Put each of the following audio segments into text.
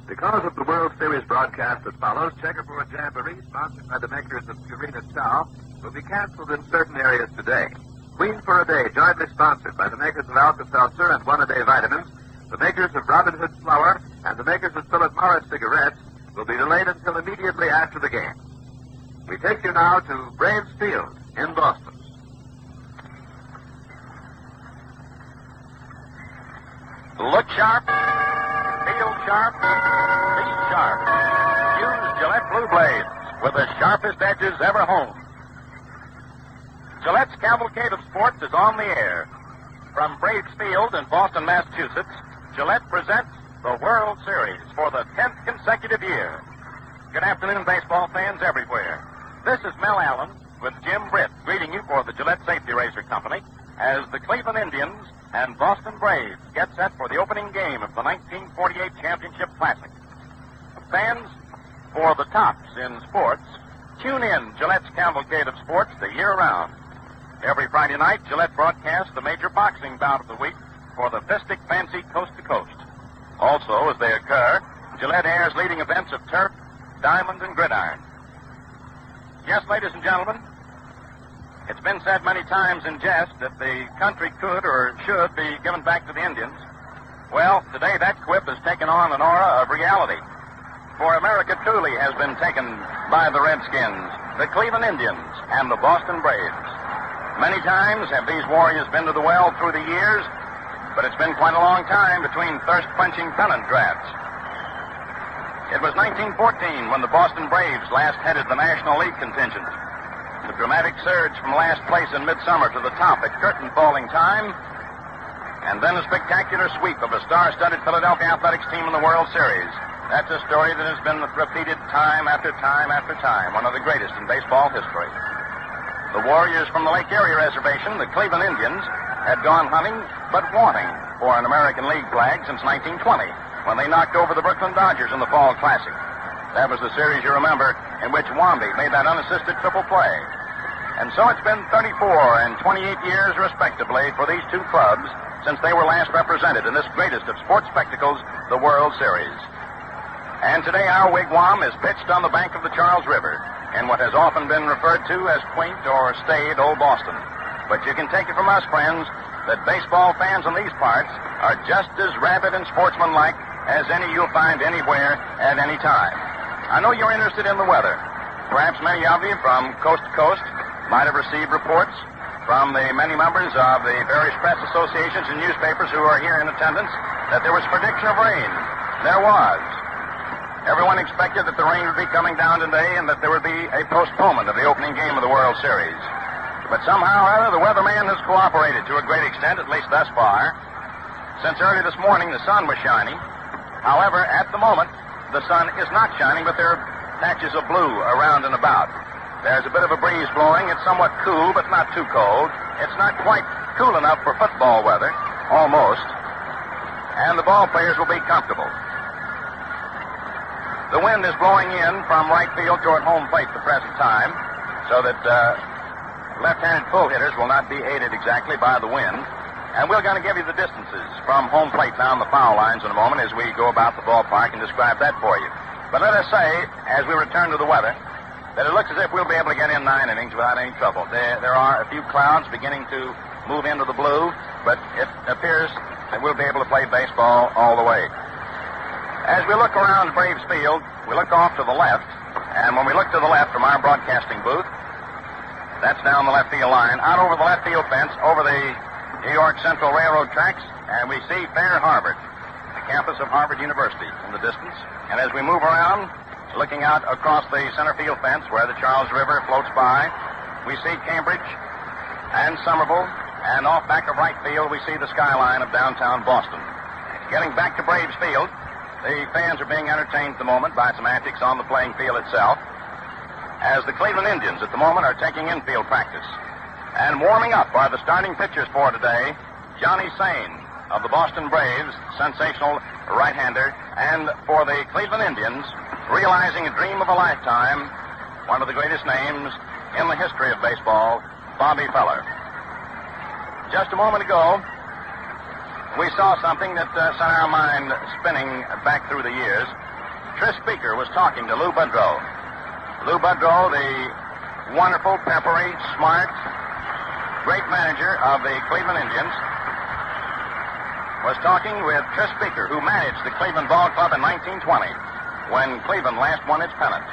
Because of the World Series broadcast that follows, Checkerboard Jamboree, sponsored by the makers of Purina Chow, will be canceled in certain areas today. Queen for a Day, jointly sponsored by the makers of Alka-Seltzer and One-A-Day Vitamins, the makers of Robin Hood Flour, and the makers of Philip Morris cigarettes, will be delayed until immediately after the game. We take you now to Braves Field in Boston. Look sharp, feel sharp, be sharp. Use Gillette Blue Blades with the sharpest edges ever honed. Gillette's cavalcade of sports is on the air. From Braves Field in Boston, Massachusetts, Gillette presents the World Series for the 10th consecutive year. Good afternoon, baseball fans everywhere. This is Mel Allen with Jim Britt greeting you for the Gillette Safety Razor Company as the Cleveland Indians and Boston Braves get set for the opening game of the 1948 Championship Classic. Fans, for the tops in sports, tune in Gillette's cavalcade of sports the year round. Every Friday night, Gillette broadcasts the major boxing bout of the week for the Fistic Fancy Coast to Coast. Also, as they occur, Gillette airs leading events of turf, diamond, and gridiron. Yes, ladies and gentlemen, it's been said many times in jest that the country could or should be given back to the Indians. Well, today that quip has taken on an aura of reality. For America truly has been taken by the Redskins, the Cleveland Indians, and the Boston Braves. Many times have these warriors been to the well through the years, but it's been quite a long time between thirst-quenching pennant drafts. It was 1914 when the Boston Braves last headed the National League contingent. The dramatic surge from last place in midsummer to the top at curtain-falling time, and then a spectacular sweep of a star-studded Philadelphia Athletics team in the World Series. That's a story that has been repeated time after time after time, one of the greatest in baseball history. The Warriors from the Lake Erie Reservation, the Cleveland Indians, had gone hunting but wanting for an American League flag since 1920, when they knocked over the Brooklyn Dodgers in the Fall Classic. That was the series, you remember, in which Wamby made that unassisted triple play. And so it's been 34 and 28 years, respectively, for these two clubs since they were last represented in this greatest of sports spectacles, the World Series. And today our wigwam is pitched on the bank of the Charles River in what has often been referred to as quaint or staid old Boston. But you can take it from us, friends, that baseball fans in these parts are just as rabid and sportsmanlike as any you'll find anywhere at any time. I know you're interested in the weather. Perhaps many of you from coast to coast might have received reports from the many members of the various press associations and newspapers who are here in attendance that there was prediction of rain. There was. Everyone expected that the rain would be coming down today and that there would be a postponement of the opening game of the World Series. But somehow or other, the weatherman has cooperated to a great extent, at least thus far. Since early this morning, the sun was shining. However, at the moment, the sun is not shining, but there are patches of blue around and about. There's a bit of a breeze blowing. It's somewhat cool, but not too cold. It's not quite cool enough for football weather, almost. And the ball players will be comfortable. The wind is blowing in from right field toward home plate at the present time, so that left-handed pull hitters will not be aided exactly by the wind. And we're going to give you the distances from home plate down the foul lines in a moment as we go about the ballpark and describe that for you. But let us say, as we return to the weather, that it looks as if we'll be able to get in 9 innings without any trouble. There are a few clouds beginning to move into the blue, but it appears that we'll be able to play baseball all the way. As we look around Braves Field, we look off to the left, and when we look to the left from our broadcasting booth, that's down the left field line, out over the left field fence, over the New York Central Railroad tracks, and we see fair Harvard, the campus of Harvard University in the distance. And as we move around, looking out across the center field fence where the Charles River floats by, we see Cambridge and Somerville, and off back of right field, we see the skyline of downtown Boston. Getting back to Braves Field, the fans are being entertained at the moment by some antics on the playing field itself, as the Cleveland Indians at the moment are taking infield practice. And warming up are the starting pitchers for today, Johnny Sain of the Boston Braves, sensational right-hander, and for the Cleveland Indians, realizing a dream of a lifetime, one of the greatest names in the history of baseball, Bobby Feller. Just a moment ago, we saw something that sent our mind spinning back through the years. Tris Speaker was talking to Lou Boudreau. Lou Boudreau, the wonderful, peppery, smart, great manager of the Cleveland Indians, was talking with Tris Speaker, who managed the Cleveland Ball Club in 1920 when Cleveland last won its pennant.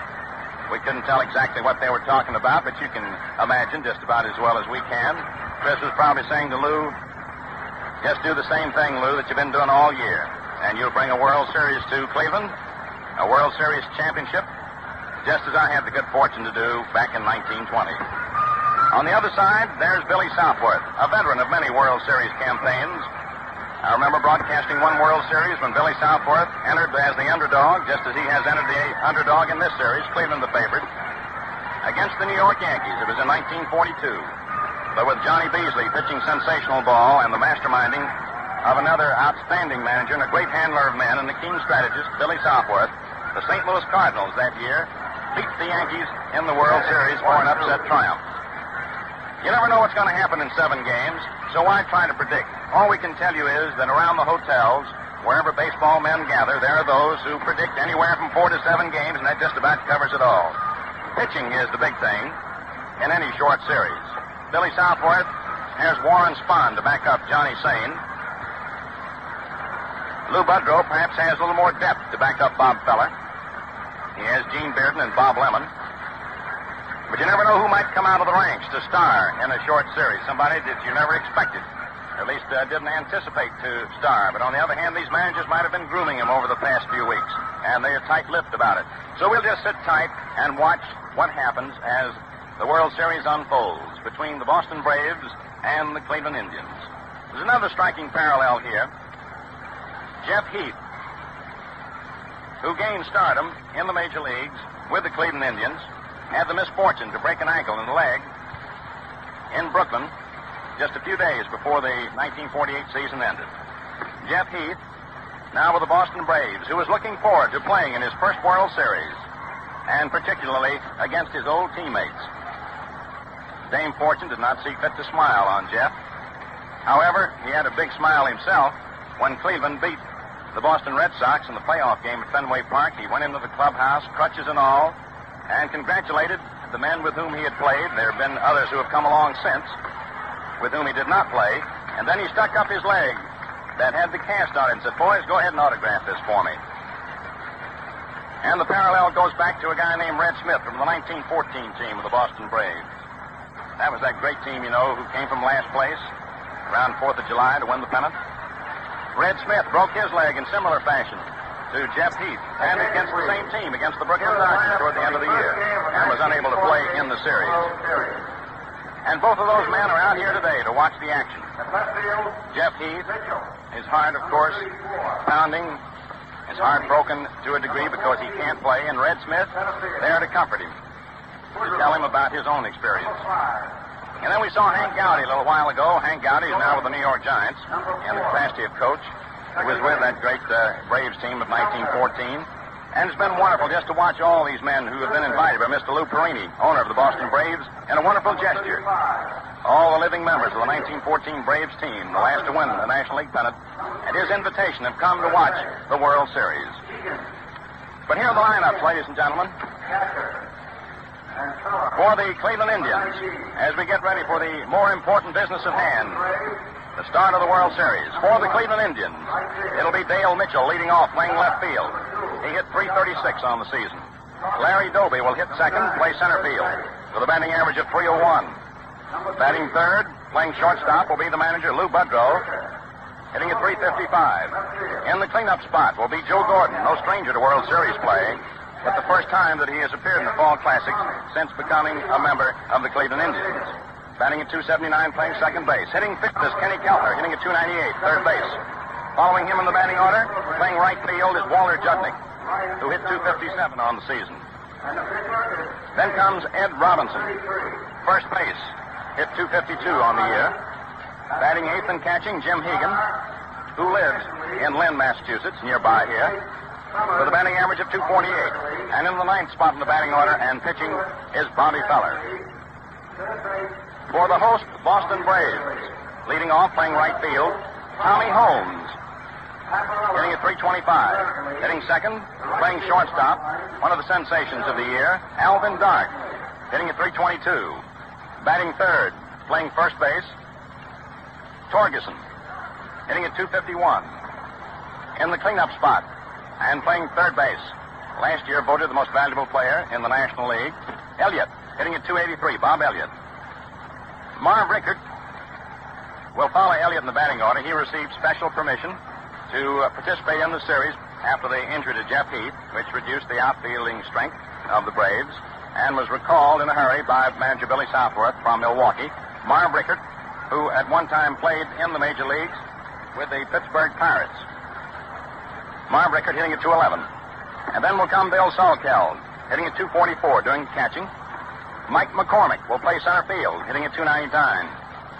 We couldn't tell exactly what they were talking about, but you can imagine just about as well as we can. Tris was probably saying to Lou, just do the same thing, Lou, that you've been doing all year, and you'll bring a World Series to Cleveland, a World Series championship, just as I had the good fortune to do back in 1920. On the other side, there's Billy Southworth, a veteran of many World Series campaigns. I remember broadcasting one World Series when Billy Southworth entered as the underdog, just as he has entered the underdog in this series, Cleveland the favorite, against the New York Yankees. It was in 1942. But with Johnny Beasley pitching sensational ball and the masterminding of another outstanding manager and a great handler of men and the keen strategist, Billy Southworth, the St. Louis Cardinals that year beat the Yankees in the World Series for an upset triumph. You never know what's going to happen in 7 games, so why try to predict? All we can tell you is that around the hotels, wherever baseball men gather, there are those who predict anywhere from 4 to 7 games, and that just about covers it all. Pitching is the big thing in any short series. Billy Southworth has Warren Spahn to back up Johnny Sane. Lou Boudreau perhaps has a little more depth to back up Bob Feller. He has Gene Bearden and Bob Lemon. But you never know who might come out of the ranks to star in a short series. Somebody that you never expected, or at least didn't anticipate to star. But on the other hand, these managers might have been grooming him over the past few weeks, and they are tight-lipped about it. So we'll just sit tight and watch what happens as the World Series unfolds between the Boston Braves and the Cleveland Indians. There's another striking parallel here. Jeff Heath, who gained stardom in the major leagues with the Cleveland Indians, had the misfortune to break an ankle in the leg in Brooklyn just a few days before the 1948 season ended. Jeff Heath, now with the Boston Braves, who was looking forward to playing in his first World Series, and particularly against his old teammates. Dame Fortune did not see fit to smile on Jeff. However, he had a big smile himself when Cleveland beat the Boston Red Sox in the playoff game at Fenway Park. He went into the clubhouse, crutches and all, and congratulated the men with whom he had played. There have been others who have come along since with whom he did not play. And then he stuck up his leg that had the cast on it and said, boys, go ahead and autograph this for me. And the parallel goes back to a guy named Red Smith from the 1914 team of the Boston Braves. That was that great team, you know, who came from last place around 4th of July to win the pennant. Red Smith broke his leg in similar fashion to Jeff Heath, and against the same team, against the Brooklyn Dodgers toward the end of the year, and was unable to play in the series. And both of those men are out here today to watch the action. Jeff Heath, his heart, of course, pounding, his heart broken to a degree because he can't play, and Red Smith there to comfort him, to tell him about his own experience. And then we saw Hank Gowdy a little while ago. Hank Gowdy is now with the New York Giants in the capacity of coach. He was with that great Braves team of 1914. And it's been wonderful just to watch all these men who have been invited by Mr. Lou Perini, owner of the Boston Braves, in a wonderful gesture. All the living members of the 1914 Braves team, the last to win the National League pennant, at his invitation have come to watch the World Series. But here are the lineups, ladies and gentlemen. For the Cleveland Indians, as we get ready for the more important business at hand, the start of the World Series. For the Cleveland Indians, it'll be Dale Mitchell leading off, playing left field. He hit .336 on the season. Larry Doby will hit second, play center field, with a batting average of .301. Batting third, playing shortstop, will be the manager, Lou Boudreau, hitting at .355. In the cleanup spot will be Joe Gordon, no stranger to World Series play, but the first time that he has appeared in the Fall Classic since becoming a member of the Cleveland Indians. Batting at .279, playing second base. Hitting fifth is Kenny Keltner, hitting at .298, third base. Following him in the batting order, playing right field is Walter Judnick, who hit .257 on the season. Then comes Ed Robinson, first base, hit .252 on the year. Batting eighth and catching, Jim Hegan, who lives in Lynn, Massachusetts, nearby here, with a batting average of .248. And in the ninth spot in the batting order and pitching is Bobby Feller. For the host, Boston Braves, leading off, playing right field, Tommy Holmes, hitting at 325. Hitting second, playing shortstop, one of the sensations of the year, Alvin Dark, hitting at 322. Batting third, playing first base, Torgerson, hitting at 251. In the cleanup spot and playing third base, last year voted the most valuable player in the National League, Elliott, hitting at 283, Bob Elliott. Marv Rickert will follow Elliott in the batting order. He received special permission to participate in the series after the injury to Jeff Heath, which reduced the outfielding strength of the Braves, and was recalled in a hurry by manager Billy Southworth from Milwaukee. Marv Rickert, who at one time played in the major leagues with the Pittsburgh Pirates. Marv Rickert hitting at 211. And then will come Bill Salkeld, hitting at 244, doing catching. Mike McCormick will play center field, hitting at 299.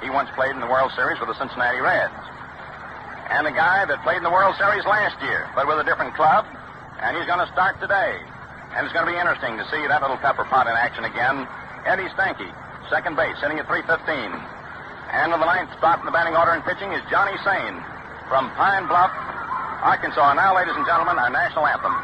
He once played in the World Series with the Cincinnati Reds. And a guy that played in the World Series last year, but with a different club, and he's going to start today. And it's going to be interesting to see that little pepper pot in action again. Eddie Stanky, second base, hitting at 315. And in the ninth spot in the batting order and pitching is Johnny Sane from Pine Bluff, Arkansas. And now, ladies and gentlemen, our national anthem.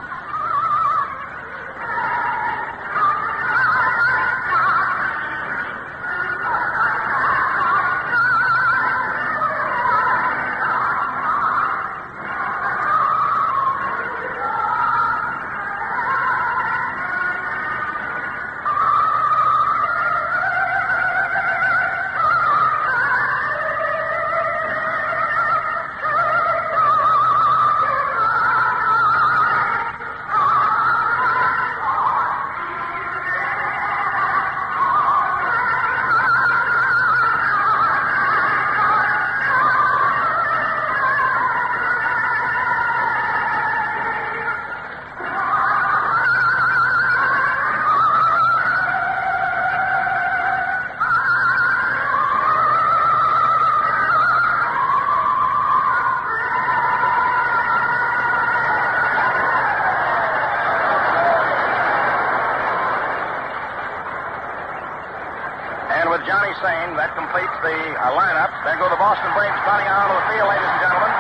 Johnny Sane, that completes the lineup. There go the Boston Braves trotting out onto the field, ladies and gentlemen.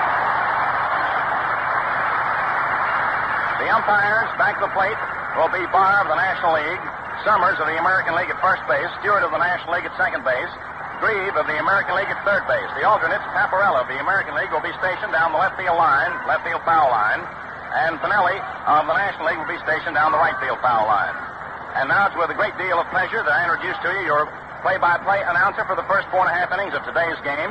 The umpires back to the plate will be Barr of the National League, Summers of the American League at first base, Stewart of the National League at second base, Grieve of the American League at third base. The alternates, Paparella of the American League, will be stationed down the left field line, left field foul line, and Pinelli of the National League will be stationed down the right field foul line. And now it's with a great deal of pleasure that I introduce to you your play-by-play announcer for the first 4.5 innings of today's game,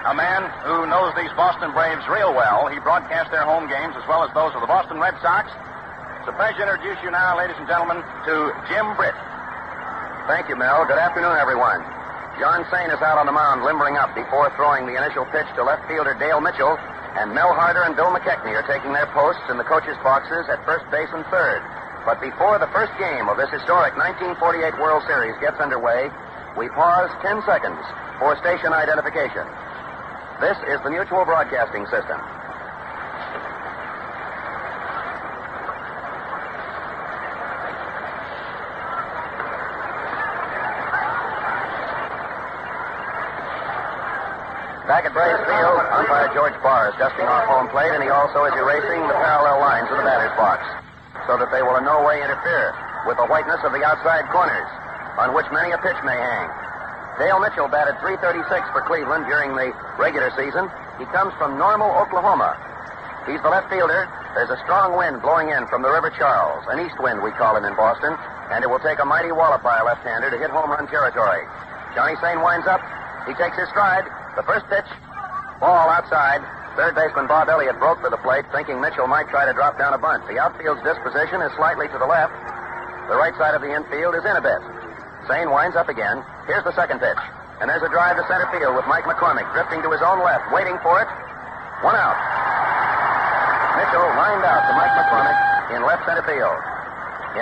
a man who knows these Boston Braves real well. He broadcasts their home games as well as those of the Boston Red Sox. It's a pleasure to introduce you now, ladies and gentlemen, to Jim Britt. Thank you, Mel. Good afternoon, everyone. John Sane is out on the mound limbering up before throwing the initial pitch to left fielder Dale Mitchell, and Mel Harder and Bill McKechnie are taking their posts in the coaches' boxes at first base and third. But before the first game of this historic 1948 World Series gets underway, we pause 10 seconds for station identification. This is the Mutual Broadcasting System. Back at Braves Field, umpire George Barr is dusting off home plate, and he also is erasing the parallel lines of the batter's box so that they will in no way interfere with the whiteness of the outside corners, on which many a pitch may hang. Dale Mitchell batted .336 for Cleveland during the regular season. He comes from Normal, Oklahoma. He's the left fielder. There's a strong wind blowing in from the River Charles, an east wind we call it in Boston, and it will take a mighty wallop by a left-hander to hit home run territory. Johnny Sane winds up. He takes his stride. The first pitch, ball outside. Third baseman Bob Elliott broke for the plate, thinking Mitchell might try to drop down a bunt. The outfield's disposition is slightly to the left. The right side of the infield is in a bit. Sane winds up again. Here's the second pitch. And there's a drive to center field with Mike McCormick drifting to his own left, waiting for it. One out. Mitchell lined out to Mike McCormick in left center field.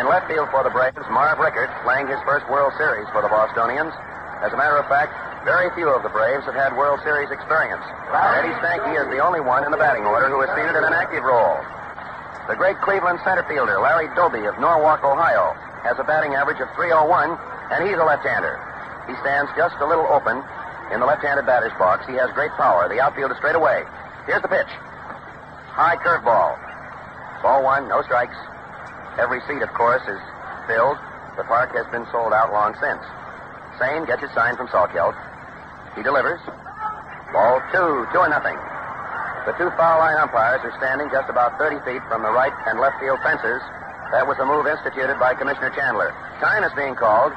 In left field for the Braves, Marv Rickert, playing his first World Series for the Bostonians. As a matter of fact, very few of the Braves have had World Series experience. Eddie Stanky is the only one in the batting order who has seen it in an active role. The great Cleveland center fielder, Larry Doby of Norwalk, Ohio, has a batting average of .301, and he's a left-hander. He stands just a little open in the left-handed batter's box. He has great power. The outfield is straight away. Here's the pitch. High curveball. Ball one, no strikes. Every seat, of course, is filled. The park has been sold out long since. Sane gets his sign from Salkeld. He delivers. Ball 2, 2-0. The two foul line umpires are standing just about 30 feet from the right and left field fences. That was a move instituted by Commissioner Chandler. Time is being called,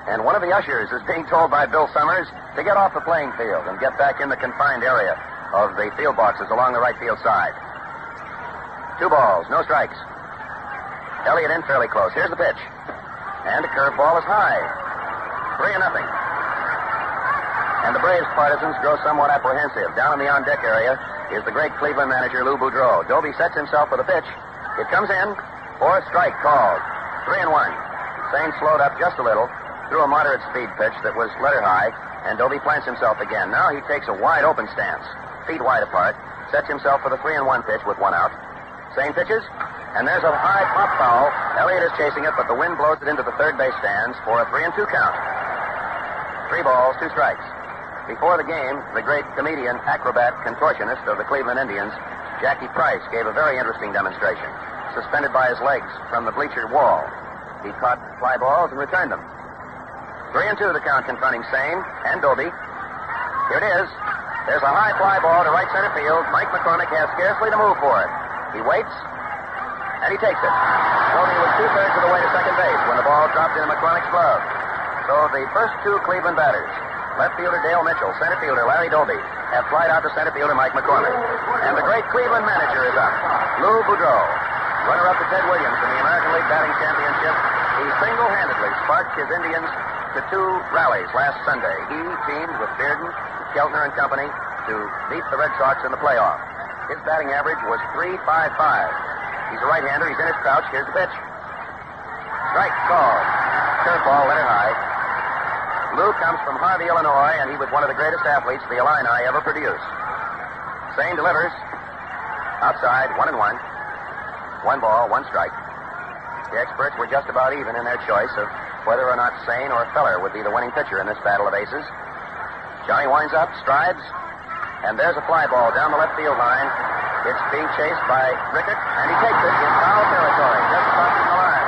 and one of the ushers is being told by Bill Summers to get off the playing field and get back in the confined area of the field boxes along the right field side. 2 balls, no strikes. Elliott in fairly close. Here's the pitch. And the curveball is high. 3-0. And the Braves partisans grow somewhat apprehensive. Down in the on-deck area is the great Cleveland manager, Lou Boudreau. Doby sets himself for the pitch. It comes in. 4th strike called. 3-1. Sane slowed up just a little, threw a moderate speed pitch that was letter high, and Doby plants himself again. Now he takes a wide open stance, feet wide apart, sets himself for the 3-1 pitch with 1 out. Sane pitches, and there's a high pop foul. Elliott is chasing it, but the wind blows it into the third base stands for a 3-2 count. 3 balls, 2 strikes. Before the game, the great comedian, acrobat, contortionist of the Cleveland Indians, Jackie Price, gave a very interesting demonstration. Suspended by his legs from the bleacher wall, he caught fly balls and returned them. 3-2 the count confronting Sane and Doby. Here it is. There's a high fly ball to right center field. Mike McCormick has scarcely to move for it. He waits, and he takes it. Doby was 2/3 of the way to second base when the ball dropped into McCormick's glove. So the first 2 Cleveland batters, left fielder Dale Mitchell, center fielder Larry Doby, have flied out to center fielder Mike McCormick. And the great Cleveland manager is up, Lou Boudreau. Runner-up to Ted Williams in the American League batting championship. He single-handedly sparked his Indians to 2 rallies last Sunday. He teamed with Bearden, Keltner, and company to beat the Red Sox in the playoff. His batting average was .355. He's a right-hander. He's in his crouch. Here's the pitch. Strike called. Curveball, letter high. Lou comes from Harvey, Illinois, and he was one of the greatest athletes the Illini ever produced. Sane delivers. Outside, 1-1. 1 ball, 1 strike. The experts were just about even in their choice of whether or not Sane or Feller would be the winning pitcher in this battle of aces. Johnny winds up, strides, and there's a fly ball down the left field line. It's being chased by Rickert, and he takes it in foul territory, just crossing the line.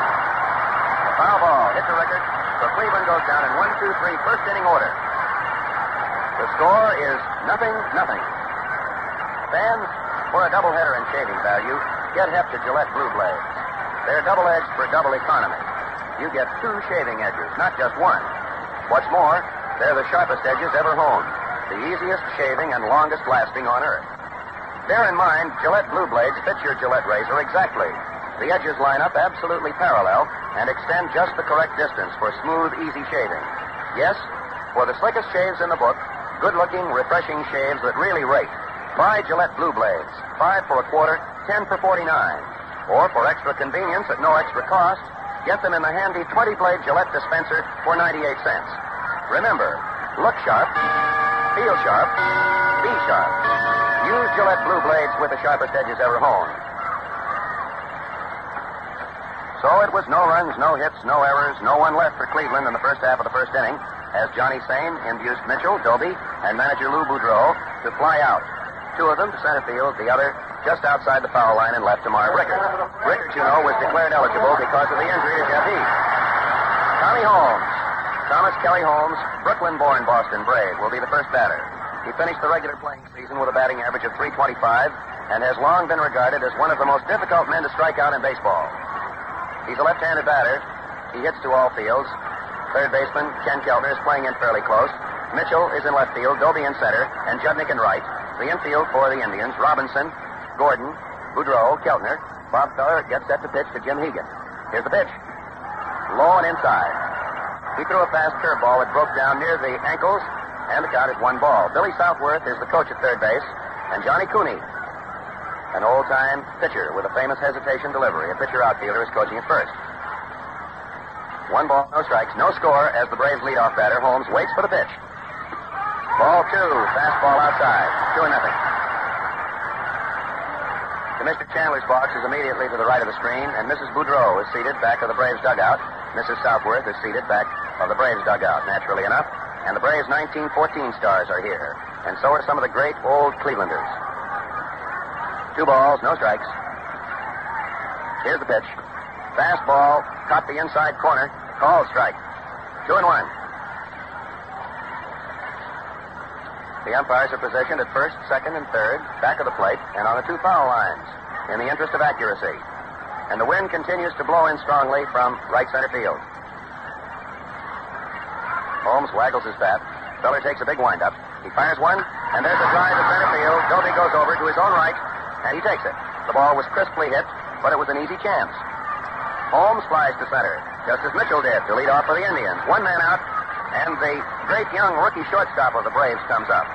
A foul ball hit to Rickert, so Cleveland goes down in 1-2-3 first inning order. The score is 0-0. Fans, for a doubleheader in shaving value, get Hep to Gillette Blue Blades. They're double-edged for double economy. You get 2 shaving edges, not just 1. What's more, they're the sharpest edges ever honed, the easiest shaving and longest lasting on Earth. Bear in mind, Gillette Blue Blades fit your Gillette razor exactly. The edges line up absolutely parallel and extend just the correct distance for smooth, easy shaving. Yes, for the slickest shaves in the book, good-looking, refreshing shaves that really rate. Buy Gillette Blue Blades, 5 for a quarter, 10 for 49. Or for extra convenience at no extra cost, get them in the handy 20-blade Gillette dispenser for 98 cents. Remember, look sharp, feel sharp, be sharp. Use Gillette Blue Blades with the sharpest edges ever honed. So it was no runs, no hits, no errors, no one left for Cleveland in the first half of the first inning, as Johnny Sane induced Mitchell, Doby, and manager Lou Boudreau to fly out. 2 of them to center field, the other just outside the foul line and left to Marv Rickert. Rickert, you know, was declared eligible because of the injury to Jeff Heath. Tommy Holmes, Thomas Kelly Holmes, Brooklyn-born Boston Brave, will be the first batter. He finished the regular playing season with a batting average of .325 and has long been regarded as one of the most difficult men to strike out in baseball. He's a left-handed batter. He hits to all fields. Third baseman Ken Keltner is playing in fairly close. Mitchell is in left field, Doby in center, and Judnick in right. The infield for the Indians, Robinson, Gordon, Boudreau, Keltner. Bob Feller gets set to pitch to Jim Hegan. Here's the pitch. Low and inside. He threw a fast curveball that broke down near the ankles, and the count is 1 ball. Billy Southworth is the coach at third base, and Johnny Cooney, an old-time pitcher with a famous hesitation delivery. A pitcher outfielder is coaching at first. 1 ball, no strikes, no score as the Braves leadoff batter, Holmes, waits for the pitch. Ball 2, fastball outside, 2-0. Commissioner Chandler's box is immediately to the right of the screen, and Mrs. Boudreau is seated back of the Braves dugout. Mrs. Southworth is seated back of the Braves dugout, naturally enough. And the Braves' 1914 stars are here, and so are some of the great old Clevelanders. 2 balls, no strikes. Here's the pitch. Fastball, caught the inside corner. Called strike. 2-1. The umpires are positioned at first, second, and third, back of the plate, and on the 2 foul lines, in the interest of accuracy. And the wind continues to blow in strongly from right center field. Holmes waggles his bat. Feller takes a big windup. He fires one, and there's a drive to center field. Doby goes over to his own right, and he takes it. The ball was crisply hit, but it was an easy chance. Holmes flies to center, just as Mitchell did, to lead off for the Indians. 1 man out, and the great young rookie shortstop of the Braves comes up.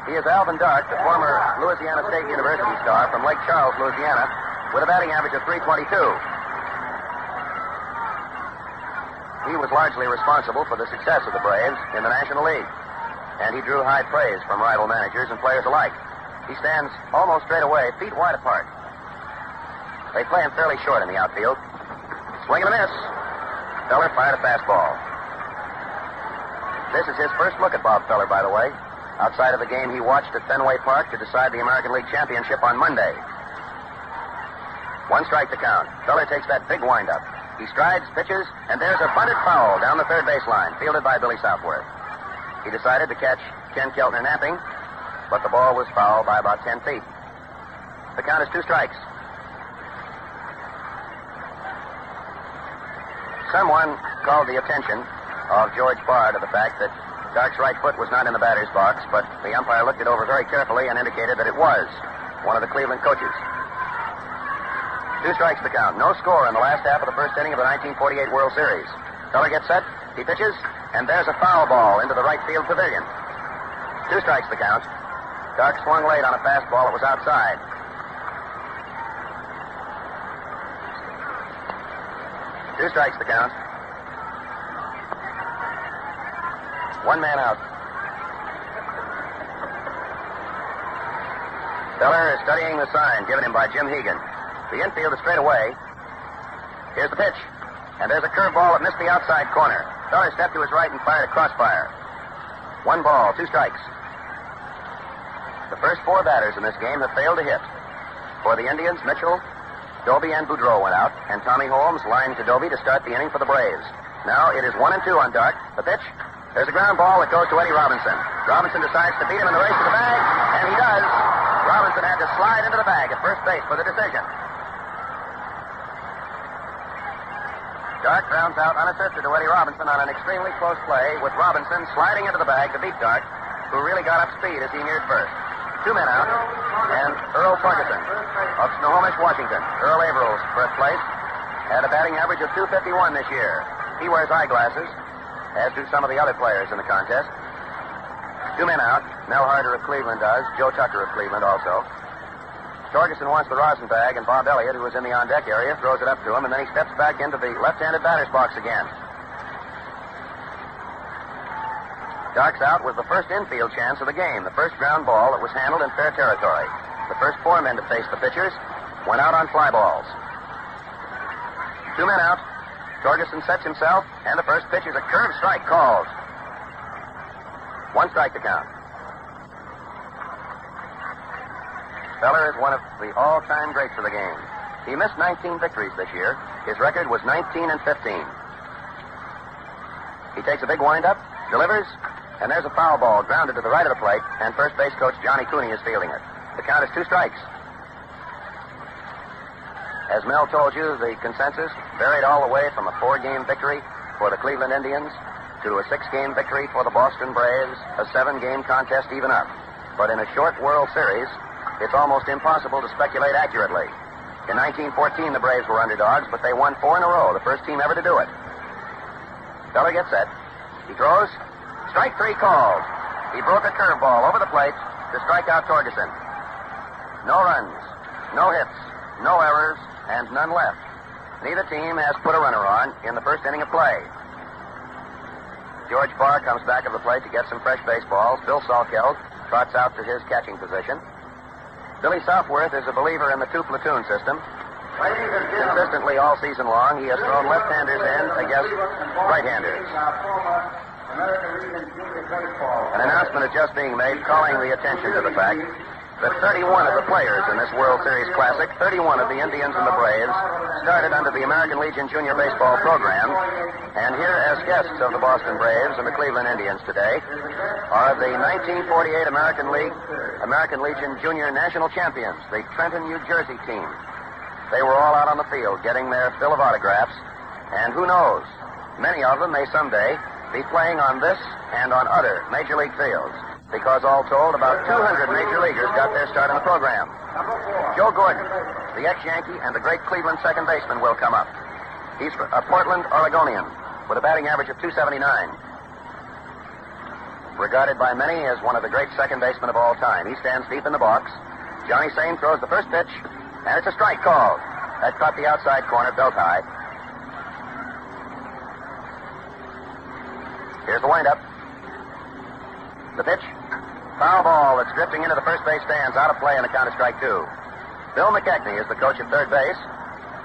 He is Alvin Dark, the former Louisiana State University star from Lake Charles, Louisiana, with a batting average of .322. He was largely responsible for the success of the Braves in the National League, and he drew high praise from rival managers and players alike. He stands almost straight away, feet wide apart. They play him fairly short in the outfield. Swing and a miss. Feller fired a fastball. This is his first look at Bob Feller, by the way. Outside of the game he watched at Fenway Park to decide the American League Championship on Monday. 1 strike to count. Feller takes that big windup. He strides, pitches, and there's a bunted foul down the third baseline, fielded by Billy Southworth. He decided to catch Ken Keltner napping, but the ball was foul by about 10 feet. The count is 2 strikes. Someone called the attention of George Barr to the fact that Dark's right foot was not in the batter's box, but the umpire looked it over very carefully and indicated that it was. One of the Cleveland coaches. 2 strikes to count. No score in the last half of the first inning of the 1948 World Series. Feller gets set. He pitches, and there's a foul ball into the right field pavilion. 2 strikes to count. Dark swung late on a fastball that was outside. Two strikes to count. 1 man out. Feller is studying the sign given him by Jim Hegan. The infield is straight away. Here's the pitch. And there's a curveball that missed the outside corner. Feller stepped to his right and fired a crossfire. 1 ball, 2 strikes. The first 4 batters in this game have failed to hit. For the Indians, Mitchell, Doby, and Boudreau went out, and Tommy Holmes lined to Doby to start the inning for the Braves. Now it is 1-2 on Dark. The pitch. There's a ground ball that goes to Eddie Robinson. Robinson decides to beat him in the race to the bag, and he does. Robinson had to slide into the bag at first base for the decision. Dark grounds out unassisted to Eddie Robinson on an extremely close play, with Robinson sliding into the bag to beat Dark, who really got up speed as he neared first. 2 men out, and Earl Torgerson of Snohomish, Washington. Earl Averill's first place had a batting average of .251 this year. He wears eyeglasses, as do some of the other players in the contest. 2 men out. Mel Harder of Cleveland does. Joe Tucker of Cleveland also. Torgerson wants the rosin bag, and Bob Elliott, who is in the on-deck area, throws it up to him, and then he steps back into the left-handed batter's box again. Dark's out was the first infield chance of the game, the first ground ball that was handled in fair territory. The first 4 men to face the pitchers went out on fly balls. 2 men out. Torgerson sets himself, and the first pitch is a curved strike called. 1 strike to count. Feller is one of the all-time greats of the game. He missed 19 victories this year. His record was 19-15. He takes a big windup, delivers, and there's a foul ball grounded to the right of the plate, and first base coach Johnny Cooney is fielding it. The count is 2 strikes. As Mel told you, the consensus varied all the way from a 4-game victory for the Cleveland Indians to a 6-game victory for the Boston Braves, a 7-game contest even up. But in a short World Series, it's almost impossible to speculate accurately. In 1914, the Braves were underdogs, but they won 4 in a row, the first team ever to do it. Feller gets set. He throws. Strike 3 called. He broke a curveball over the plate to strike out Torgerson. No runs, no hits, no errors, and none left. Neither team has put a runner on in the first inning of play. George Barr comes back of the plate to get some fresh baseballs. Bill Salkeld trots out to his catching position. Billy Southworth is a believer in the 2-platoon system. Consistently all season long, he has thrown left-handers in against right-handers. An announcement is just being made calling the attention to the fact that 31 of the players in this World Series Classic, 31 of the Indians and the Braves, started under the American Legion Junior Baseball program. And here as guests of the Boston Braves and the Cleveland Indians today are the 1948 American Legion Junior National Champions, the Trenton, New Jersey team. They were all out on the field getting their fill of autographs. And who knows, many of them may someday be playing on this and on other Major League fields, because all told, about 200 Major Leaguers got their start in the program. Joe Gordon, the ex-Yankee and the great Cleveland second baseman, will come up. He's a Portland Oregonian with a batting average of .279. Regarded by many as one of the great second basemen of all time. He stands deep in the box. Johnny Sain throws the first pitch, and it's a strike called. That caught the outside corner, belt high. Here's the windup. The pitch. Foul ball that's drifting into the first base stands, out of play, and a count of strike two. Bill McKechnie is the coach at third base.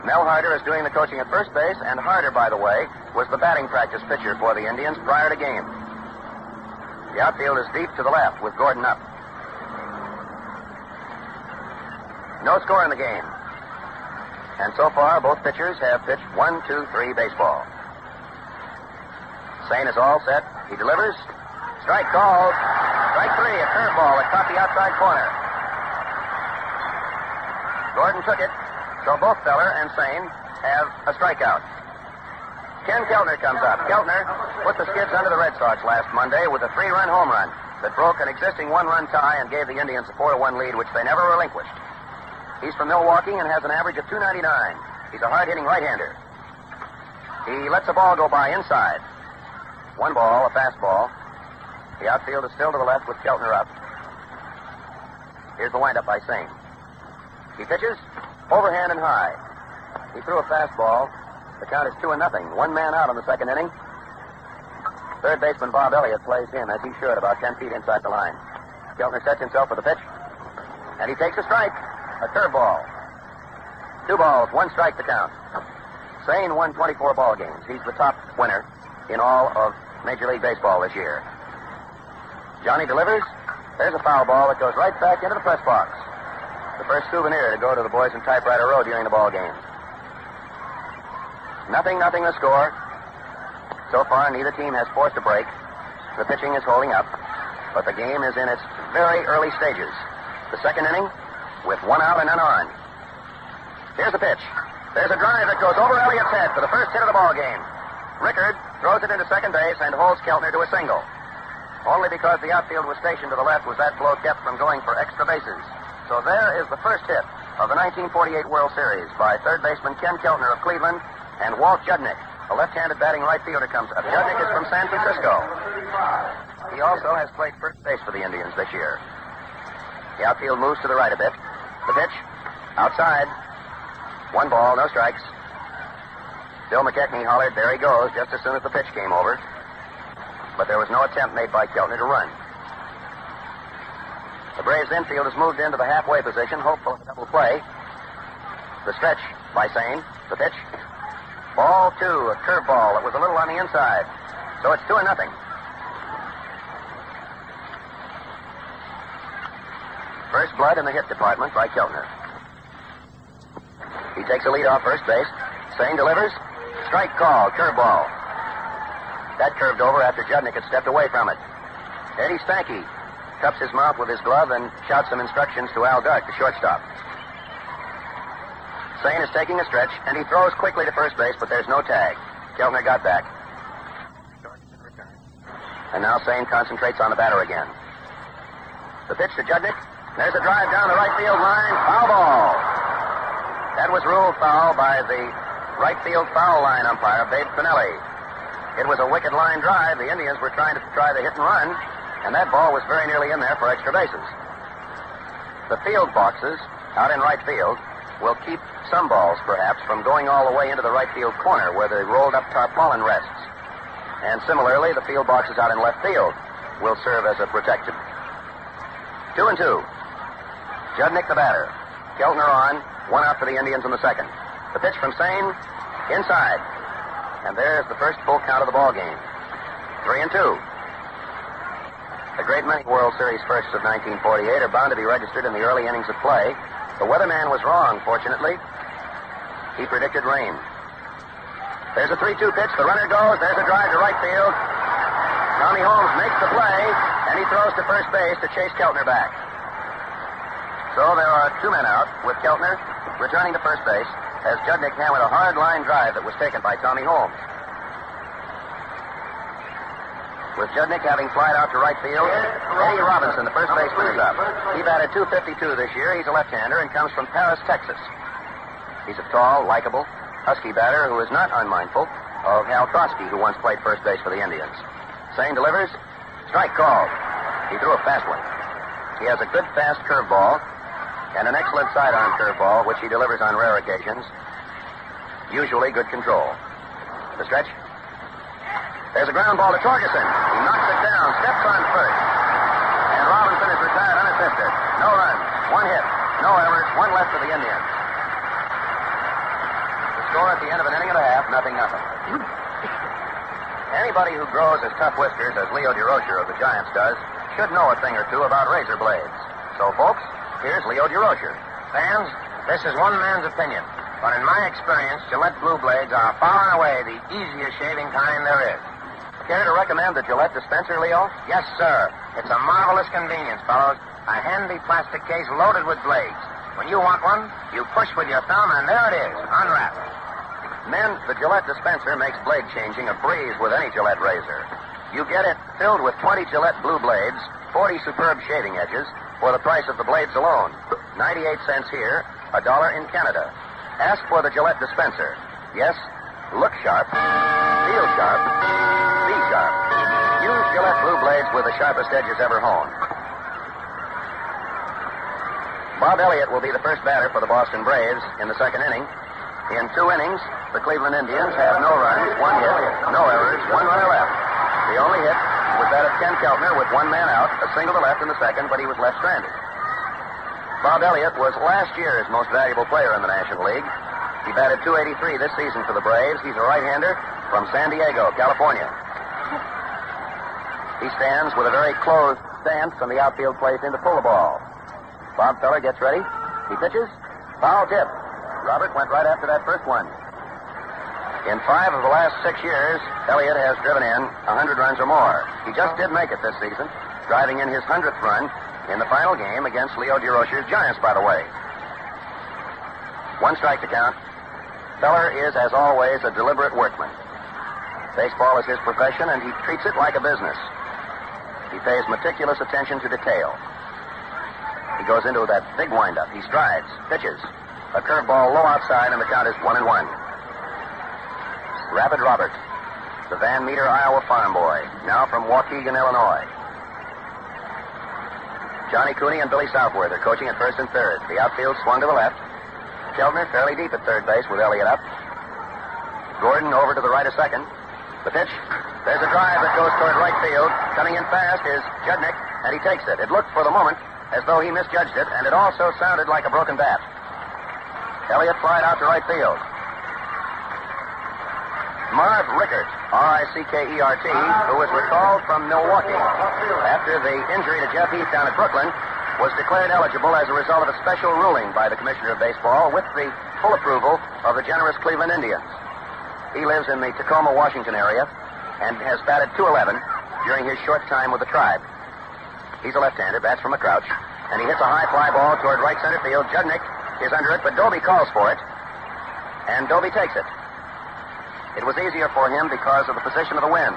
Mel Harder is doing the coaching at first base, and Harder, by the way, was the batting practice pitcher for the Indians prior to game. The outfield is deep to the left with Gordon up. No score in the game. And so far, both pitchers have pitched 1-2-3 baseball. Sain is all set. He delivers. Strike called. Strike three, a curveball that caught the outside corner. Gordon took it, so both Feller and Sain have a strikeout. Ken Keltner comes up. Keltner put the Skids under the Red Sox last Monday with a 3-run home run that broke an existing 1-run tie and gave the Indians a 4-1 lead, which they never relinquished. He's from Milwaukee and has an average of .299. He's a hard-hitting right-hander. He lets the ball go by inside. One ball, a fastball. The outfield is still to the left with Keltner up. Here's the windup by Sain. He pitches, overhand and high. He threw a fastball. The count is 2-0. One man out in the second inning. Third baseman Bob Elliott plays him, as he should, about 10 feet inside the line. Keltner sets himself for the pitch, and he takes a strike, a curveball. 2 balls, 1 strike to count. Sain won 24 ball games. He's the top winner in all of Major League Baseball this year. Johnny delivers. There's a foul ball that goes right back into the press box. The first souvenir to go to the boys in Typewriter Row during the ball game. 0-0 the score. So far, neither team has forced a break. The pitching is holding up, but the game is in its very early stages. The second inning, with 1 out and none on. Here's the pitch. There's a drive that goes over Elliott's head for the first hit of the ball game. Rickard throws it into second base and holds Keltner to a single. Only because the outfield was stationed to the left was that blow kept from going for extra bases. So there is the first hit of the 1948 World Series by third baseman Ken Keltner of Cleveland and Walt Judnick, a left-handed batting right fielder, comes up. Judnick is from San Francisco. He also has played first base for the Indians this year. The outfield moves to the right a bit. The pitch, outside. 1 ball, no strikes. Bill McKechnie hollered, "There he goes," just as soon as the pitch came over. But there was no attempt made by Keltner to run. The Braves infield has moved into the halfway position, hopeful of a double play. The stretch by Sain. The pitch. Ball 2, a curveball that was a little on the inside. So it's 2-0. First blood in the hit department by Keltner. He takes a lead off first base. Sain delivers. Strike call, curveball. That curved over after Judnick had stepped away from it. Eddie Stanky cups his mouth with his glove and shouts some instructions to Al Dark, the shortstop. Sain is taking a stretch, and he throws quickly to first base, but there's no tag. Keltner got back. And now Sain concentrates on the batter again. The pitch to Judnick. There's a drive down the right field line. Foul ball. That was ruled foul by the right field foul line umpire, Babe Finelli. It was a wicked line drive. The Indians were trying to try the hit and run, and that ball was very nearly in there for extra bases. The field boxes out in right field will keep some balls, perhaps, from going all the way into the right field corner where the rolled-up tarpaulin rests. And similarly, the field boxes out in left field will serve as a protection. 2-2. Judnick the batter. Keltner on. 1 out for the Indians in the second. The pitch from Sain. Inside. And there's the first full count of the ball game. 3-2. A great many World Series firsts of 1948 are bound to be registered in the early innings of play. The weatherman was wrong, fortunately. He predicted rain. There's a 3-2 pitch. The runner goes. There's a drive to right field. Tommy Holmes makes the play, and he throws to first base to chase Keltner back. So there are 2 men out, with Keltner returning to first base as Judnick hammered a hard line drive that was taken by Tommy Holmes. With Judnick having flied out to right field, Eddie Robinson, the first baseman, is up. He batted .252 this year. He's a left-hander and comes from Paris, Texas. He's a tall, likable, husky batter who is not unmindful of Hal Trotsky, who once played first base for the Indians. Sane delivers. Strike called. He threw a fast one. He has a good, fast curveball and an excellent sidearm curveball, which he delivers on rare occasions. Usually good control. The stretch. There's a ground ball to Torgerson. He knocks it down, steps on first. And Robinson is retired unassisted. No runs, 1 hit, no errors, 1 left for the Indians. The score at the end of an inning and a half, 0-0. Anybody who grows as tough whiskers as Leo DeRocher of the Giants does should know a thing or two about razor blades. So, folks, here's Leo DeRocher. Fans, this is one man's opinion. But in my experience, Gillette Blue Blades are far and away the easiest shaving kind there is. Care to recommend the Gillette dispenser, Leo? Yes, sir. It's a marvelous convenience, fellows. A handy plastic case loaded with blades. When you want one, you push with your thumb, and there it is, unwrapped. Men, the Gillette dispenser makes blade changing a breeze with any Gillette razor. You get it filled with 20 Gillette Blue Blades, 40 superb shaving edges, for the price of the blades alone. 98 cents here, $1 in Canada. Ask for the Gillette dispenser. Yes, look sharp, feel sharp, be sharp. Use Gillette Blue Blades with the sharpest edges ever honed. Bob Elliott will be the first batter for the Boston Braves in the second inning. In 2 innings, the Cleveland Indians have no runs, 1 hit, no errors, 1 runner left. The only hit was that of Ken Keltner with 1 man out, a single to left in the second, but he was left stranded. Bob Elliott was last year's most valuable player in the National League. He batted .283 this season for the Braves. He's a right-hander from San Diego, California. He stands with a very close stance from the outfield place in to pull the ball. Bob Feller gets ready. He pitches. Foul tip. Robert went right after that first one. In 5 of the last 6 years, Elliott has driven in 100 runs or more. He just did make it this season, driving in his 100th run in the final game against Leo DeRocher's Giants, by the way. 1 strike to count. Feller is, as always, a deliberate workman. Baseball is his profession, and he treats it like a business. He pays meticulous attention to detail. He goes into that big windup. He strides, pitches. A curveball low outside, and the count is 1-1. Rapid Robert, the Van Meter, Iowa farm boy, now from Waukegan, Illinois. Johnny Cooney and Billy Southworth are coaching at first and third. The outfield swung to the left. Keltner fairly deep at third base with Elliott up. Gordon over to the right of second. The pitch. There's a drive that goes toward right field. Coming in fast is Judnick, and he takes it. It looked for the moment as though he misjudged it, and it also sounded like a broken bat. Elliott flied out to right field. Marv Rickert, R-I-C-K-E-R-T, who was recalled from Milwaukee after the injury to Jeff Heath down at Brooklyn, was declared eligible as a result of a special ruling by the Commissioner of Baseball with the full approval of the generous Cleveland Indians. He lives in the Tacoma, Washington area and has batted .211 during his short time with the tribe. He's a left-hander, bats from a crouch, and he hits a high fly ball toward right center field. Judnick is under it, but Doby calls for it, and Doby takes it. It was easier for him because of the position of the wind.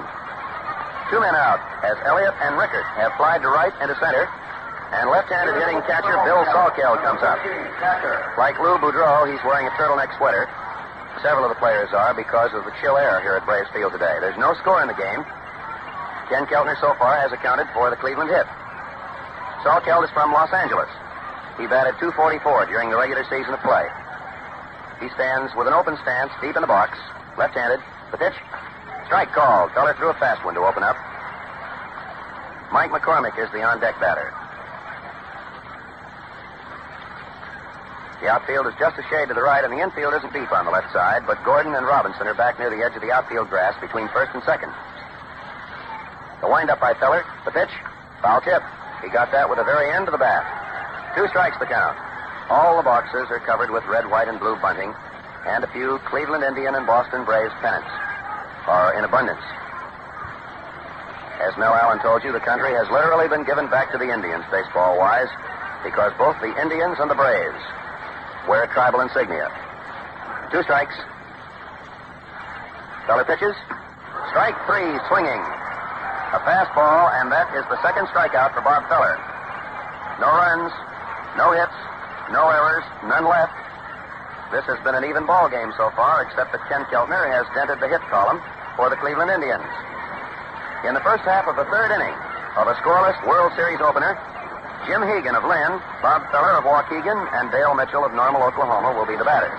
2 men out as Elliott and Rickert have flied to right and to center, and left-handed hitting catcher Bill Salkeld comes up. Like Lou Boudreau, he's wearing a turtleneck sweater. Several of the players are because of the chill air here at Braves Field today. There's no score in the game. Ken Keltner so far has accounted for the Cleveland hit. Salkeld is from Los Angeles. He batted .244 during the regular season of play. He stands with an open stance deep in the box, left-handed. The pitch. Strike called. Feller threw a fast one to open up. Mike McCormick is the on-deck batter. The outfield is just a shade to the right, and the infield isn't deep on the left side, but Gordon and Robinson are back near the edge of the outfield grass between first and second. The windup by Feller. The pitch. Foul tip. He got that with the very end of the bat. 2 strikes the count. All the boxes are covered with red, white, and blue bunting, and a few Cleveland Indian and Boston Braves pennants are in abundance. As Mel Allen told you, the country has literally been given back to the Indians, baseball-wise, because both the Indians and the Braves wear tribal insignia. 2 strikes. Feller pitches. Strike 3, swinging. A fastball, and that is the second strikeout for Bob Feller. No runs, no hits, no errors, none left. This has been an even ball game so far, except that Ken Keltner has dented the hit column for the Cleveland Indians. In the first half of the 3rd inning of a scoreless World Series opener, Jim Hegan of Lynn, Bob Feller of Waukegan, and Dale Mitchell of Normal, Oklahoma will be the batters.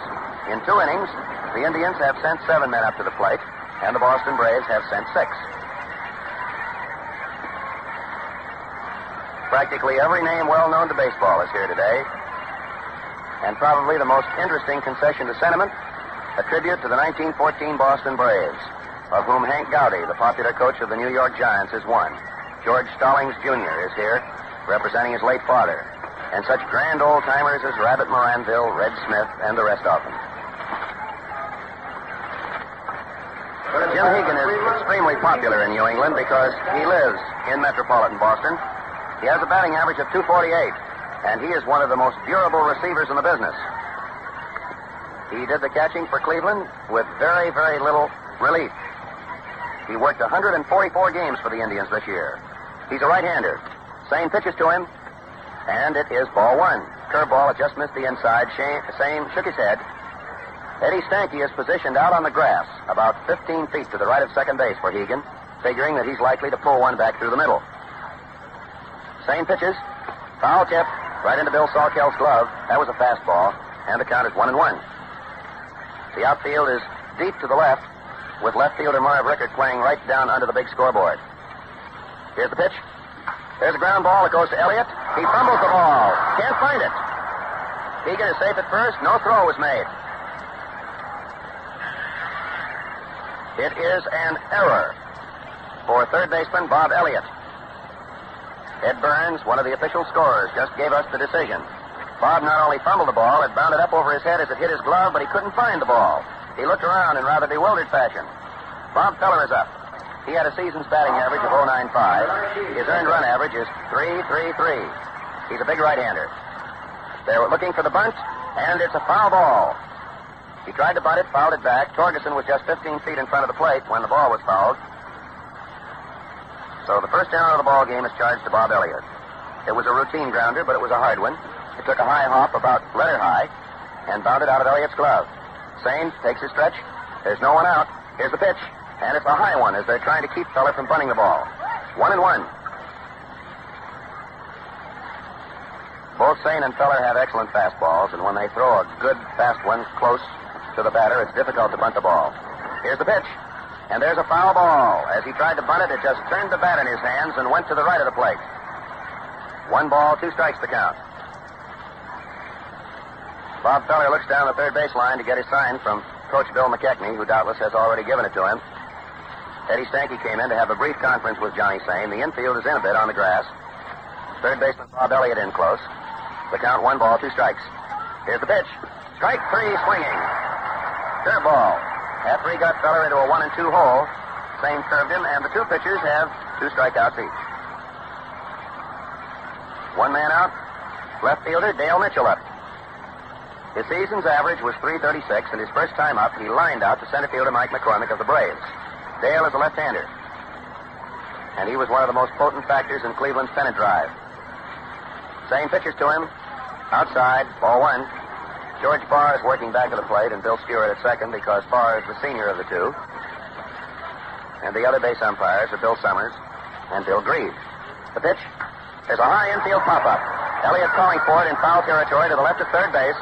In 2 innings, the Indians have sent 7 men up to the plate, and the Boston Braves have sent 6. Practically every name well known to baseball is here today. And probably the most interesting concession to sentiment, a tribute to the 1914 Boston Braves, of whom Hank Gowdy, the popular coach of the New York Giants, is one. George Stallings, Jr. is here, representing his late father, and such grand old-timers as Rabbit Moranville, Red Smith, and the rest of them. Jim Hegan is extremely popular in New England because he lives in metropolitan Boston. He has a batting average of .248, and he is one of the most durable receivers in the business. He did the catching for Cleveland with very, very little relief. He worked 144 games for the Indians this year. He's a right-hander. Sane pitches to him, and it is ball 1. Curveball, it just missed the inside. Sane shook his head. Eddie Stanky is positioned out on the grass, about 15 feet to the right of second base for Hegan, figuring that he's likely to pull one back through the middle. Sane pitches. Foul tip right into Bill Sawkell's glove. That was a fastball, and the count is 1-1. The outfield is deep to the left, with left fielder Marv Rickert playing right down under the big scoreboard. Here's the pitch. There's a ground ball that goes to Elliott. He fumbles the ball. Can't find it. Hegan is safe at first. No throw was made. It is an error for third baseman Bob Elliott. Ed Burns, one of the official scorers, just gave us the decision. Bob not only fumbled the ball, it bounded up over his head as it hit his glove, but he couldn't find the ball. He looked around in rather bewildered fashion. Bob Feller is up. He had a season's batting average of .095. His earned run average is .333. He's a big right-hander. They were looking for the bunt, and it's a foul ball. He tried to bunt it, fouled it back. Torgeson was just 15 feet in front of the plate when the ball was fouled. So the first down of the ball game is charged to Bob Elliott. It was a routine grounder, but it was a hard one. It took a high hop about letter high and bounded out of Elliott's glove. Sane takes his stretch. There's no one out. Here's the pitch. And it's a high one as they're trying to keep Feller from bunting the ball. 1-1. Both Sane and Feller have excellent fastballs, and when they throw a good fast one close to the batter, it's difficult to bunt the ball. Here's the pitch. And there's a foul ball. As he tried to bunt it, it just turned the bat in his hands and went to the right of the plate. 1 ball, 2 strikes to count. Bob Feller looks down the third baseline to get his sign from Coach Bill McKechnie, who doubtless has already given it to him. Eddie Stanky came in to have a brief conference with Johnny Sane. The infield is in a bit on the grass. Third baseman Bob Elliott in close. The count 1 ball, 2 strikes. Here's the pitch. Strike 3, swinging. Curveball. After he got Feller into a 1-2 hole, Sane curved him, and the 2 pitchers have 2 strikeouts each. 1 man out. Left fielder Dale Mitchell up. His season's average was .336, and his first time up, he lined out to center fielder Mike McCormick of the Braves. Dale is a left-hander, and he was one of the most potent factors in Cleveland's pennant drive. Sane pitches to him. Outside, ball 1. George Barr is working back of the plate, and Bill Stewart at second because Barr is the senior of the two. And the other base umpires are Bill Summers and Bill Grieve. The pitch. There's a high infield pop-up. Elliott calling for it in foul territory to the left of third base,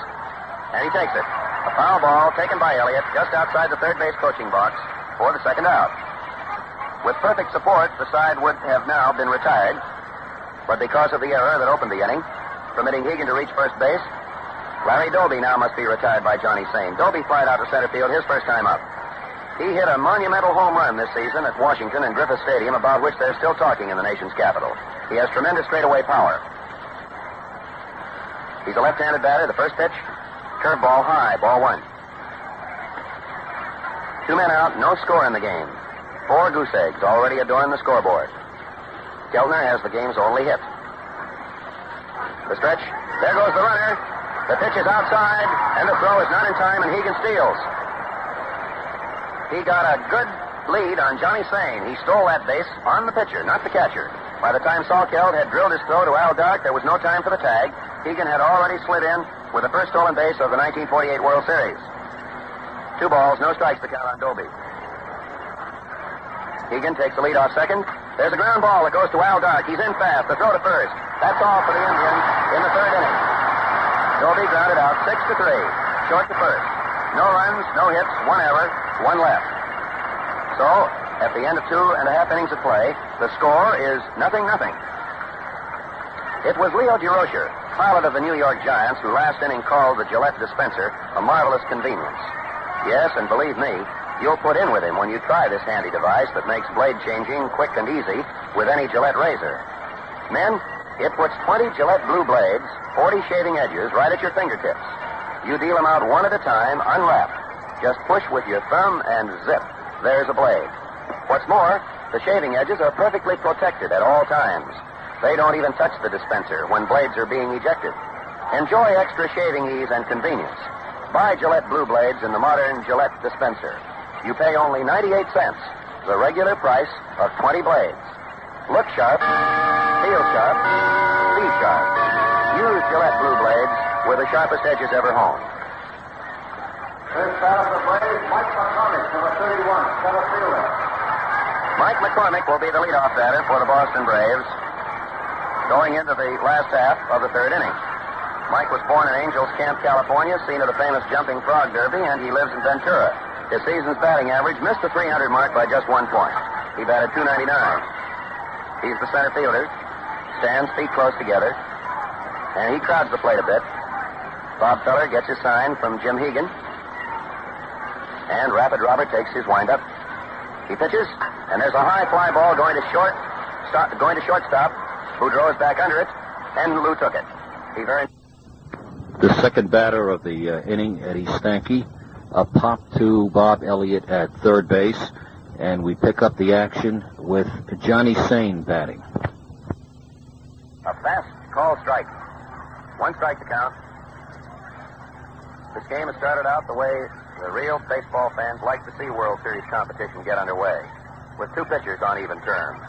and he takes it. A foul ball taken by Elliott just outside the third base coaching box for the second out. With perfect support, the side would have now been retired, but because of the error that opened the inning, permitting Hegan to reach first base, Larry Doby now must be retired by Johnny Sane. Doby flied out to center field his first time up. He hit a monumental home run this season at Washington and Griffith Stadium, about which they're still talking in the nation's capital. He has tremendous straightaway power. He's a left-handed batter. The first pitch, curveball high, ball one. 2 men out, no score in the game. 4 goose eggs already adorn the scoreboard. Keltner has the game's only hit. The stretch, there goes the runner. The pitch is outside, and the throw is not in time, and Hegan steals. He got a good lead on Johnny Sane. He stole that base on the pitcher, not the catcher. By the time Salkeld had drilled his throw to Al Dark, there was no time for the tag. Hegan had already slid in with the first stolen base of the 1948 World Series. 2 balls, no strikes to count on Doby. Hegan takes the lead off second. There's a ground ball that goes to Al Dark. He's in fast. The throw to first. That's all for the Indians in the 3rd inning. Doby grounded out 6-3. Short to first. No runs, no hits, 1 error, 1 left. So, at the end of 2.5 innings of play, the score is 0-0. It was Leo DeRocher, pilot of the New York Giants, who last inning called the Gillette dispenser a marvelous convenience. Yes, and believe me, you'll put in with him when you try this handy device that makes blade changing quick and easy with any Gillette razor. Men, it puts 20 Gillette blue blades, 40 shaving edges, right at your fingertips. You deal them out one at a time, unwrapped. Just push with your thumb and zip. There's a blade. What's more, the shaving edges are perfectly protected at all times. They don't even touch the dispenser when blades are being ejected. Enjoy extra shaving ease and convenience. Buy Gillette blue blades in the modern Gillette dispenser. You pay only 98 cents, the regular price of 20 blades. Look sharp, feel sharp, be sharp. Use Gillette blue blades with the sharpest edges ever honed. First out of the plate, Mike McCormick, number 31, center fielder. Mike McCormick will be the leadoff batter for the Boston Braves going into the last half of the 3rd inning. Mike was born in Angels Camp, California, scene of the famous Jumping Frog Derby, and he lives in Ventura. His season's batting average missed the 300 mark by just 1 point. He batted .299. He's the center fielder, stands feet close together, and he crowds the plate a bit. Bob Feller gets his sign from Jim Hegan, and Rapid Robert takes his windup. He pitches, and there's a high fly ball going to shortstop. Boudreau is back under it, and Lou took it. The second batter of the inning, Eddie Stanky, a pop to Bob Elliott at third base, and we pick up the action with Johnny Sane batting. A fast call strike. 1 strike to count. This game has started out the way the real baseball fans like to see World Series competition get underway, with 2 pitchers on even terms.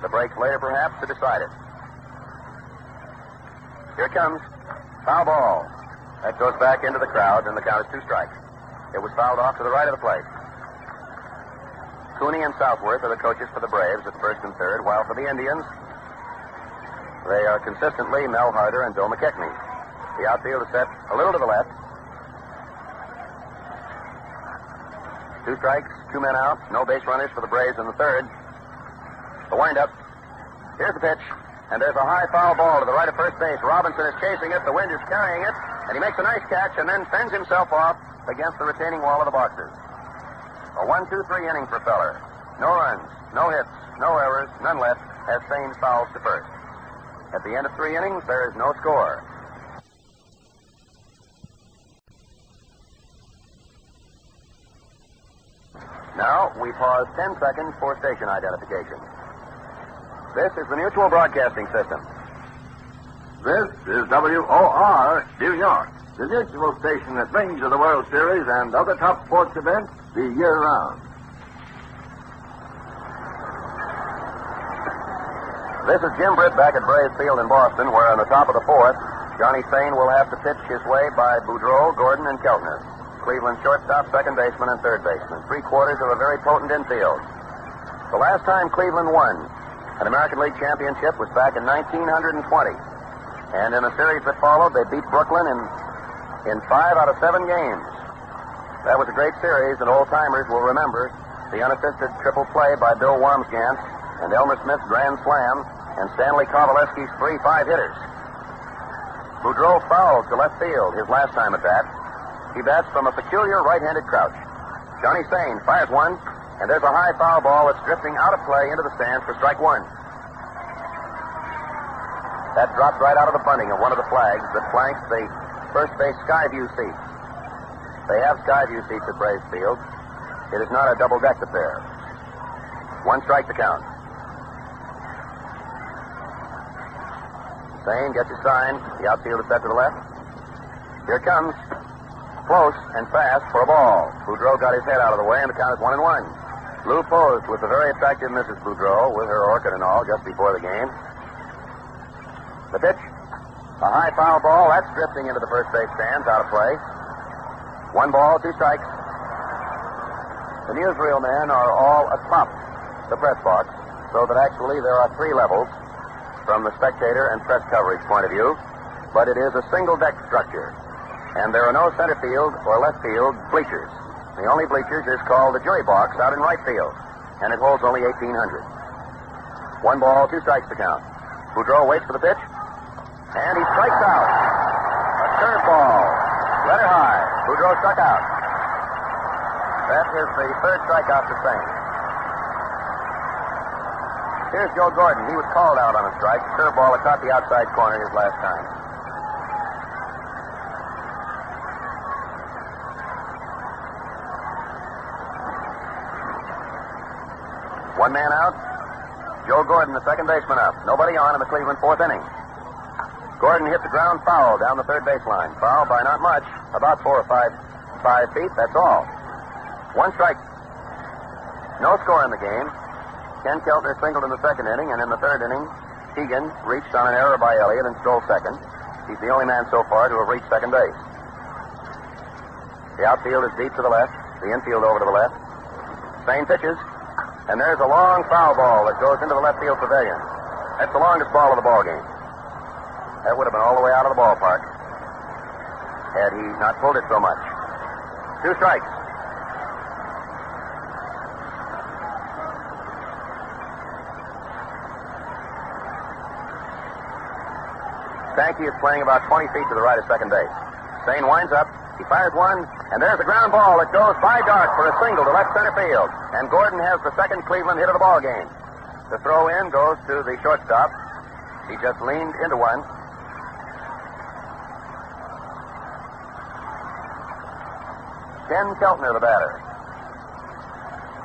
The breaks later, perhaps, to decide it. Here it comes. Foul ball. That goes back into the crowd, and the count is 2 strikes. It was fouled off to the right of the plate. Cooney and Southworth are the coaches for the Braves at first and third, while for the Indians, they are consistently Mel Harder and Bill McKechnie. The outfield is set a little to the left. 2 strikes, 2 men out, no base runners for the Braves in the third. The windup. Here's the pitch, and there's a high foul ball to the right of first base. Robinson is chasing it, the wind is carrying it, and he makes a nice catch and then fends himself off against the retaining wall of the boxes. A 1-2-3 inning for Feller. No runs, no hits, no errors, none left, as Sane fouls to first. At the end of 3 innings, there is no score. Now, we pause 10 seconds for station identification. This is the Mutual Broadcasting System. This is WOR, New York, the mutual station that brings you the World Series and other top sports events the year round. This is Jim Britt back at Braves Field in Boston, where on the top of the 4th, Johnny Sane will have to pitch his way by Boudreau, Gordon, and Keltner. Cleveland shortstop, second baseman, and third baseman. 3/4 of a very potent infield. The last time Cleveland won an American League championship was back in 1920. And in the series that followed, they beat Brooklyn in 5 out of 7 games. That was a great series, and old-timers will remember the unassisted triple play by Bill Wamsgant and Elmer Smith's grand slam and Stanley Kovaleski's 3 5-hitters. Boudreau fouled to left field his last time at bat. He bats from a peculiar right-handed crouch. Johnny Sane fires one, and there's a high foul ball that's drifting out of play into the stands for strike one. That dropped right out of the bunting of one of the flags that flanks the first base skyview seat. They have skyview seats at Braves Field. It is not a double-decked affair. One strike to count. Sane gets his sign. The outfield is set to the left. Here it comes. Close and fast for a ball. Boudreau got his head out of the way, and the count is 1-1. Lou posed with the very attractive Mrs. Boudreau with her orchid and all just before the game. The pitch. A high foul ball. That's drifting into the first base stands, out of play. 1 ball, 2 strikes. The newsreel men are all atop the press box, so that actually there are 3 levels from the spectator and press coverage point of view, but it is a single-deck structure, and there are no center field or left field bleachers. The only bleachers is called the jury box out in right field, and it holds only 1,800. 1 ball, 2 strikes to count. Boudreau waits for the pitch, and he strikes out. A curveball. Let her high. Boudreau struck out. That is the 3rd strikeout to Sane. Here's Joe Gordon. He was called out on a strike. Curveball that caught the outside corner his last time. One man out. Joe Gordon, the second baseman, up. Nobody on in the Cleveland 4th inning. Gordon hit the ground foul down the third baseline. Foul by not much, about 4 or 5 feet, that's all. 1 strike. No score in the game. Ken Keltner singled in the second inning, and in the third inning, Keegan reached on an error by Elliott and stole second. He's the only man so far to have reached second base. The outfield is deep to the left, the infield over to the left. Sane pitches, and there's a long foul ball that goes into the left field pavilion. That's the longest ball of the ball game. That would have been all the way out of the ballpark had he not pulled it so much. 2 strikes. Sankey is playing about 20 feet to the right of second base. Sane winds up. He fires one, and there's a ground ball that goes by Dark for a single to left center field. And Gordon has the second Cleveland hit of the ball game. The throw in goes to the shortstop. He just leaned into one. Ken Keltner, the batter.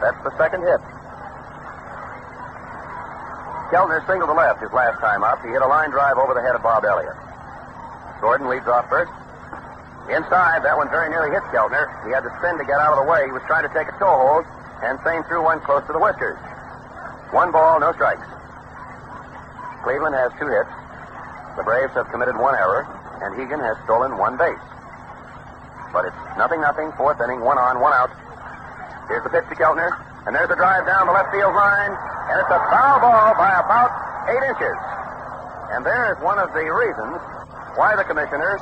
That's the second hit. Keltner singled to left his last time up. He hit a line drive over the head of Bob Elliott. Gordon leads off first. Inside, that one very nearly hit Keltner. He had to spin to get out of the way. He was trying to take a toe hold, and Sane threw one close to the whiskers. 1 ball, no strikes. Cleveland has 2 hits. The Braves have committed 1 error, and Hegan has stolen 1 base. But it's 0-0, 4th inning, 1 on, 1 out. Here's the pitch to Keltner, and there's a drive down the left field line, and it's a foul ball by about 8 inches. And there's one of the reasons why the commissioners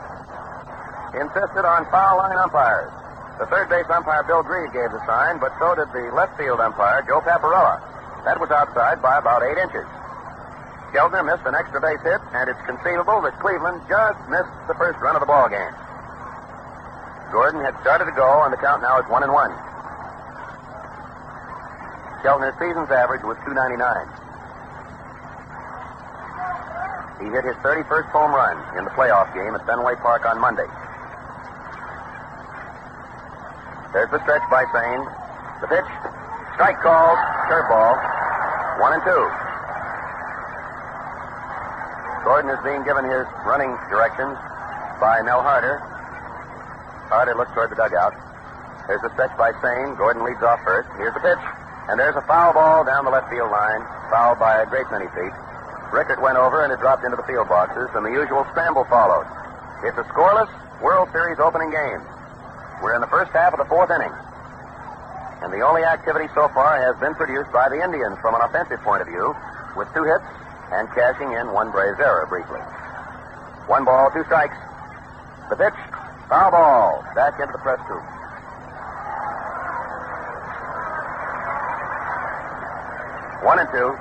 insisted on foul line umpires. The third base umpire, Bill Greed, gave the sign, but so did the left field umpire, Joe Paparella. That was outside by about 8 inches. Keltner missed an extra base hit, and it's conceivable that Cleveland just missed the first run of the ball game. Gordon had started to go, and the count now is 1-1. Keltner's season's average was .299. He hit his 31st home run in the playoff game at Fenway Park on Monday. There's the stretch by Sane. The pitch. Strike called. Curveball. 1-2. Gordon is being given his running directions by Mel Harder. Harder looks toward the dugout. There's a stretch by Sane. Gordon leads off first. Here's the pitch. And there's a foul ball down the left field line. Fouled by a great many feet. Rickert went over and it dropped into the field boxes, and the usual scramble followed. It's a scoreless World Series opening game. We're in the first half of the 4th inning. And the only activity so far has been produced by the Indians from an offensive point of view, with 2 hits and cashing in 1 Braves error briefly. 1 ball, 2 strikes. The pitch. Foul ball. Back into the press coop. One and 2.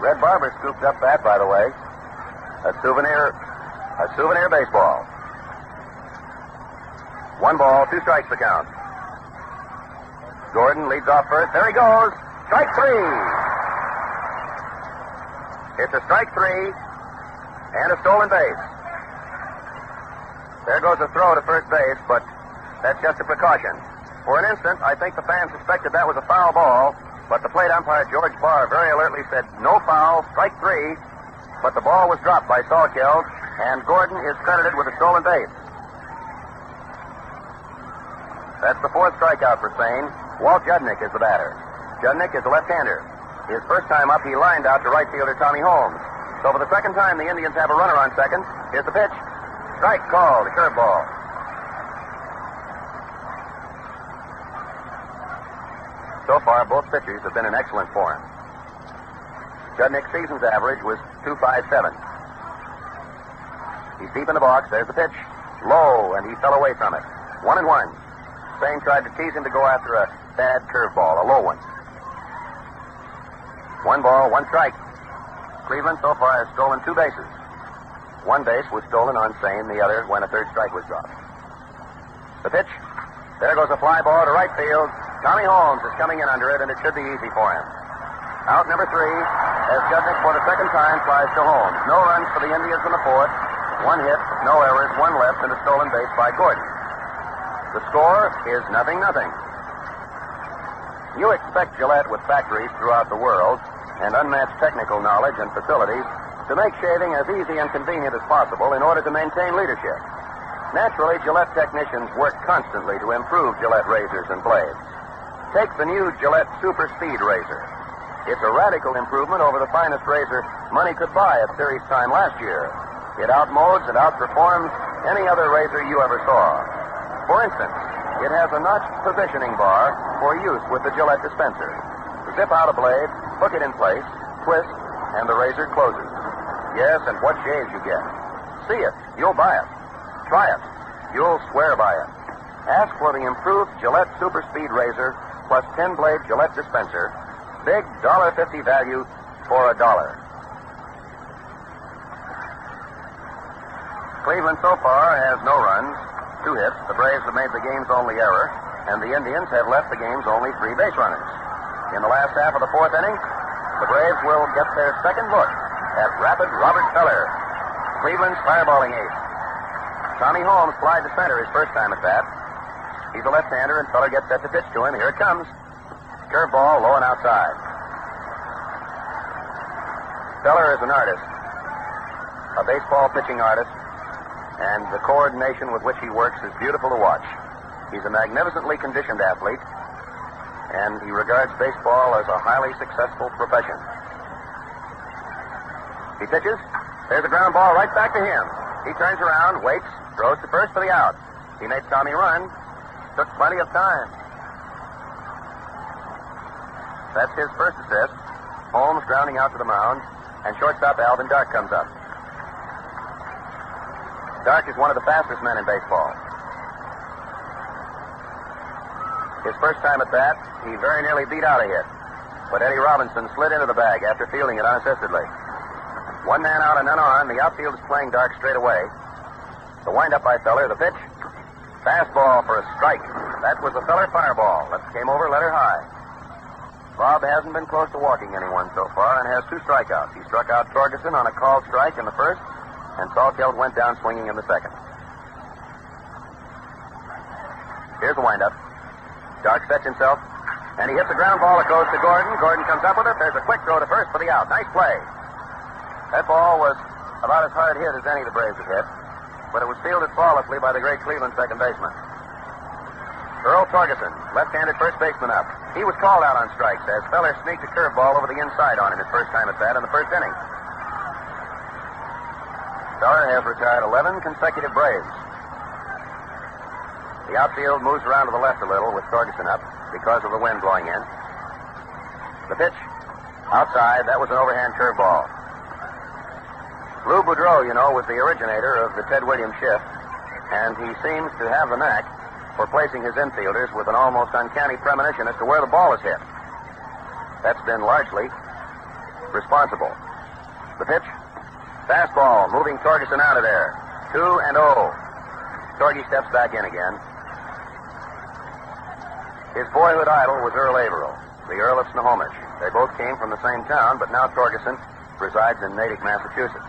Red Barber scooped up that, by the way. A souvenir baseball. 1 ball, 2 strikes the count. Gordon leads off first. There he goes. Strike 3. It's a strike 3 and a stolen base. There goes a throw to first base, but that's just a precaution. For an instant, I think the fans suspected that was a foul ball, but the plate umpire, George Barr, very alertly said, no foul, strike 3, but the ball was dropped by Salkeld, and Gordon is credited with a stolen base. That's the 4th strikeout for Sane. Walt Judnick is the batter. Judnick is a left-hander. His first time up, he lined out to right fielder Tommy Holmes. So for the second time, the Indians have a runner on second. Here's the pitch. Strike called, a curveball. So far, both pitchers have been in excellent form. Judnick's season's average was .257. He's deep in the box. There's the pitch. Low, and he fell away from it. 1-1. Sane tried to tease him to go after a bad curveball, a low one. 1 ball, 1 strike. Cleveland so far has stolen 2 bases. 1 base was stolen on Sane, the other when a 3rd strike was dropped. The pitch. There goes a fly ball to right field. Tommy Holmes is coming in under it, and it should be easy for him. Out number 3, as Judnick for the second time flies to Holmes. No runs for the Indians in the 4th. 1 hit, no errors, 1 left, and a stolen base by Gordon. The score is 0-0. You expect Gillette, with factories throughout the world and unmatched technical knowledge and facilities, to make shaving as easy and convenient as possible in order to maintain leadership. Naturally, Gillette technicians work constantly to improve Gillette razors and blades. Take the new Gillette Super Speed razor. It's a radical improvement over the finest razor money could buy at series time last year. It outmodes and outperforms any other razor you ever saw. For instance, it has a notched positioning bar for use with the Gillette dispenser. Zip out a blade, hook it in place, twist, and the razor closes. Yes, and what shaves you get. See it. You'll buy it. Try it. You'll swear by it. Ask for the improved Gillette Super Speed razor plus 10-blade Gillette dispenser. Big $1.50 value for $1. Cleveland so far has no runs, 2 hits. The Braves have made the game's only error, and the Indians have left the game's only 3 base runners. In the last half of the 4th inning, the Braves will get their second look at rapid Robert Feller, Cleveland's fireballing ace. Tommy Holmes flied to center his first time at bat. He's a left-hander, and Feller gets set to pitch to him. Here it comes. Curveball, low and outside. Feller is an artist, a baseball pitching artist, and the coordination with which he works is beautiful to watch. He's a magnificently conditioned athlete, and he regards baseball as a highly successful profession. He pitches. There's a ground ball right back to him. He turns around, waits, throws to first for the out. He makes Tommy run. Took plenty of time. That's his first assist. Holmes grounding out to the mound, and shortstop Alvin Dark comes up. Dark is one of the fastest men in baseball. His first time at bat, he very nearly beat out a hit. But Eddie Robinson slid into the bag after fielding it unassistedly. 1 man out and none on. The outfield is playing Dark straight away. The windup by Feller, the pitch. Fastball for a strike. That was the Feller fireball. That came over letter high. Bob hasn't been close to walking anyone so far and has 2 strikeouts. He struck out Torgerson on a called strike in the first, and Salkeld went down swinging in the second. Here's the windup. Dark sets himself, and he hits a ground ball that goes to Gordon. Gordon comes up with it. There's a quick throw to first for the out. Nice play. That ball was about as hard hit as any the Braves have hit, but it was fielded flawlessly by the great Cleveland second baseman. Earl Torgerson, left-handed first baseman up. He was called out on strikes as Feller sneaked a curveball over the inside on him his first time at bat in the first inning. Feller has retired 11 consecutive Braves. The outfield moves around to the left a little with Torgerson up because of the wind blowing in. The pitch. Outside, that was an overhand curveball. Lou Boudreau, you know, was the originator of the Ted Williams shift, and he seems to have the knack for placing his infielders with an almost uncanny premonition as to where the ball is hit. That's been largely responsible. The pitch. Fastball, moving Torgerson out of there. 2-0. Torgy steps back in again. His boyhood idol was Earl Averill, the Earl of Snohomish. They both came from the same town, but now Torgerson resides in Natick, Massachusetts.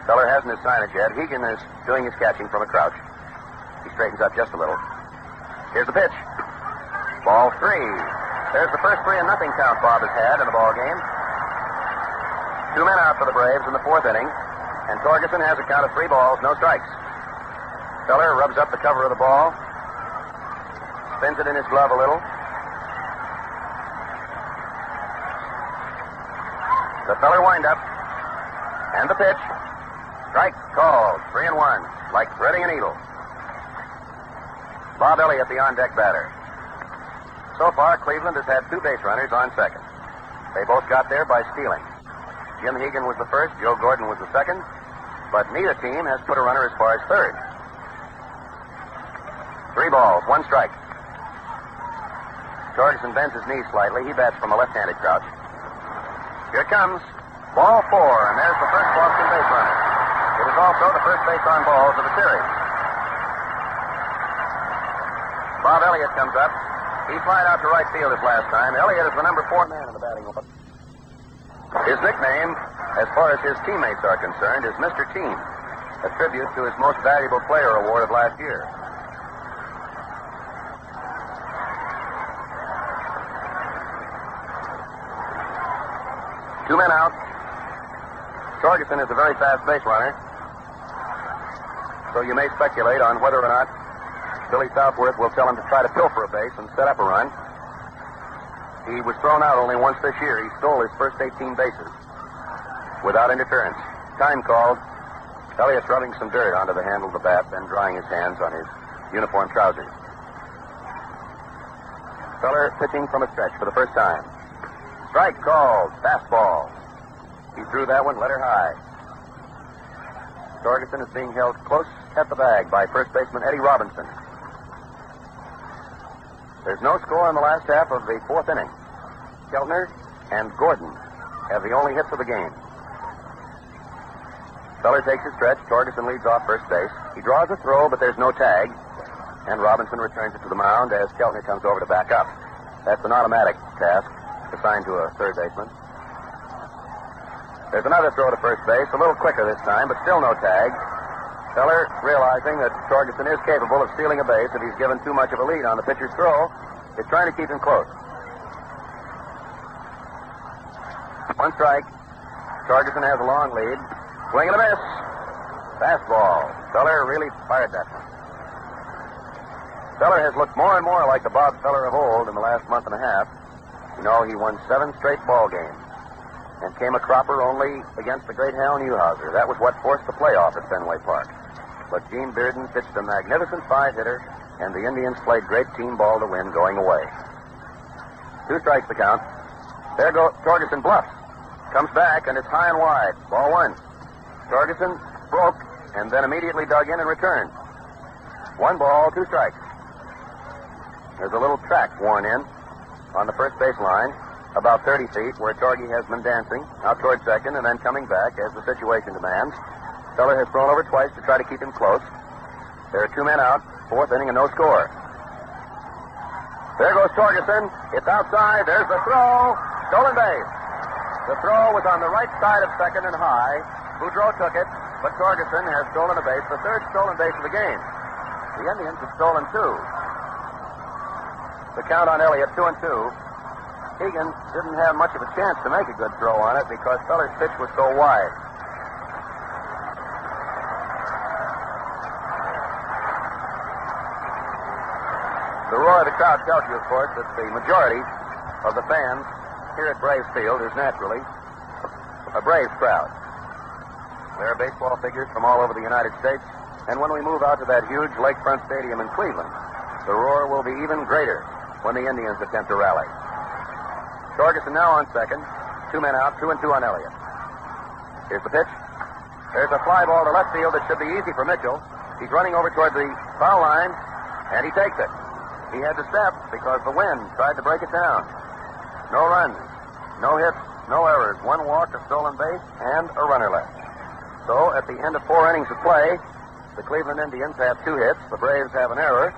Feller hasn't his signage yet. Hegan is doing his catching from a crouch. He straightens up just a little. Here's the pitch. Ball 3. There's the first 3-0 count Bob has had in the ball game. 2 men out for the Braves in the 4th inning, and Torgerson has a count of 3 balls, no strikes. Feller rubs up the cover of the ball, spins it in his glove a little. The Feller windup, and the pitch. Strike called, 3-1, like threading a needle. Bob Elliott, the on-deck batter. So far, Cleveland has had 2 base runners on second. They both got there by stealing. Jim Hegan was the first, Joe Gordon was the second, but neither team has put a runner as far as third. 3 balls, 1 strike. Torgerson bends his knees slightly. He bats from a left-handed crouch. Here it comes. Ball 4, and there's the first Boston base runner. It is also the first base on balls of the series. Bob Elliott comes up. He flied out to right field his last time. Elliott is the number 4 man in the batting order. His nickname, as far as his teammates are concerned, is Mr. Team, a tribute to his Most Valuable Player award of last year. Two men out. Torgerson is a very fast base runner, so you may speculate on whether or not Billy Southworth will tell him to try to pilfer a base and set up a run. He was thrown out only once this year. He stole his first 18 bases without interference. Time called. Elliott's rubbing some dirt onto the handle of the bat, then drying his hands on his uniform trousers. Feller pitching from a stretch for the first time. Strike called. Fastball. He threw that one, let her high. Torgerson is being held close at the bag by first baseman Eddie Robinson. There's no score in the last half of the 4th inning. Keltner and Gordon have the only hits of the game. Feller takes his stretch. Torgerson leads off first base. He draws a throw, but there's no tag. And Robinson returns it to the mound as Keltner comes over to back up. That's an automatic task assigned to a third baseman. There's another throw to first base, a little quicker this time, but still no tag. Feller, realizing that Torgerson is capable of stealing a base if he's given too much of a lead on the pitcher's throw, is trying to keep him close. 1 strike. Torgerson has a long lead. Swing and a miss. Fastball. Feller really fired that one. Feller has looked more and more like the Bob Feller of old in the last month and a half. You know, he won 7 straight ball games and came a cropper only against the great Hal Newhouser. That was what forced the playoff at Fenway Park. But Gene Bearden pitched a magnificent 5-hitter, and the Indians played great team ball to win going away. 2 strikes the count. There goes Torgerson bluffs. Comes back, and it's high and wide. Ball 1. Torgerson broke, and then immediately dug in and returned. 1 ball, 2 strikes. There's a little track worn in on the first base line, about 30 feet, where Torgie has been dancing out toward second and then coming back as the situation demands. Feller has thrown over twice to try to keep him close. There are 2 men out, 4th inning and no score. There goes Torgerson. It's outside. There's the throw. Stolen base. The throw was on the right side of second and high. Boudreau took it, but Torgerson has stolen a base, the 3rd stolen base of the game. The Indians have stolen 2. The count on Elliott, 2-2. Hegan didn't have much of a chance to make a good throw on it because Feller's pitch was so wide. The roar of the crowd tells you, of course, that the majority of the fans here at Braves Field is naturally a Braves crowd. There are baseball figures from all over the United States, and when we move out to that huge lakefront stadium in Cleveland, the roar will be even greater when the Indians attempt to rally. Torgerson now on second. 2 men out, 2-2 on Elliott. Here's the pitch. There's a fly ball to left field that should be easy for Mitchell. He's running over toward the foul line, and he takes it. He had to step because the wind tried to break it down. No runs, no hits, no errors. 1 walk, a stolen base, and a runner left. So, at the end of 4 innings of play, the Cleveland Indians have 2 hits, the Braves have an error,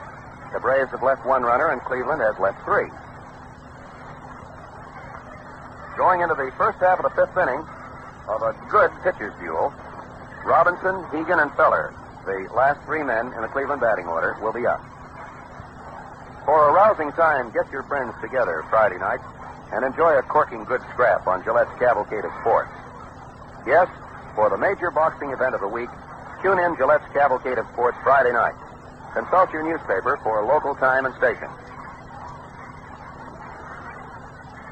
The Braves have left one runner, and Cleveland has left three. Going into the first half of the fifth inning of a good pitcher's duel, Robinson, Hegan, and Feller, the last three men in the Cleveland batting order, will be up. For a rousing time, get your friends together Friday night and enjoy a corking good scrap on Gillette's Cavalcade of Sports. Yes, for the major boxing event of the week, tune in Gillette's Cavalcade of Sports Friday night. Consult your newspaper for local time and station.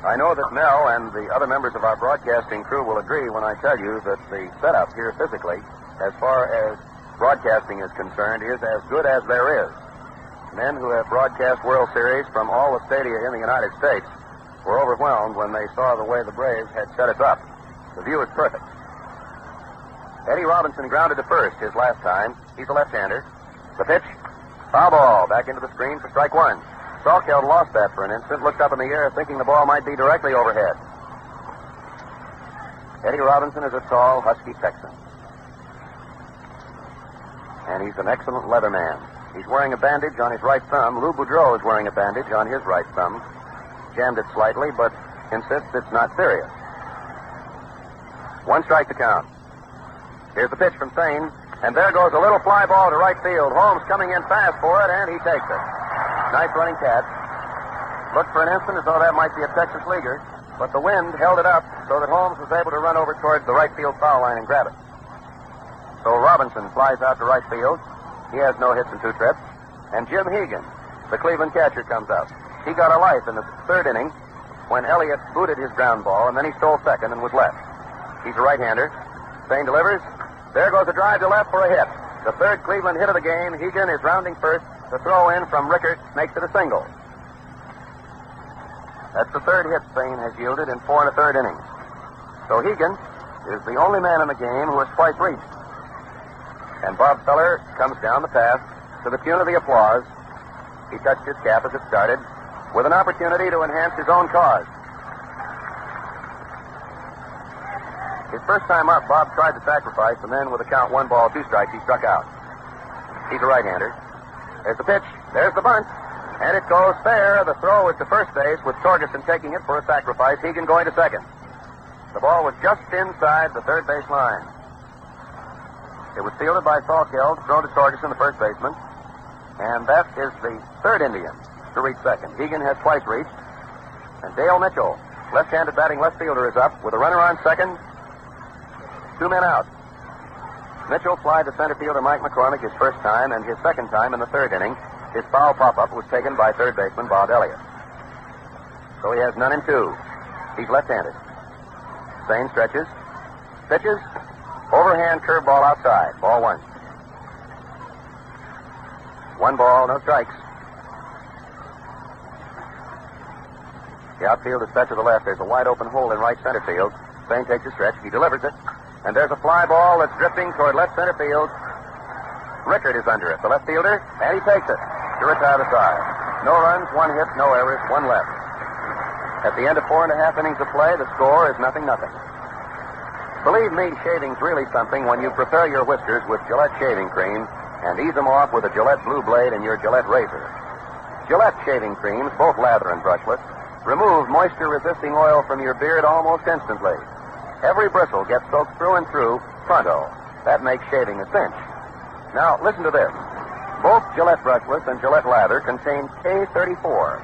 I know that Mel and the other members of our broadcasting crew will agree when I tell you that the setup here physically, as far as broadcasting is concerned, is as good as there is. Men who have broadcast World Series from all the stadia in the United States were overwhelmed when they saw the way the Braves had set us up. The view is perfect. Eddie Robinson grounded to first his last time. He's a left-hander. The pitch, foul ball, back into the screen for strike one. Salkeld lost that for an instant, looked up in the air thinking the ball might be directly overhead. Eddie Robinson is a tall, husky Texan. And he's an excellent leather man. He's wearing a bandage on his right thumb. Lou Boudreau is wearing a bandage on his right thumb. Jammed it slightly, but insists it's not serious. One strike to count. Here's the pitch from Sane, and there goes a little fly ball to right field. Holmes coming in fast for it, and he takes it. Nice running catch. Looked for an instant as though that might be a Texas leaguer, but the wind held it up so that Holmes was able to run over towards the right field foul line and grab it. So Robinson flies out to right field. He has no hits and two trips. And Jim Hegan, the Cleveland catcher, comes out. He got a life in the third inning when Elliott booted his ground ball, and then he stole second and was left. He's a right-hander. Sane delivers. There goes a drive to left for a hit. The third Cleveland hit of the game. Hegan is rounding first. The throw in from Rickert makes it a single. That's the third hit Sane has yielded in 4 1/3 innings. So Hegan is the only man in the game who has twice reached. And Bob Feller comes down the path to the tune of the applause. He touched his cap as it started with an opportunity to enhance his own cause. His first time up, Bob tried to sacrifice, and then with a count 1 ball, 2 strikes, he struck out. He's a right-hander. There's the pitch. There's the bunt. And it goes fair. The throw is to first base with Torgerson taking it for a sacrifice. Hegan going to second. The ball was just inside the third base line. It was fielded by Salkeld, thrown to Torgerson, the first baseman. And that is the third Indian to reach second. Hegan has twice reached. And Dale Mitchell, left-handed batting left fielder, is up with a runner on second. 2 men out. Mitchell flied to center fielder Mike McCormick his first time, and his second time in the third inning. His foul pop-up was taken by third baseman Bob Elliott. So he has none in 2. He's left-handed. Sane stretches. Pitches. Overhand curveball outside. Ball 1. 1 ball, no strikes. The outfield is set to the left. There's a wide open hole in right center field. Sane takes a stretch. He delivers it. And there's a fly ball that's drifting toward left center field. Rickert is under it, the left fielder, and he takes it to retire the side. No runs, 1 hit, no errors, 1 left. At the end of 4 1/2 innings of play, the score is 0-0. Believe me, shaving's really something when you prepare your whiskers with Gillette shaving cream and ease them off with a Gillette Blue Blade and your Gillette razor. Gillette shaving creams, both lather and brushless, remove moisture-resisting oil from your beard almost instantly. Every bristle gets soaked through and through pronto. That makes shaving a cinch. Now, listen to this. Both Gillette brushless and Gillette lather contain K34.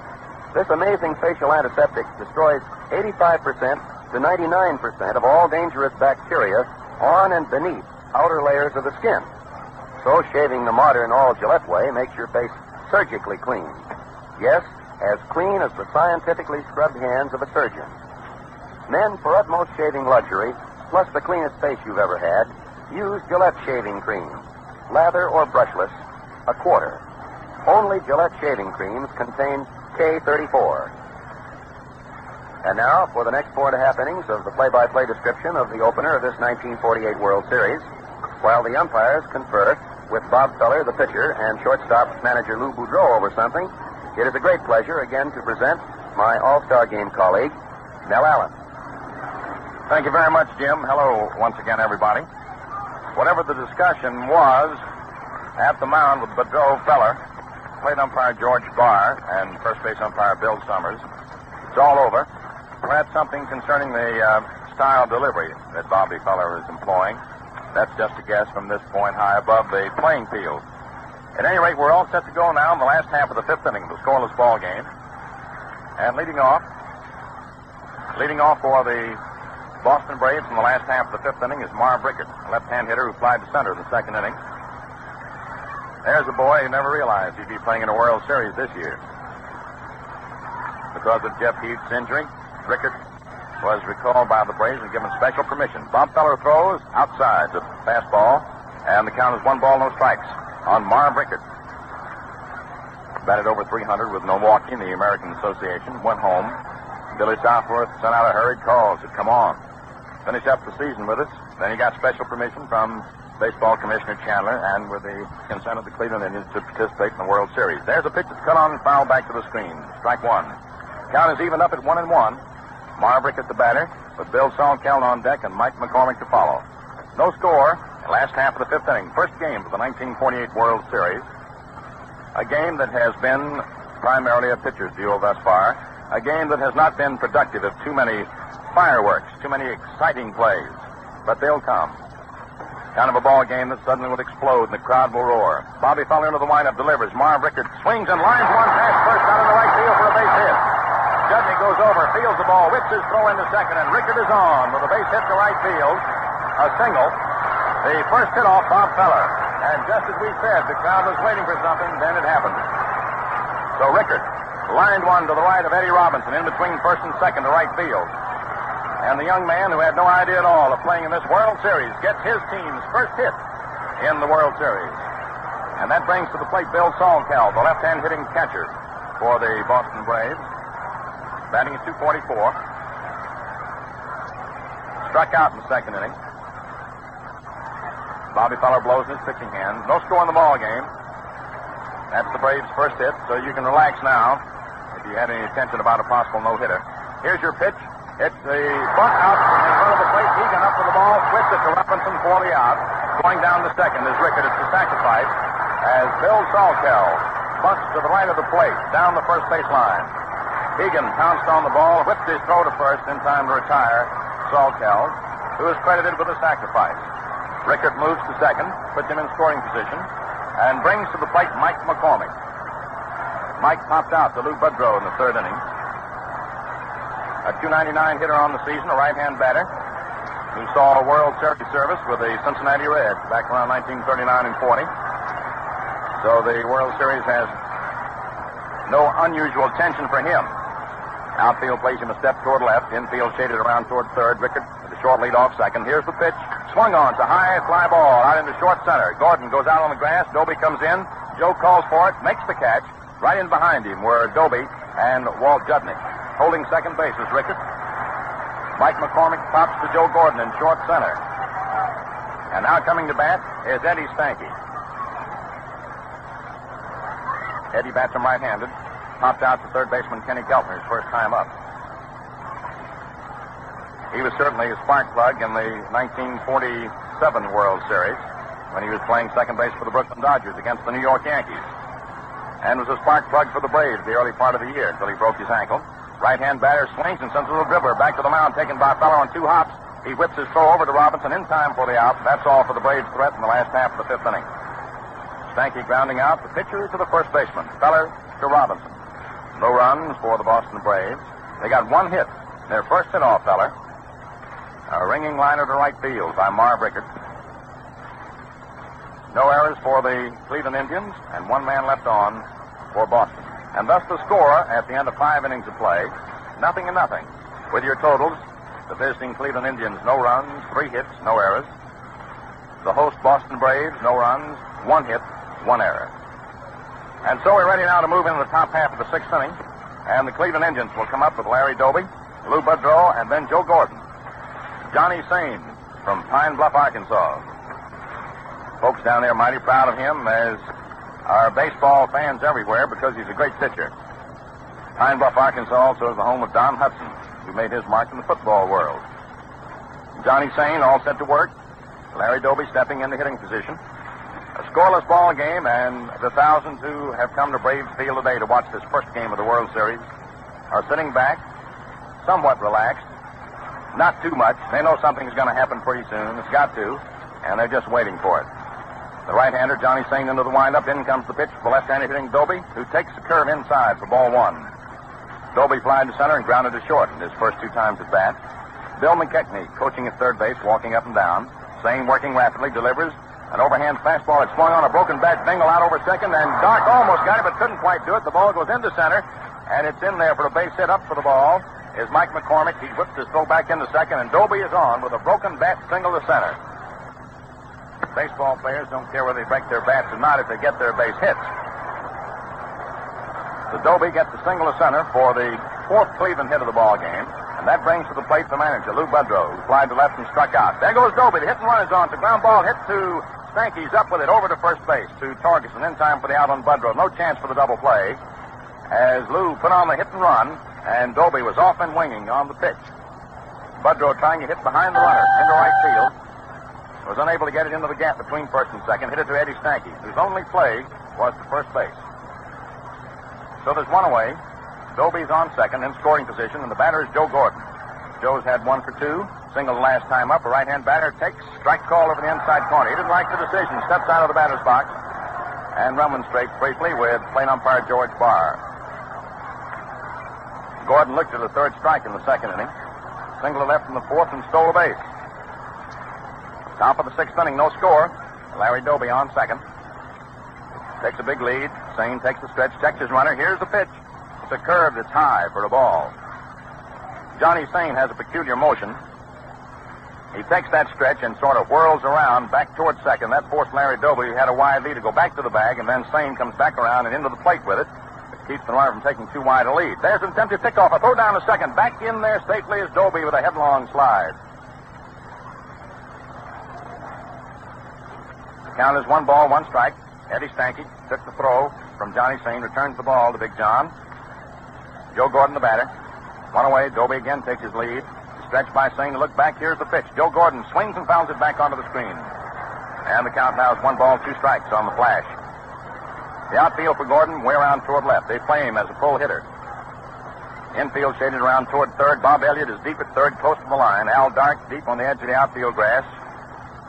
This amazing facial antiseptic destroys 85% to 99% of all dangerous bacteria on and beneath outer layers of the skin. So shaving the modern all-Gillette way makes your face surgically clean. Yes, as clean as the scientifically scrubbed hands of a surgeon. Men, for utmost shaving luxury, plus the cleanest face you've ever had, use Gillette shaving cream. Lather or brushless, a quarter. Only Gillette shaving creams contain K34. And now, for the next 4 1/2 innings of the play-by-play description of the opener of this 1948 World Series, while the umpires confer with Bob Feller, the pitcher, and shortstop manager Lou Boudreau over something, it is a great pleasure again to present my All-Star Game colleague, Mel Allen. Thank you very much, Jim. Hello once again, everybody. Whatever the discussion was at the mound with Boudreau Feller, plate umpire George Barr and first base umpire Bill Summers. It's all over. Perhaps something concerning the style of delivery that Bobby Feller is employing. That's just a guess from this point high above the playing field. At any rate, we're all set to go now in the last half of the fifth inning, the scoreless ball game. And leading off for the Boston Braves in the last half of the fifth inning is Marv Rickert, a left-hand hitter who flied to center in the second inning. There's a boy who never realized he'd be playing in a World Series this year. Because of Jeff Heath's injury, Rickert was recalled by the Braves and given special permission. Bob Feller throws outside the fastball, and the count is 1 ball, no strikes on Marv Rickert. Batted over 300 with Milwaukee in the American Association. Went home. Billy Southworth sent out a hurried call. Said, come on. Finish up the season with us. Then he got special permission from Baseball Commissioner Chandler and with the consent of the Cleveland Indians to participate in the World Series. There's a pitch that's cut on and fouled back to the screen. Strike one. Count is evened up at 1-1. Marv Rickert the batter, with Bill Salkeld on deck and Mike McCormick to follow. No score. Last half of the fifth inning. First game of the 1948 World Series. A game that has been primarily a pitcher's duel thus far. A game that has not been productive of too many fireworks, too many exciting plays. But they'll come. Kind of a ball game that suddenly will explode and the crowd will roar. Bobby Feller into the windup, delivers. Marv Rickert swings and lines one past first out in the right field for a base hit. Judney goes over, fields the ball, whips his throw into second, and Rickert is on with a base hit to right field. A single. The first hit off Bob Feller. And just as we said, the crowd was waiting for something, then it happened. So Rickert lined one to the right of Eddie Robinson, in between first and second to right field. And the young man who had no idea at all of playing in this World Series gets his team's first hit in the World Series. And that brings to the plate Bill Salkeld, the left-hand hitting catcher for the Boston Braves. Batting at .244. Struck out in the second inning. Bobby Feller blows in his pitching hand. No score in the ball game. That's the Braves' first hit, so you can relax now if you had any attention about a possible no-hitter. Here's your pitch. It's the bunt out in front of the plate. Egan up to the ball, twists it to Robinson for the out. Going down to second is Rickert. It's the sacrifice as Bill Salkeld bunts to the right of the plate, down the first base line. Egan pounced on the ball, whipped his throw to first in time to retire Salkeld, who is credited with a sacrifice. Rickert moves to second, puts him in scoring position, and brings to the plate Mike McCormick. Mike popped out to Lou Budrow in the third inning. A .299 hitter on the season, a right-hand batter, who saw a World Series service with the Cincinnati Reds back around 1939 and 40. So the World Series has no unusual tension for him. Outfield plays him a step toward left. Infield shaded around toward third. Rickert with a short lead off second. Here's the pitch. Swung on. It's a high fly ball out into short center. Gordon goes out on the grass. Doby comes in. Joe calls for it. Makes the catch. Right in behind him were Doby and Walt Judnick. Holding second base is Rickert. Mike McCormick pops to Joe Gordon in short center. And now coming to bat is Eddie Stanky. Eddie bats him right-handed. Popped out to third baseman Kenny Keltner his first time up. He was certainly a spark plug in the 1947 World Series when he was playing second base for the Brooklyn Dodgers against the New York Yankees. And was a spark plug for the Braves the early part of the year until he broke his ankle. Right-hand batter swings and sends a little dribbler back to the mound, taken by Feller on 2 hops. He whips his throw over to Robinson in time for the out. That's all for the Braves' threat in the last half of the fifth inning. Stanky grounding out. The pitcher to the first baseman. Feller to Robinson. No runs for the Boston Braves. They got one hit. Their first hit off Feller. A ringing liner to right field by Marv Rickert. No errors for the Cleveland Indians, and one man left on for Boston. And thus the score at the end of 5 innings of play, 0-0. With your totals, the visiting Cleveland Indians, no runs, 3 hits, no errors. The host Boston Braves, no runs, 1 hit, 1 error. And so we're ready now to move into the top half of the 6th inning. And the Cleveland Indians will come up with Larry Doby, Lou Budrow, and then Joe Gordon. Johnny Sain from Pine Bluff, Arkansas. Folks down there mighty proud of him, as are baseball fans everywhere, because he's a great pitcher. Pine Bluff, Arkansas also is the home of Don Hudson, who made his mark in the football world. Johnny Sain all set to work. Larry Doby stepping into hitting position. A scoreless ball game, and the thousands who have come to Braves Field today to watch this first game of the World Series are sitting back, somewhat relaxed. Not too much. They know something's going to happen pretty soon. It's got to, and they're just waiting for it. The right-hander, Johnny Sane, into the windup. In comes the pitch for the left-hander hitting Doby, who takes the curve inside for ball one. Doby flied to center and grounded to short in his first 2 times at bat. Bill McKechnie, coaching at third base, walking up and down. Sane working rapidly, delivers an overhand fastball. It's swung on a broken bat. Dingle out over second, and Dark almost got it, but couldn't quite do it. The ball goes into center, and it's in there for a base hit. Up for the ball is Mike McCormick. He whips his throw back into second, and Doby is on with a broken bat single to center. Baseball players don't care whether they break their bats or not if they get their base hits. So Doby gets the single to center for the 4th Cleveland hit of the ball game, and that brings to the plate the manager, Lou Budrow, who flied to left and struck out. There goes Doby. The hit and run is on. The ground ball hit to Stanky's up with it over to first base to Torgerson in time for the out on Budrow. No chance for the double play as Lou put on the hit and run, and Doby was off and winging on the pitch. Budrow trying to hit behind the runner into right field. Was unable to get it into the gap between first and second. Hit it to Eddie Stanky, whose only play was to first base. So there's one away. Doby's on second in scoring position, and the batter is Joe Gordon. Joe's had 1 for 2. Single the last time up. A right-hand batter takes strike call over the inside corner. He didn't like the decision. Steps out of the batter's box and remonstrates briefly with plate umpire George Barr. Gordon looked at the 3rd strike in the 2nd inning. Single to left in the 4th and stole a base. Top of the 6th inning, no score. Larry Doby on second. Takes a big lead. Sane takes the stretch, checks his runner. Here's the pitch. It's a curve that's high for a ball. Johnny Sane has a peculiar motion. He takes that stretch and sort of whirls around back towards second. That forced Larry Doby, who had a wide lead, to go back to the bag, and then Sane comes back around and into the plate with it. It keeps the runner from taking too wide a lead. There's an attempted pickoff. A throw down to second. Back in there safely is Doby with a headlong slide. The count is 1 ball, 1 strike. Eddie Stanky took the throw from Johnny Sane, returns the ball to Big John. Joe Gordon, the batter. 1 away. Doby again takes his lead. Stretched by Sane to look back. Here's the pitch. Joe Gordon swings and fouls it back onto the screen. And the count now is 1 ball, 2 strikes on the flash. The outfield for Gordon way around toward left. They play him as a full hitter. Infield shaded around toward third. Bob Elliott is deep at third, close to the line. Al Dark deep on the edge of the outfield grass.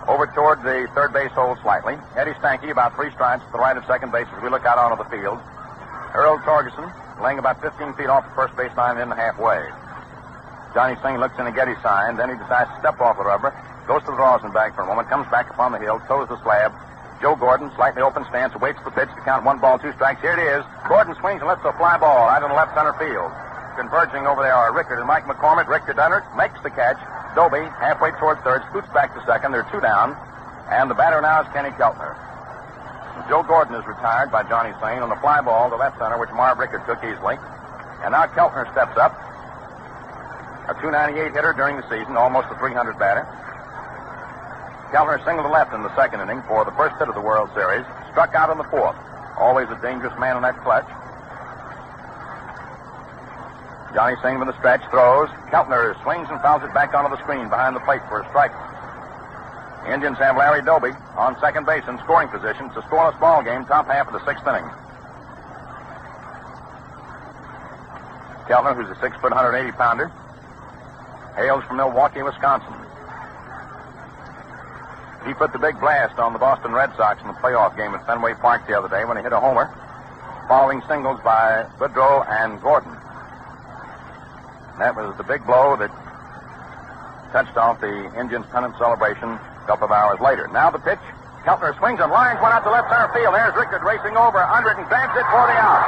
Over toward the third base hole slightly. Eddie Stanky about 3 strides to the right of second base as we look out onto the field. Earl Torgerson laying about 15 feet off the first base line and in the halfway. Johnny Sane looks in to get his sign. Then he decides to step off the rubber. Goes to the rosin bag for a moment. Comes back upon the hill. Toes the slab. Joe Gordon, slightly open stance, awaits the pitch to count 1 ball, 2 strikes. Here it is. Gordon swings and lets a fly ball out in the left center field. Converging over there are Rickard and Mike McCormick. Rickard Dunnert makes the catch. Doby, halfway toward third, scoots back to second. There are 2 down. And the batter now is Kenny Keltner. Joe Gordon is retired by Johnny Sane on the fly ball to left center, which Marv Rickard took easily. And now Keltner steps up. A .298 hitter during the season, almost a .300 batter. Keltner singled to left in the 2nd inning for the first hit of the World Series. Struck out in the 4th. Always a dangerous man in that clutch. Johnny Sane with the stretch, throws. Keltner swings and fouls it back onto the screen behind the plate for a strike. The Indians have Larry Doby on second base in scoring position. It's a scoreless ball game, top half of the 6th inning. Keltner, who's a 6-foot, 180-pounder, hails from Milwaukee, Wisconsin. He put the big blast on the Boston Red Sox in the playoff game at Fenway Park the other day when he hit a homer, following singles by Boudreau and Gordon. That was the big blow that touched off the Indians' pennant celebration a couple of hours later. Now the pitch. Keltner swings and lines one out to left center field. There's Rickard racing over under it and grabs it for the out.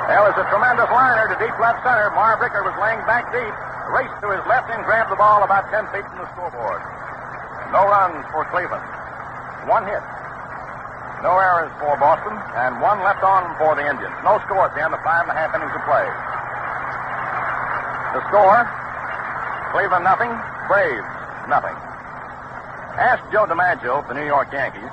There was a tremendous liner to deep left center. Marv Rickard was laying back deep, raced to his left and grabbed the ball about 10 feet from the scoreboard. No runs for Cleveland. 1 hit. No errors for Boston, and 1 left on for the Indians. No score at the end of 5.5 innings of play. The score, Cleveland nothing, Braves nothing. Ask Joe DiMaggio of the New York Yankees,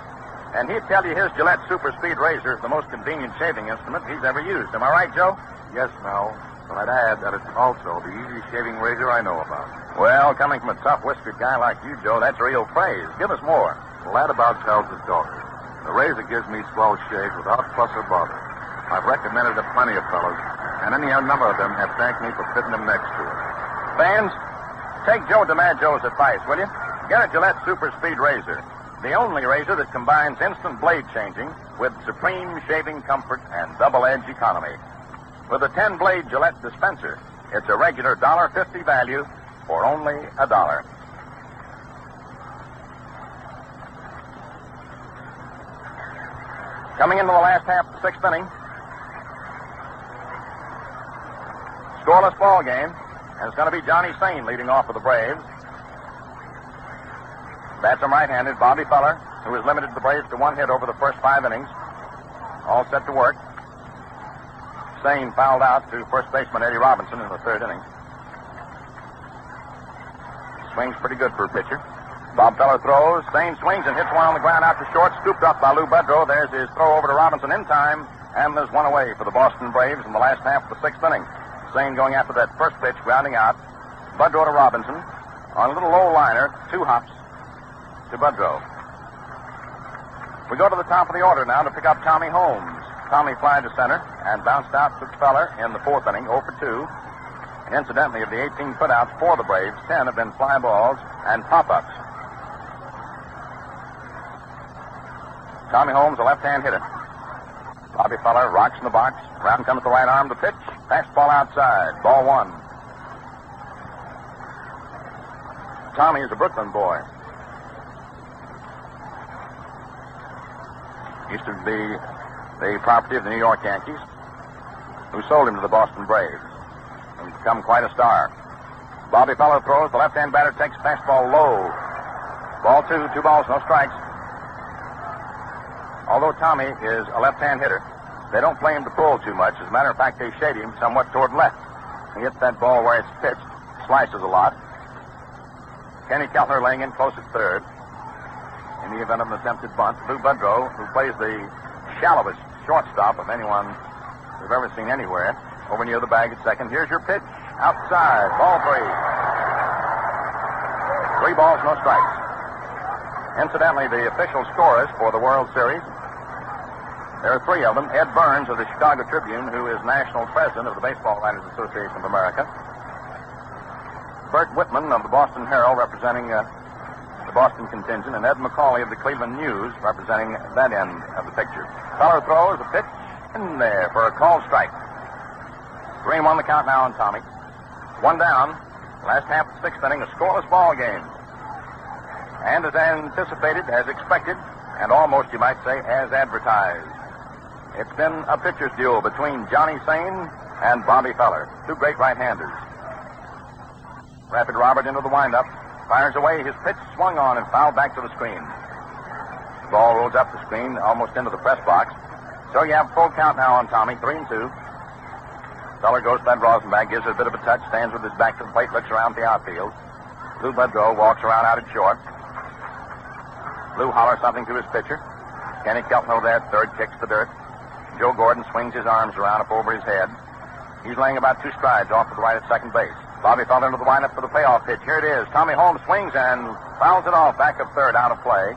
and he'd tell you his Gillette Super Speed Razor is the most convenient shaving instrument he's ever used. Am I right, Joe? Yes, Mel. But I'd add that it's also the easiest shaving razor I know about. Well, coming from a tough whiskered guy like you, Joe, that's real praise. Give us more. Well, that about tells the story. The razor gives me swell shaves without fuss or bother. I've recommended it to plenty of fellows, and any number of them have thanked me for fitting them next to it. Fans, take Joe DiMaggio's advice, will you? Get a Gillette Super Speed razor. The only razor that combines instant blade changing with supreme shaving comfort and double-edge economy. With a 10-blade Gillette dispenser, it's a regular $1.50 value for only $1. Coming into the last half of the sixth inning, scoreless ball game, and it's going to be Johnny Sane leading off for the Braves. Bats him right-handed. Bobby Feller, who has limited the Braves to one hit over the first 5 innings, all set to work. Sane fouled out to first baseman Eddie Robinson in the 3rd inning. Swings pretty good for a pitcher. Bob Feller throws. Sane swings and hits one on the ground out to short, scooped up by Lou Budrow. There's his throw over to Robinson in time, and there's one away for the Boston Braves in the last half of the 6th inning. Sane going after that first pitch, grounding out. Budrow to Robinson on a little low liner, 2 hops to Budrow. We go to the top of the order now to pick up Tommy Holmes. Tommy flied to center and bounced out to Feller in the 4th inning, 0 for 2. And incidentally, of the 18 putouts for the Braves, 10 have been fly balls and pop-ups. Tommy Holmes, a left-hand hitter. Bobby Feller rocks in the box. Around comes the right arm to pitch. Fastball outside. Ball 1. Tommy is a Brooklyn boy. Used to be the property of the New York Yankees, who sold him to the Boston Braves and become quite a star. Bobby Feller throws. The left-hand batter takes fastball low. Ball 2, 2 balls, no strikes. Although Tommy is a left-hand hitter, they don't play him to pull too much. As a matter of fact, they shade him somewhat toward left. He hits that ball where it's pitched, slices a lot. Kenny Keltner laying in close at 3rd. In the event of an attempted bunt, Lou Budrow, who plays the shallowest shortstop of anyone we've ever seen anywhere, over near the bag at 2nd. Here's your pitch. Outside. Ball 3. 3 balls, no strikes. Incidentally, the official scorers for the World Series, there are 3 of them. Ed Burns of the Chicago Tribune, who is national president of the Baseball Writers Association of America. Bert Whitman of the Boston Herald, representing the Boston contingent, and Ed McCauley of the Cleveland News, representing that end of the picture. Feller throws a pitch in there for a called strike. 3-1 the count now on Tommy. 1 down. Last half of the 6th inning, a scoreless ball game. And as anticipated, as expected, and almost, you might say, as advertised. It's been a pitcher's duel between Johnny Sane and Bobby Feller, 2 great right-handers. Rapid Robert into the windup, fires away. His pitch swung on and fouled back to the screen. Ball rolls up the screen, almost into the press box. So you have full count now on Tommy, 3-2. Feller goes to that Rosenbach, gives it a bit of a touch, stands with his back to the plate, looks around the outfield. Lou Budrow walks around out at short. Lou hollers something to his pitcher. Kenny Keltner there at 3rd, kicks the dirt. Joe Gordon swings his arms around up over his head. He's laying about 2 strides off to the right at 2nd base. Bobby Feller into the windup for the payoff pitch. Here it is. Tommy Holmes swings and fouls it off back of 3rd, out of play.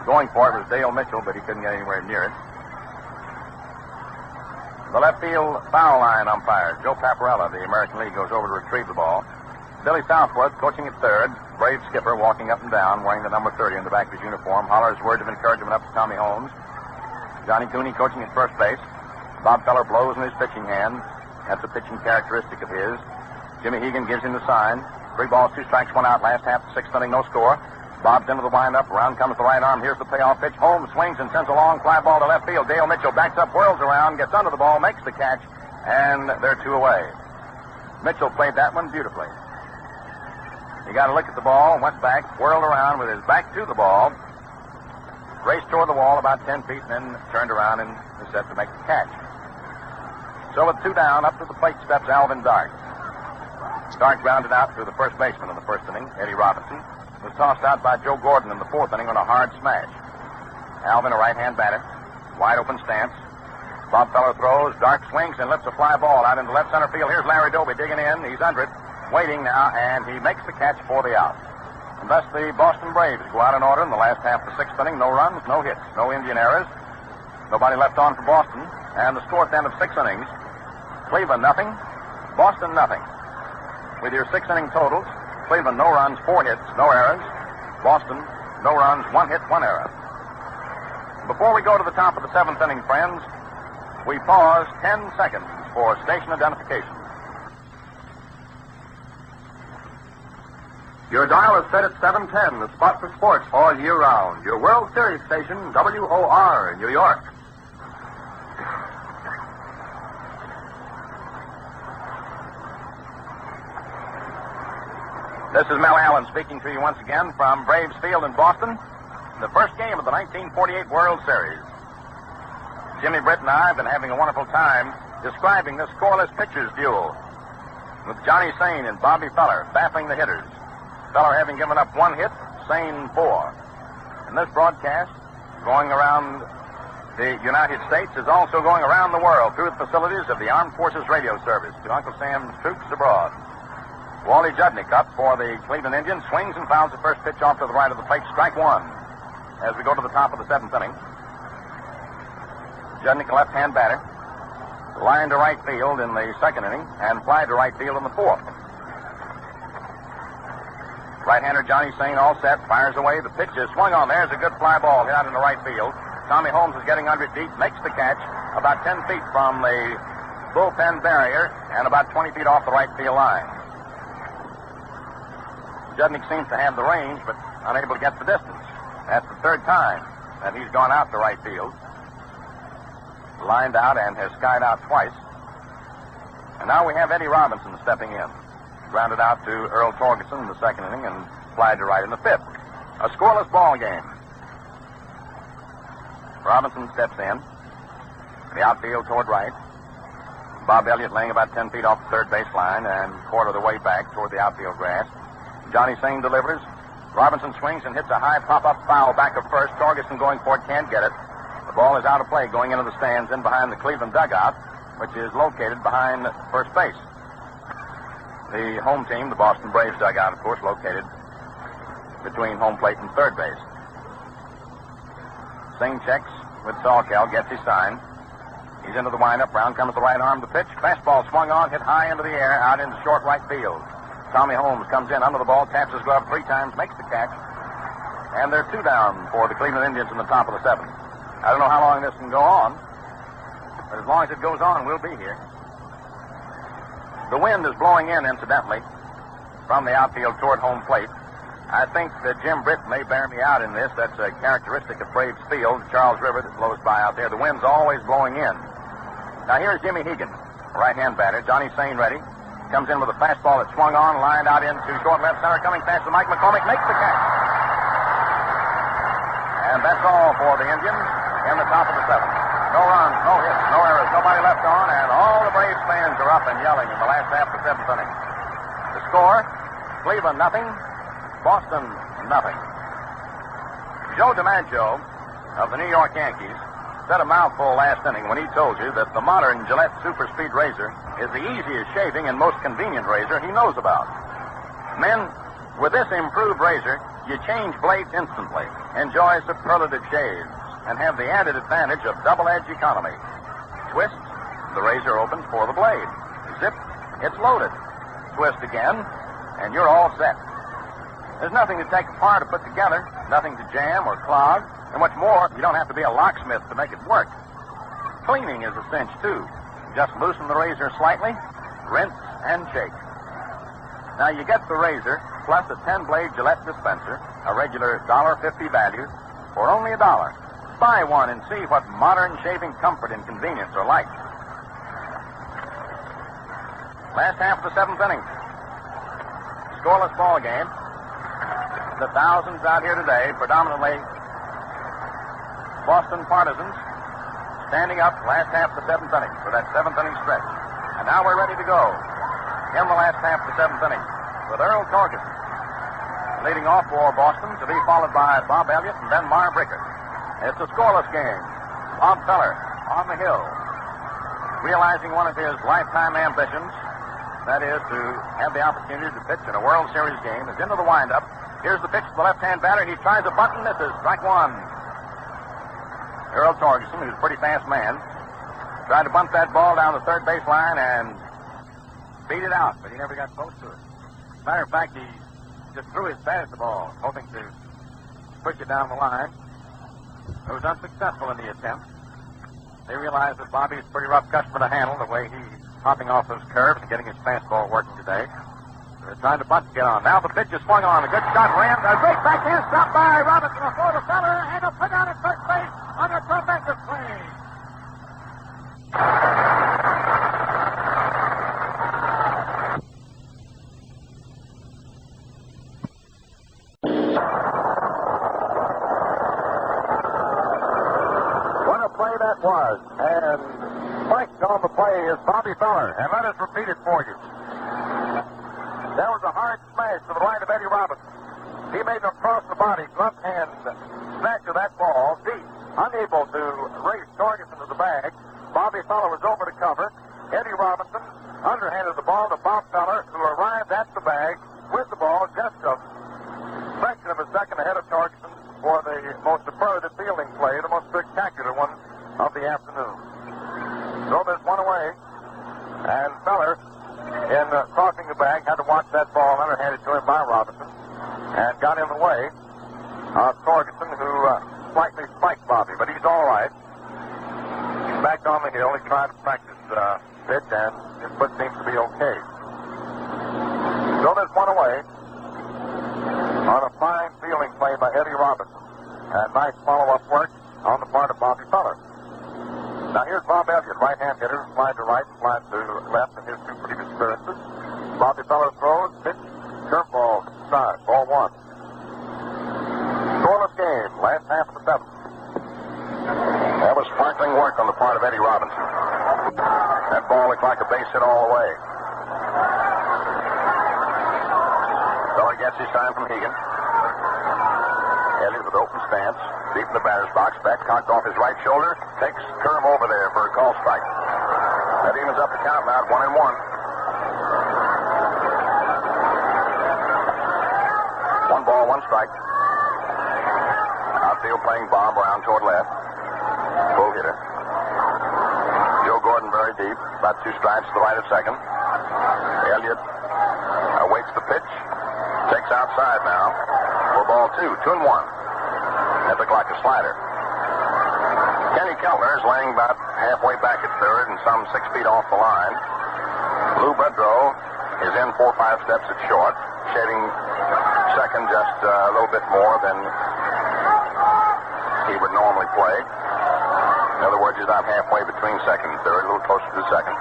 Going for it was Dale Mitchell, but he couldn't get anywhere near it. The left field foul line umpire, Joe Paparella of the American League, goes over to retrieve the ball. Billy Southworth, coaching at 3rd, brave skipper, walking up and down, wearing the number 30 in the back of his uniform, hollers words of encouragement up to Tommy Holmes. Johnny Cooney coaching at first base. Bob Feller blows in his pitching hand. That's a pitching characteristic of his. Jimmy Hegan gives him the sign. 3 balls, 2 strikes, 1 out. Last half, 6th inning, no score. Bob's into the windup. Around comes the right arm. Here's the payoff pitch. Holmes swings and sends a long fly ball to left field. Dale Mitchell backs up, whirls around, gets under the ball, makes the catch, and they're 2 away. Mitchell played that one beautifully. He got a look at the ball, went back, whirled around with his back to the ball, raced toward the wall about 10 feet, and then turned around and was set to make the catch. So with 2 down, up to the plate steps Alvin Dark. Dark grounded out to the first baseman in the 1st inning, Eddie Robinson. Was tossed out by Joe Gordon in the 4th inning on a hard smash. Alvin, a right-hand batter, wide open stance. Bob Feller throws, Dark swings, and lifts a fly ball out into left center field. Here's Larry Doby digging in. He's under it, waiting now, and he makes the catch for the out. And thus the Boston Braves go out in order in the last half of the sixth inning. No runs, no hits, no Indian errors. Nobody left on for Boston. And the score at the end of 6 innings, Cleveland nothing, Boston nothing. With your 6 inning totals, Cleveland no runs, 4 hits, no errors. Boston no runs, 1 hit, 1 error. Before we go to the top of the 7th inning, friends, we pause 10 seconds for station identification. Your dial is set at 710, the spot for sports all year round. Your World Series station, WOR in New York. This is Mel Allen speaking to you once again from Braves Field in Boston, the first game of the 1948 World Series. Jimmy Britt and I have been having a wonderful time describing this scoreless pitchers duel with Johnny Sain and Bobby Feller baffling the hitters. Feller having given up 1 hit, Sain 4. And this broadcast going around the United States is also going around the world through the facilities of the Armed Forces Radio Service to Uncle Sam's troops abroad. Wally Judnick up for the Cleveland Indians, swings and fouls the first pitch off to the right of the plate, strike 1. As we go to the top of the 7th inning, Judnick, a left-hand batter, line to right field in the 2nd inning and fly to right field in the 4th. Right-hander Johnny Sain all set, fires away. The pitch is swung on. There's a good fly ball hit out into right field. Tommy Holmes is getting under it deep, makes the catch about 10 feet from the bullpen barrier and about 20 feet off the right field line. Judnick seems to have the range, but unable to get the distance. That's the 3rd time that he's gone out to right field. Lined out and has skied out twice. And now we have Eddie Robinson stepping in. Grounded out to Earl Torgerson in the 2nd inning and flied to right in the 5th. A scoreless ball game. Robinson steps in. The outfield toward right. Bob Elliott laying about 10 feet off the 3rd base line and quarter of the way back toward the outfield grass. Johnny Sain delivers. Robinson swings and hits a high pop-up foul back of first. Torgerson going for it, can't get it. The ball is out of play going into the stands in behind the Cleveland dugout, which is located behind first base. The home team, the Boston Braves dugout, of course, located between home plate and 3rd base. Sain checks with Salkel, gets his sign. He's into the windup. Round comes the right arm. The pitch. Fastball swung on, hit high into the air, out into short right field. Tommy Holmes comes in under the ball, taps his glove 3 times, makes the catch. And they're 2 down for the Cleveland Indians in the top of the 7th. I don't know how long this can go on, but as long as it goes on, we'll be here. The wind is blowing in, incidentally, from the outfield toward home plate. I think that Jim Britt may bear me out in this. That's a characteristic of Braves Field, Charles River that blows by out there. The wind's always blowing in. Now here's Jimmy Hegan, right-hand batter. Johnny Sain ready. Comes in with a fastball that swung on, lined out into short left center, coming fast to Mike McCormick, makes the catch. And that's all for the Indians in the top of the 7th. No runs, no hits, no errors, nobody left on, and all the Braves fans are up and yelling in the last half of the 7th inning. The score, Cleveland nothing, Boston nothing. Joe DiMaggio of the New York Yankees said a mouthful last inning when he told you that the modern Gillette Super Speed Razor is the easiest shaving and most convenient razor he knows about. Men, with this improved razor, you change blades instantly, enjoy superlative shaves, and have the added advantage of double-edge economy. Twist, the razor opens for the blade. Zip, it's loaded. Twist again, and you're all set. There's nothing to take apart or put together, nothing to jam or clog, and what's more, you don't have to be a locksmith to make it work. Cleaning is a cinch, too. Just loosen the razor slightly, rinse, and shake. Now, you get the razor plus a 10-blade Gillette dispenser, a regular $1.50 value, for only $1. Buy one and see what modern shaving comfort and convenience are like. Last half of the 7th inning. Scoreless ball game. The thousands out here today, predominantly Boston partisans, standing up last half of the 7th inning for that 7th inning stretch. And now we're ready to go in the last half of the 7th inning with Earl Torgerson leading off for Boston, to be followed by Bob Elliott and then Mar Bricker. It's a scoreless game. Bob Feller on the hill. realizing one of his lifetime ambitions, that is to have the opportunity to pitch in a World Series game, is into the windup. Here's the pitch to the left-hand batter. He tries a bunt and misses. Strike one. Earl Torgerson, who's a pretty fast man, tried to bunt that ball down the third base line and beat it out, but he never got close to it. Matter of fact, he just threw his bat at the ball, hoping to push it down the line. It was unsuccessful in the attempt. They realized that Bobby's a pretty rough customer to handle, the way he's hopping off those curves and getting his fastball working today. They're trying to bunt to get on. Now the pitch is swung on. A good shot rammed. A great backhand stop by Robinson before the feller, and a put out at first base on a tremendous play. What a play that was. And Mike on the play is Bobby Feller. And let us repeat it for you. There was a hard smash to the right of Eddie Robinson. He made him cross the body, left hand snatch of that ball, deep, unable to race Torgerson to the bag. Bobby Feller was over to cover. Eddie Robinson underhanded the ball to Bob Feller, who arrived at the bag with the ball just a fraction of a second ahead of Torgerson for the most superlative fielding play, the most spectacular one of the afternoon. So there's one away, and Feller, in crossing the bag, had to watch that ball underhanded to him by Robinson and got in the way of Torgerson, who slightly spiked Bobby, but he's all right. He's back on the hill. He tried to practice pitch, and his foot seems to be okay. So there's one away on a fine fielding play by Eddie Robinson, and nice follow-up work on the part of Bobby Feller. Now here's Bob Elliott, right-hand hitter, slide to right, slide to left in his two previous appearances. Bobby Feller throws, pitch, curveball, side, ball one. Scoreless game, last half of the seventh. That was sparkling work on the part of Eddie Robinson. That ball looked like a base hit all the way. Feller gets his time from Hegan. Elliott with open stance, deep in the batter's box, back cocked off his right shoulder, takes curve over there for a call strike. That evens up the count now at 1-1. 1 ball, 1 strike. Outfield playing Bob around toward left. Full hitter. Joe Gordon very deep, about 2 strides to the right of second. Elliott awaits the pitch, takes outside now. For ball 2, 2-1. That looked like a slider. Kenny Keltner is laying about halfway back at third and some 6 feet off the line. Lou Bedrow is in 4 or 5 steps at short, shading second just a little bit more than he would normally play. In other words, he's about halfway between second and third, a little closer to second.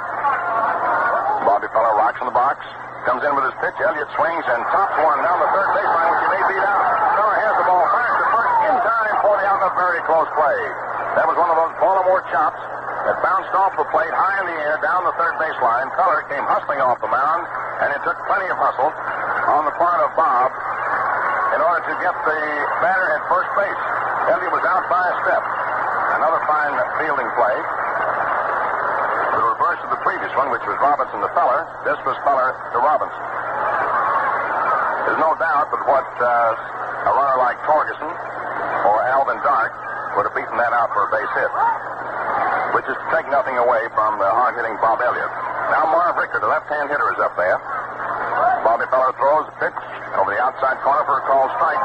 Bobby Feller rocks in the box. Comes in with his pitch. Elliott swings and tops one down the third baseline, which he may beat out. Feller has the ball, fires to first in time for the out of very close play. That was one of those Baltimore chops that bounced off the plate high in the air down the third baseline. Feller came hustling off the mound, and it took plenty of hustle on the part of Bob in order to get the batter at first base. Elliott was out by a step. Another fine fielding play. The reverse of the previous one, which was Robinson to Feller. This was Feller to Robinson. There's no doubt that what a runner like Torgerson or Alvin Dark would have beaten that out for a base hit, which is to take nothing away from the hard-hitting Bob Elliott. Now Marv Rickard, the left-hand hitter, is up there. Bobby Feller throws a pitch over the outside corner for a called strike.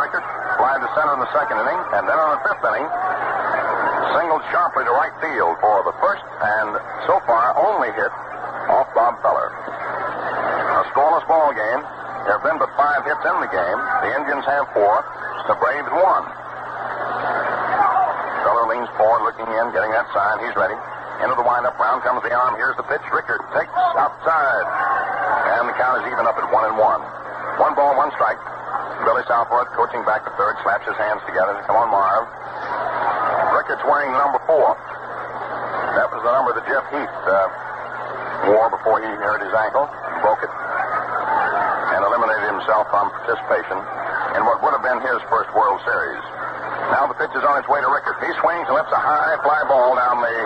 Rickard flied to center in the second inning, and then on the 5th inning, singled sharply to right field for the first and, so far, only hit off Bob Feller. A scoreless ball game. There have been but 5 hits in the game. The Indians have 4. The Braves 1. Feller leans forward, looking in, getting that sign. He's ready. Into the windup round comes the arm. Here's the pitch. Rickard takes outside. And the count is even up at 1-1. 1 ball, 1 strike. Billy Southworth, coaching back to third, slaps his hands together. Come on, Marv. Rickard's wearing number 4. That was the number that Jeff Heath wore before he hurt his ankle, broke it, and eliminated himself from participation in what would have been his first World Series. Now the pitch is on its way to Rickert. He swings and lifts a high fly ball down the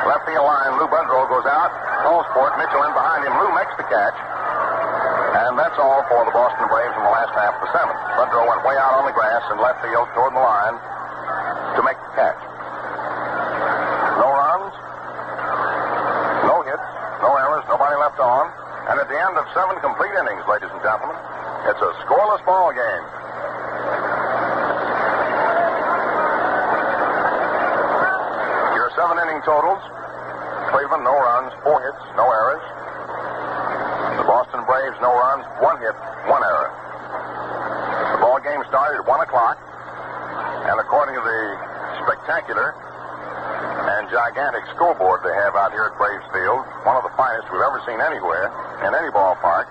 left field line. Lou Budrow goes out, calls for it. Mitchell in behind him. Lou makes the catch. And that's all for the Boston Braves in the last half of the seventh. Budrow went way out on the grass in left field toward the line to make the catch. No runs, no hits, no errors, nobody left on. And at the end of 7 complete innings, ladies and gentlemen, it's a scoreless ball game. Your 7-inning totals: Cleveland, no runs, 4 hits, no errors. The Boston Braves, no runs, 1 hit, 1 error. The ball game started at 1 o'clock, and according to the spectacular and gigantic scoreboard they have out here at Braves Field, one of the finest we've ever seen anywhere in any ballpark,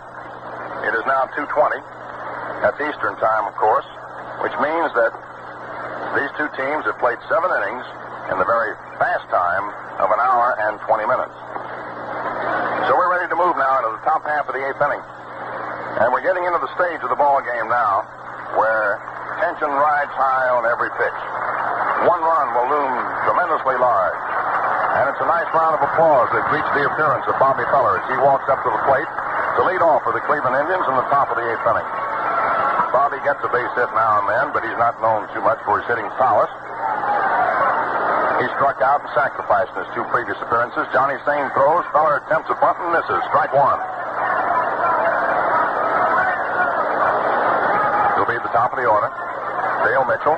it is now 2:20. That's Eastern time, of course, which means that these two teams have played 7 innings in the very fast time of 1 hour and 20 minutes. So we're ready to move now into the top half of the 8th inning. And we're getting into the stage of the ball game now where tension rides high on every pitch. 1 run will loom tremendously large. And it's a nice round of applause that greets the appearance of Bobby Feller as he walks up to the plate to lead off for the Cleveland Indians in the top of the 8th inning. Bobby gets a base hit now and then, but he's not known too much for his hitting prowess. He struck out and sacrificed in his 2 previous appearances. Johnny Sane throws. Feller attempts a bunt and misses. Strike 1. He'll be at the top of the order. Dale Mitchell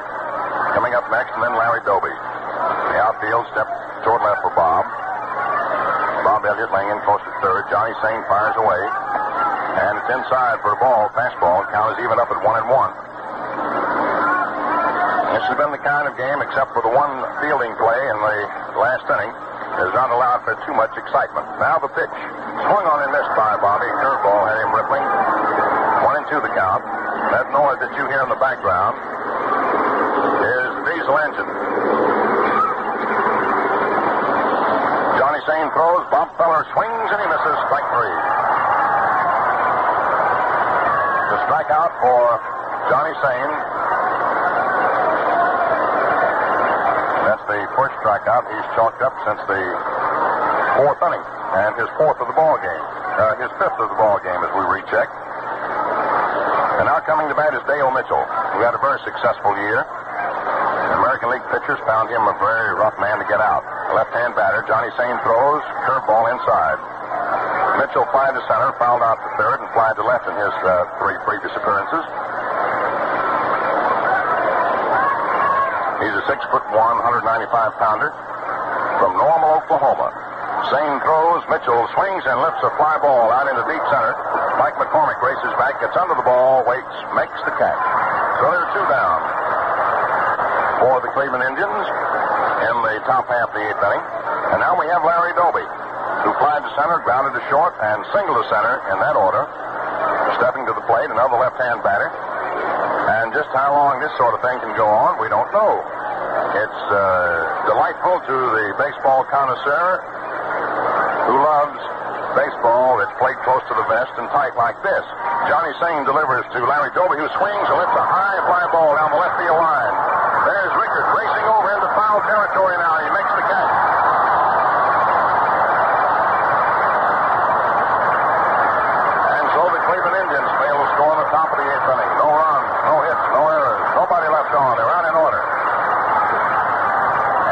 coming up next, and then Larry Doby. The outfield step toward left for Bob. Bob Elliott laying in close to third. Johnny Sane fires away. And it's inside for a ball. Fastball. Count is even up at 1-1. This has been the kind of game, except for the 1 fielding play in the last inning, has not allowed for too much excitement. Now the pitch. Swung on and missed by Bobby. Curveball had him rippling. 1-2 the count. That noise that you hear in the background is the diesel engine. Johnny Sane throws. Bob Feller swings and he misses. Strike 3. The strikeout for Johnny Sane. That's the first strikeout he's chalked up since the 4th inning, and his 4th of the ball game. His 5th of the ball game as we recheck. And now coming to bat is Dale Mitchell, who had a very successful year. American League pitchers found him a very rough man to get out. Left-hand batter, Johnny Sane throws, curveball inside. Mitchell flied to center, fouled out to third, and flied to left in his 3 previous appearances. He's a 6'1", 195-pounder from Normal, Oklahoma. Sane throws, Mitchell swings and lifts a fly ball out into deep center. Mike McCormick races back, gets under the ball, waits, makes the catch. So they're 2 down for the Cleveland Indians in the top half of the 8th inning. And now we have Larry Doby, who flied to center, grounded to short, and singled to center in that order. Stepping to the plate, another left-hand batter. And just how long this sort of thing can go on, we don't know. It's delightful to the baseball connoisseur who loves baseball that's played close to the vest and tight like this. Johnny Sane delivers to Larry Doby, who swings and lifts a high fly ball down the left field line. There's Rickert racing over into foul territory now. He makes the catch. And so the Cleveland Indians fail to score in the top of the 8th inning. No runs, no hits, no errors. Nobody left on. They're out in order.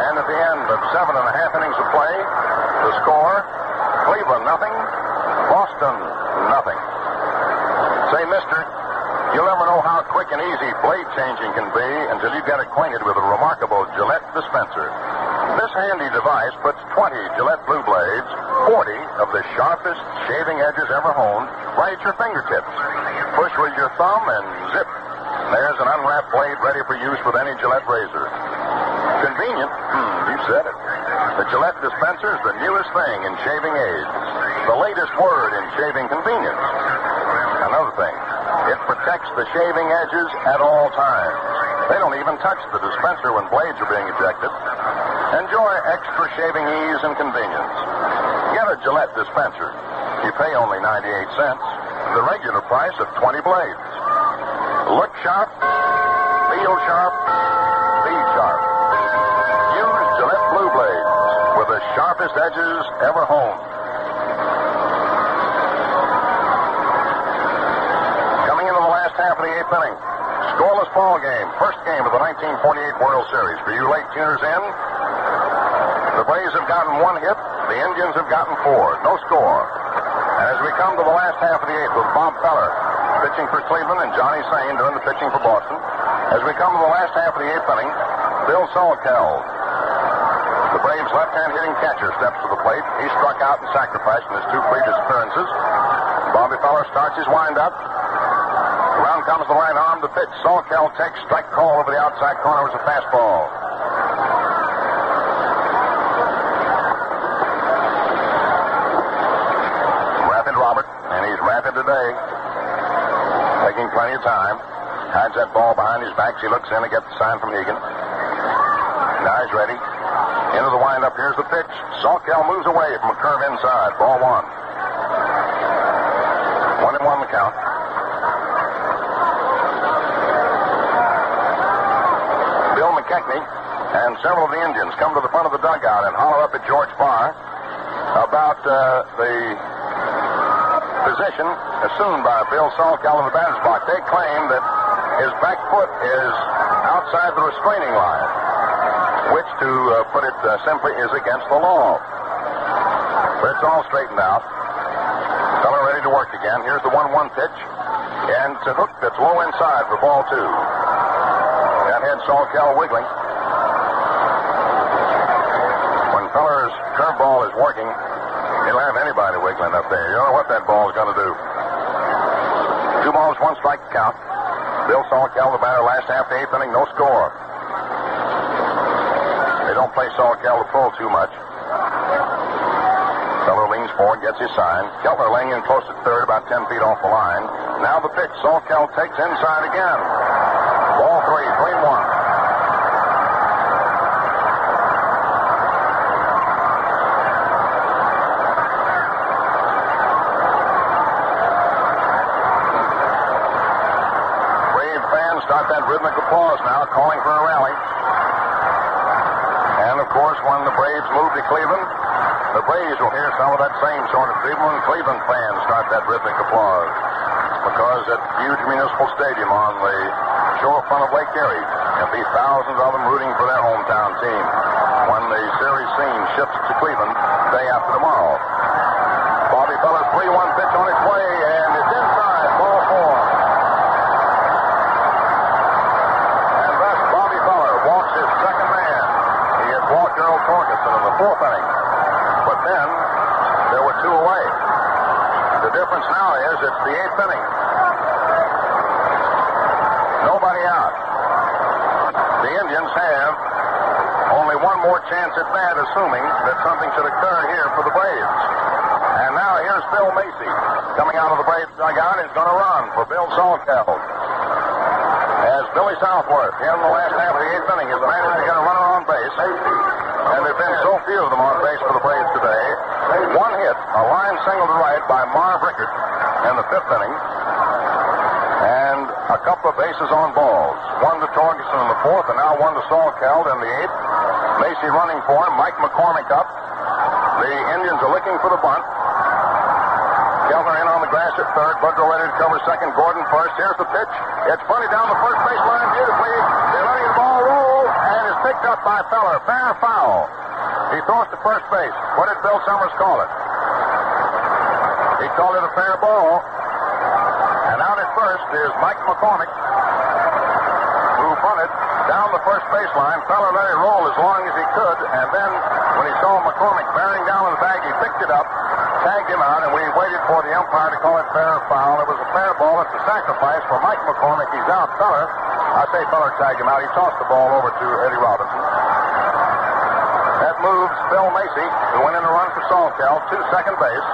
And at the end of 7.5 innings of play, the score, Cleveland nothing, Boston nothing. Say, mister, you'll never know how quick and easy blade changing can be until you get acquainted with a remarkable Gillette dispenser. This handy device puts 20 Gillette Blue Blades, 40 of the sharpest shaving edges ever honed, right at your fingertips. Push with your thumb and zip. There's an unwrapped blade ready for use with any Gillette razor. Convenient? You said it. The Gillette dispenser is the newest thing in shaving aids. The latest word in shaving convenience. Another thing, it protects the shaving edges at all times. They don't even touch the dispenser when blades are being ejected. Enjoy extra shaving ease and convenience. Get a Gillette dispenser. You pay only 98 cents. The regular price of 20 blades. Look sharp, feel sharp, be sharp. Use Gillette Blue Blades with the sharpest edges ever honed. Coming into the last half of the 8th inning. Scoreless ball game. First game of the 1948 World Series. For you late tuners in, the Braves have gotten 1 hit. The Indians have gotten 4. No score. And as we come to the last half of the 8th with Bob Feller pitching for Cleveland and Johnny Sain doing the pitching for Boston. As we come to the last half of the 8th inning, Bill Salkel, the Braves' left-hand hitting catcher, steps to the plate. He struck out and sacrificed in his 2 previous appearances. Bobby Feller starts his windup. Around comes the right arm to pitch. Salkel takes strike call over the outside corner. It was a fastball. Rapid Robert, and he's rapid today. Taking plenty of time. Hides that ball behind his back. He looks in and gets the sign from Hegan. Now he's ready. Into the windup. Here's the pitch. Salkel moves away from a curve inside. Ball 1. 1-1 the count. Bill McKechnie and several of the Indians come to the front of the dugout and holler up at George Barr about the position assumed by Bill Salkel in the batter's box. They claim that his back foot is outside the restraining line, which, to put it simply, is against the law. But it's all straightened out. Feller ready to work again. Here's the 1-1 pitch, and it's a hook that's low inside for ball 2. That had Salkel wiggling. When Feller's curveball is working, he'll have anybody wiggling up there. You don't know what that ball is going to do. 2 balls, 1 strike count. Bill Salkel, the batter, last half the 8th inning, no score. They don't play Salkel to pull too much. Feller leans forward, gets his sign. Keltner laying in close at third, about 10 feet off the line. Now the pitch. Salkel takes inside again. Ball 3, 3-1. Start that rhythmic applause now, calling for a rally. And, of course, when the Braves move to Cleveland, the Braves will hear some of that same sort of treatment when Cleveland fans start that rhythmic applause. Because at huge municipal stadium on the shore front of Lake Erie, there'll be thousands of them rooting for their hometown team when the series scene shifts to Cleveland day after tomorrow. Bobby Feller's 3-1 pitch on its way, and it's inside, ball 4. Earl Torkelson in the 4th inning. But then, there were 2 away. The difference now is it's the 8th inning. Nobody out. The Indians have only 1 more chance at bat, assuming that something should occur here for the Braves. And now here's Bill Macy coming out of the Braves dugout. He's going to run for Bill Salkel. As Billy Southworth, in the last half of the 8th inning, is the man who's going to run on base. And there have been so few of them on base for the Braves today. 1 hit, a line single to right by Marv Rickert in the 5th inning. And a couple of bases on balls. 1 to Torkelson in the 4th, and now 1 to Salkel in the 8th. Macy running for him. Mike McCormick up. The Indians are looking for the bunt. Keltner in on the grass at third. Boudreaux ready to cover second. Gordon first. Here's the pitch. It's bunted down the first base line beautifully. They're letting the ball roll, and it's picked up by Feller. Fair foul. He throws to first base. What did Bill Summers call it? He called it a fair ball. And out at first is Mike McCormick, who bunted down the first baseline. Feller let it roll as long as he could, and then when he saw McCormick bearing down in the bag, he picked it up, tagged him out, and we waited for the umpire to call it fair or foul. It was a fair ball. It's a sacrifice for Mike McCormick. He's out. Feller tagged him out. He tossed the ball over to Eddie Robinson. That moves Bill Macy, who went in to run for Salkel, to second base,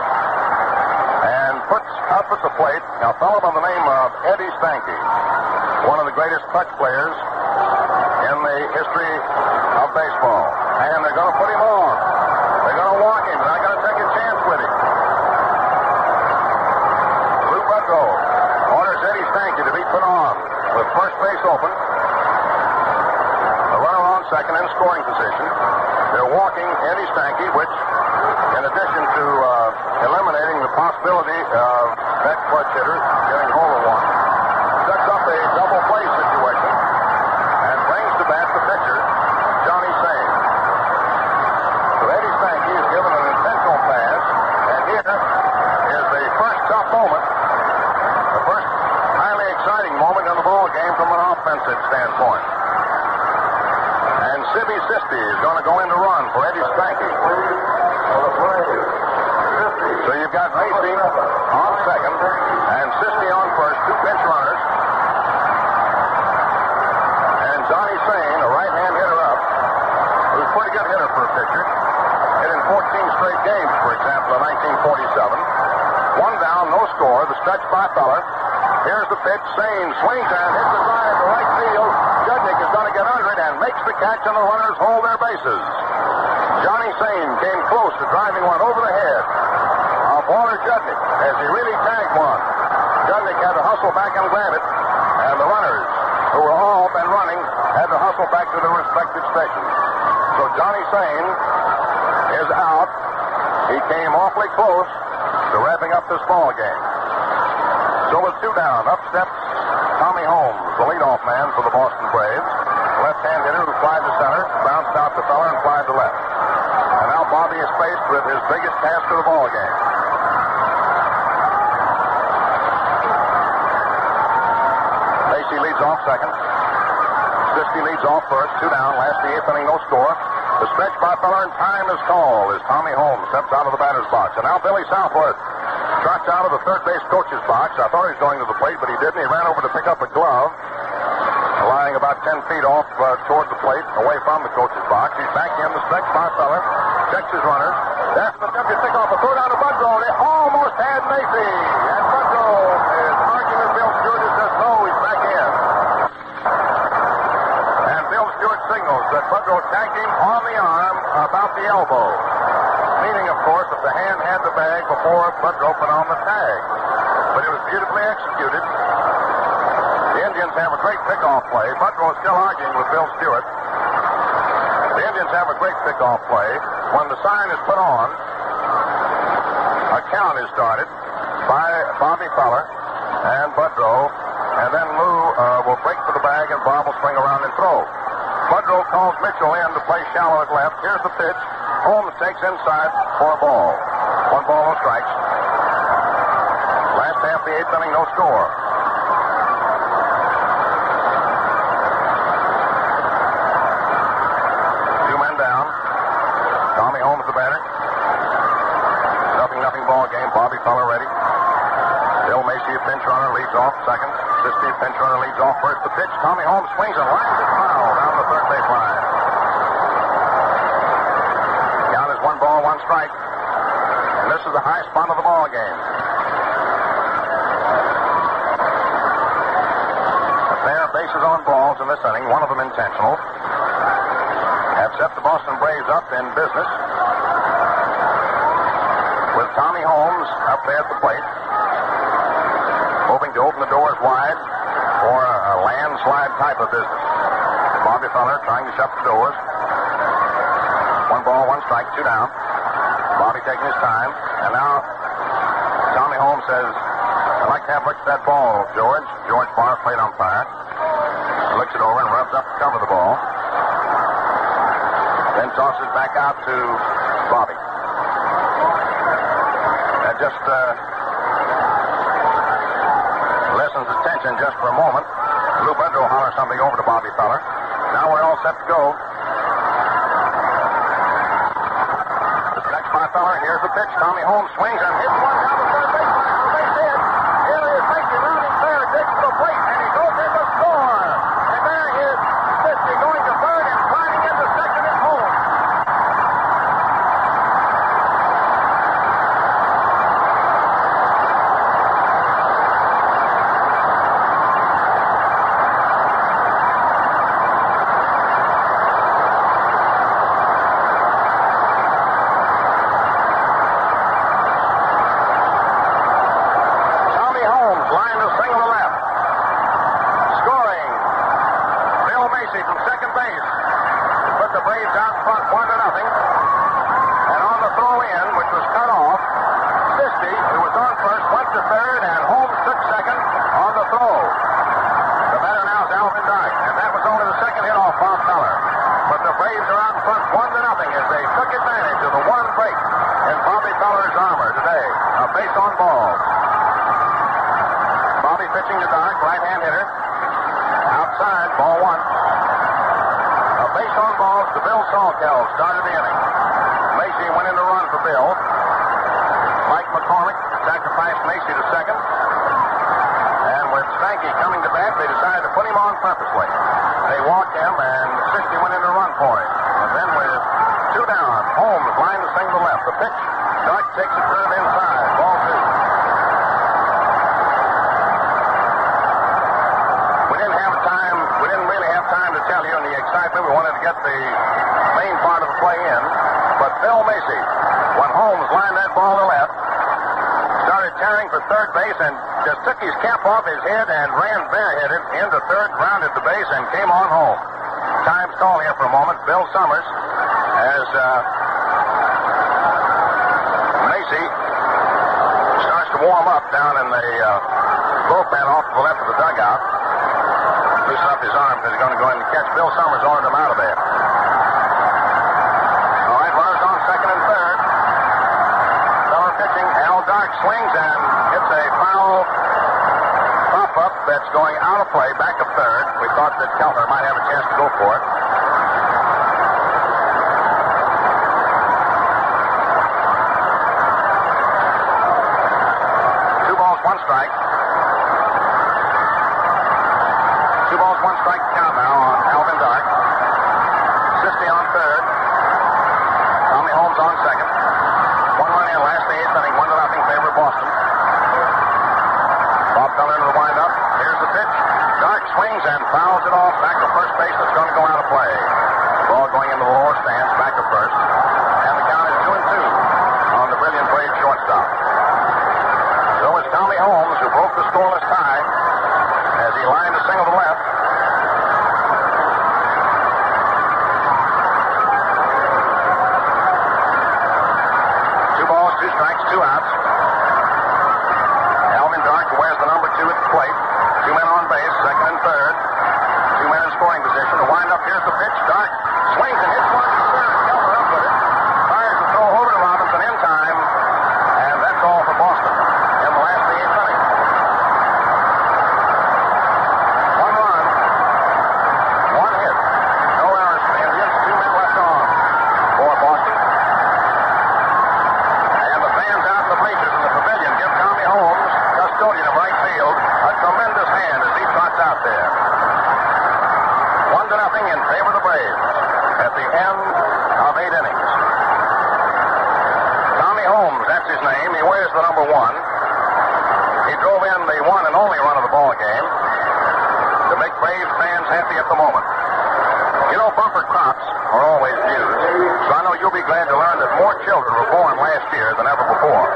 and puts up at the plate a fellow by the name of Eddie Stanky, one of the greatest clutch players in the history of baseball. And they're going to put him on. They're going to walk him. They're not going to take a chance with him. Lou Boudreaux orders Eddie Stanky to be put on with first base open. The runner on second in scoring position. They're walking Eddie Stanky, which, in addition to eliminating the possibility of that clutch hitter getting home in one, sets up a double play situation and brings to bat the pitcher, Johnny Sane. So Eddie Stanky is given an intentional pass, and here is the first tough moment, the first highly exciting moment in the ball game from an offensive standpoint. And Sibby Sisti is going to go in to run for Eddie Stanky. So you've got Macy on second and Sisti on first, two pinch runners. And Johnny Sane, a right-hand hitter up, who's a pretty good hitter for a pitcher, hit in 14 straight games, for example, in 1947. One down, no score, the stretch by Feller. Here's the pitch. Sane swings and hits the drive to right field. Judnick is going to get under it and makes the catch, and the runners hold their bases. Johnny Sane came close to driving one over the head of Walter Judnick as he really tagged one. Judnick had to hustle back and grab it, and the runners, who were all been running, had to hustle back to their respective stations. So Johnny Sane is out. He came awfully close to wrapping up this ball game. So with two down, up steps Tommy Holmes, the leadoff man for the Boston Braves. Left-hand hitter who flied to center, bounced out to Feller and flied to left. And now Bobby is faced with his biggest task of the ball game. Macy leads off second. Sisti leads off first. Two down, last the eighth inning, no score. The stretch by Feller and time is called as Tommy Holmes steps out of the batter's box. And now Billy Southworth trots out of the third base coach's box. I thought he was going to the plate, but he didn't. He ran over to pick up a glove, lying about 10 feet off toward the plate, away from the coach's box. He's back in. The stretch by Feller checks his runners. That's the attempt to pick off a throw down to Budrow. They almost had Macy. And Budrow is arguing with Bill Stewart and says, no, he's back in. And Bill Stewart signals that Budrow tagged him on the arm about the elbow. Meaning, of course, that the hand had the bag before Budrow put on the tag. But it was beautifully executed. The Indians have a great pickoff play. Budrow is still arguing with Bill Stewart. The Indians have a great pickoff play. When the sign is put on, a count is started by Bobby Feller and Budrow. And then Lou will break for the bag and Bob will swing around and throw. Budrow calls Mitchell in to play shallow at left. Here's the pitch. Holmes takes inside for a ball. One ball, no strikes. Last half the eighth inning, no score. Two men down. Tommy Holmes the batter. 0-0 ball game. Bobby Feller ready. Bill Macy, a pinch runner, leads off second. Sisti, pinch runner, leads off first. The pitch. Tommy Holmes swings and lines it foul down the third base line. 1 ball, 1 strike. And this is the high spot of the ball game. A pair of bases on balls in this inning, one of them intentional, have set the Boston Braves up in business with Tommy Holmes up there at the plate, hoping to open the doors wide for a landslide type of business. Bobby Feller trying to shut the doors. 1 ball, 1 strike, 2 down. Bobby taking his time. And now Tommy Holmes says, I'd like to have a look at that ball, George. George Barr, plate umpire. He looks it over and rubs up to cover the ball. Then tosses back out to Bobby. That just lessens his tension just for a moment. Lou Budrow hollers something over to Bobby Feller. Now we're all set to go. Feller, here's the pitch. Tommy Holmes swings and hits one down the third base line for a base hit. Here is Macy rounding third, digs to the plate, and he goes in to score. And there is Sisti going to third and sliding into second is Holmes. Braves out in front 1-0. And on the throw-in, which was cut off, Sisti, who was on first, went to third, and Holmes took second on the throw. The batter now is Alvin Dyke, and that was only the second hit off Bob Feller. But the Braves are out in front 1-0 as they took advantage of the one break in Bobby Feller's armor today. A base on balls. Bobby pitching to Dyke, right-hand hitter. Outside, ball one. A base on balls to Bill Salkeld, started the inning. Macy went in to run for Bill. Mike McCormick sacrificed Macy to second. And with Stanky coming to bat, they decided to put him on purposely. They walked him, and Sisti went in to run for him. And then with two down, Holmes lined the single left. The pitch, Dyke takes a turn inside. Ball two. We didn't really have time to tell you in the excitement. We wanted to get the main part of the play in. But Phil Macy, when Holmes lined that ball to left, started tearing for third base and just took his cap off his head and ran bareheaded into third, rounded the base, and came on home. Time's call here for a moment. Bill Summers, as Macy starts to warm up down in the bullpen off to the left of the dugout. Loosen up his arm because he's going to go in and catch. Bill Summers ordered him out of there. All right, runners on second and third. Feller pitching. Al Dark swings and hits a foul pop-up that's going out of play, back of third. We thought that Keltner might have a chance to go for it. Two balls, one strike. 2 balls, 1 strike count now on Alvin Dark. Sisti on third. Tommy Holmes on second. 1 run in, last the 8th inning, 1-0 favor of Boston. Bob Feller into the windup. Here's the pitch. Dark swings and fouls it off back to first base. That's going to go out of play. Ball going into the lower stands, back to first. And the count is 2-2 on the brilliant Brave shortstop. So it's Tommy Holmes who broke the scoreless tie as he lined a single to left. Two balls, 2 strikes, 2 outs. Alvin Dark wears the number 2 at the plate. 2 men on base, second and third. 2 men in scoring position. The windup, here's the pitch. Dark swings and hits one to third. Keltner up with it. Fires the throw over to Robinson in time. And that's all for Boston in the last of the 8th inning. 1 run, 1 hit. No errors for the Indians. 2 men left on for Boston. And the fans out in the bleachers in the pavilion give Tommy Holmes, custodian of right field, a tremendous hand as he trots out there. 1-0 in favor of the Braves at the end of 8 innings. Tommy Holmes, that's his name. He wears the number 1. He drove in the one and only run of the ball game to make Braves fans happy at the moment. You know, bumper crops are always news, so I know you'll be glad to learn that more children were born last year than ever before.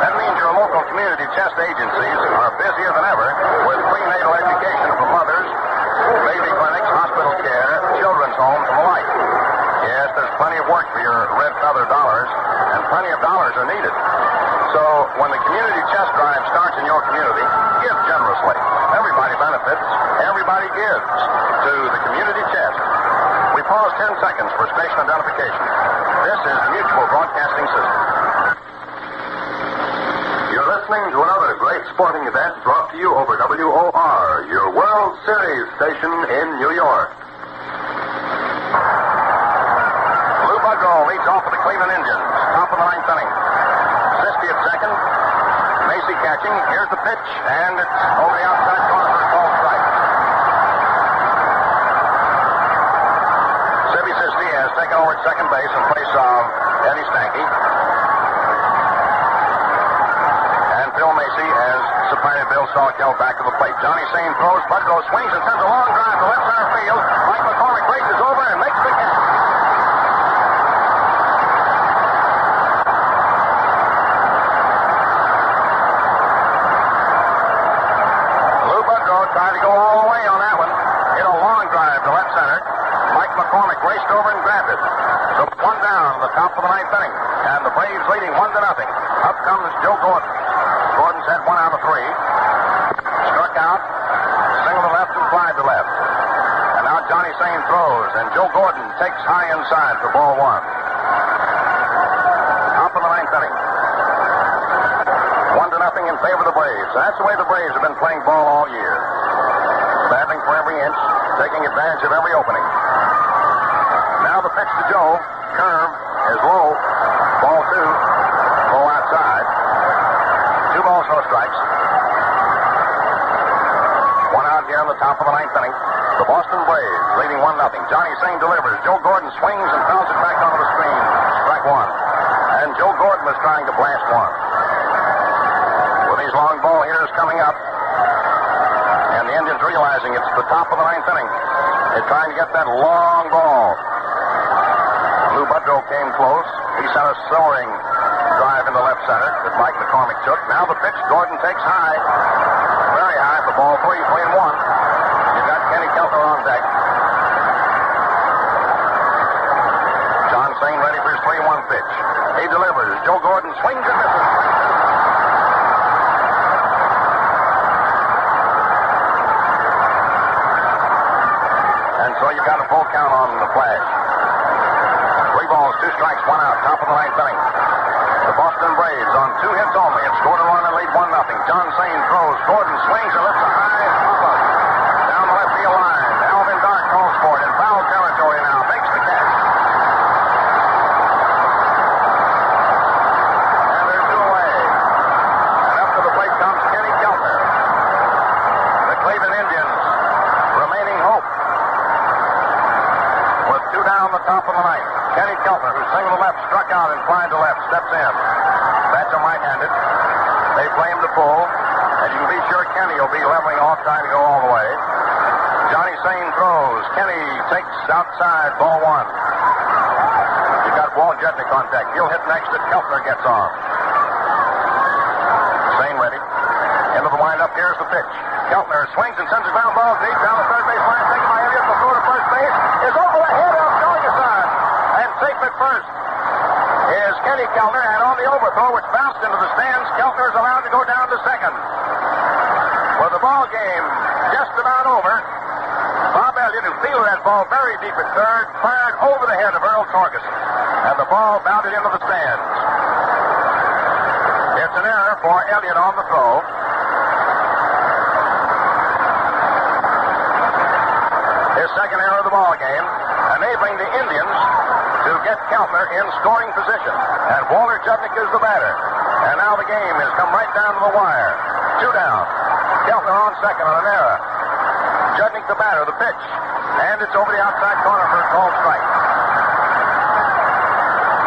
That means your local community chest agencies are busier than ever with prenatal education for mothers, baby clinics, hospital care, children's homes, and the like. Yes, there's plenty of work for your red feather dollars, and plenty of dollars are needed. So when the community chest drive starts in your community, give generously. Everybody benefits. Everybody gives to the community chest. We pause 10 seconds for station identification. This is the Mutual Broadcasting System. You're listening to another great sporting event brought to you over WOR, your World Series station in New York. Lou Budrow leads off for the Cleveland Indians. Top of the 9th inning. Sisti at second. Macy catching. Here's the pitch, and it's over the outside corner for a called strike. Sibby Sisti has taken over at second base in place of Eddie Stanky. And Phil Macy has supplanted Bill Salkeld back to the plate. Johnny Sane throws. Budrow swings and sends a long drive to left center field. Mike McCormick races over and makes the catch. Tried to go all the way on that one. Hit a long drive to left center. Mike McCormick McCormick raced over and grabbed it. So one down, the top of the ninth inning. And the Braves leading 1-0. Up comes Joe Gordon. Gordon's had 1 out of 3. Struck out, single to left and fly to left. And now Johnny Sane throws, and Joe Gordon takes high inside for ball 1. Top of the ninth inning. 1-0 in favor of the Braves. So that's the way the Braves have been playing ball all year. Battling for every inch, taking advantage of every opening. Now the pitch to Joe. Curve is low. Ball 2. Low outside. 2 balls, no strikes. 1 out here in the top of the ninth inning. The Boston Braves leading 1-0. Johnny Sane delivers. Joe Gordon swings and fouls it back onto the screen. Strike 1. And Joe Gordon was trying to blast 1. With these long ball hitters coming up, and the Indians realizing it's the top of the ninth inning, they're trying to get that long ball. Lou Budrow came close. He sent a soaring drive into left center that Mike McCormick took. Now the pitch, Gordon takes high. Very high for ball 3, 3-1. You've got Kenny Keltner on deck. John Sane ready for his 3-1 pitch. He delivers. Joe Gordon swings and misses. And so you've got a full count on the flash. 3 balls, 2 strikes, 1 out. Top of the ninth inning. The Boston Braves on 2 hits only have scored a run and lead 1-0. John Sane throws. Gordon swings and lifts a high pop up down the left field line. Alvin Dark calls for it in foul territory now. Makes the catch. And they're 2 away. And up to the plate comes Kenny Keltner. The Cleveland Indians remaining hope. With 2 down the top of the ninth. Kenny Keltner, who singled to left, struck out and flied to left, steps in. That's a right-handed. They play him to pull, and you can be sure Kenny will be leveling off, trying to go all the way. Johnny Sane throws. Kenny takes outside, ball 1. You've got Walt Jetnick on deck. He'll hit next if Keltner gets off. Sane ready. Into the windup. Here's the pitch. Keltner swings and sends a ground ball deep down the third base line. Taken by Elliott. The throw to first base is over the head of Jorgensen. And safe at first is Kenny Keltner. And on the overthrow, which bounced into the stands, Keltner is allowed to go down to second. With the ball game just about over, Bob Elliott, who fielded that ball very deep at third, fired over the head of Earl Torgeson. And the ball bounded into the stands. It's an error for Elliott on the throw. His second error of the ball game, enabling the Indians to get Keltner in scoring position. And Walter Judnick is the batter. And now the game has come right down to the wire. 2 down. Keltner on second on an error. Judnick the batter, the pitch. And it's over the outside corner for a called strike.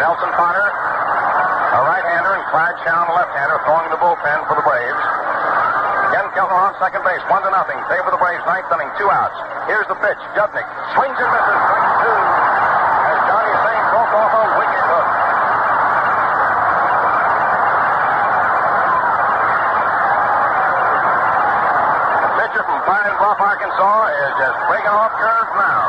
Nelson Potter, a right-hander, and Clyde Chown, a left-hander, throwing the bullpen for the Braves. Ken Keltner on second base, 1-0. Favor the Braves, ninth inning, 2 outs. Here's the pitch. Judnick swings and misses. Strike 2. As Johnny Sane broke off a wicked hook. The pitcher from Pine Bluff, Arkansas, is just breaking off curves now.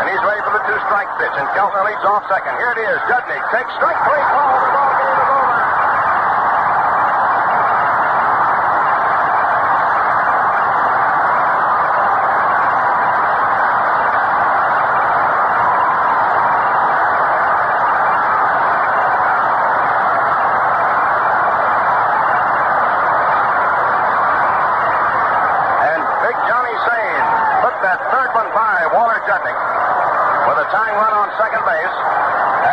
And he's ready for the 2-strike pitch. And Keltner leads off second. Here it is. Judnick takes strike 3. Call. The ball game is over. With a tying run on second base,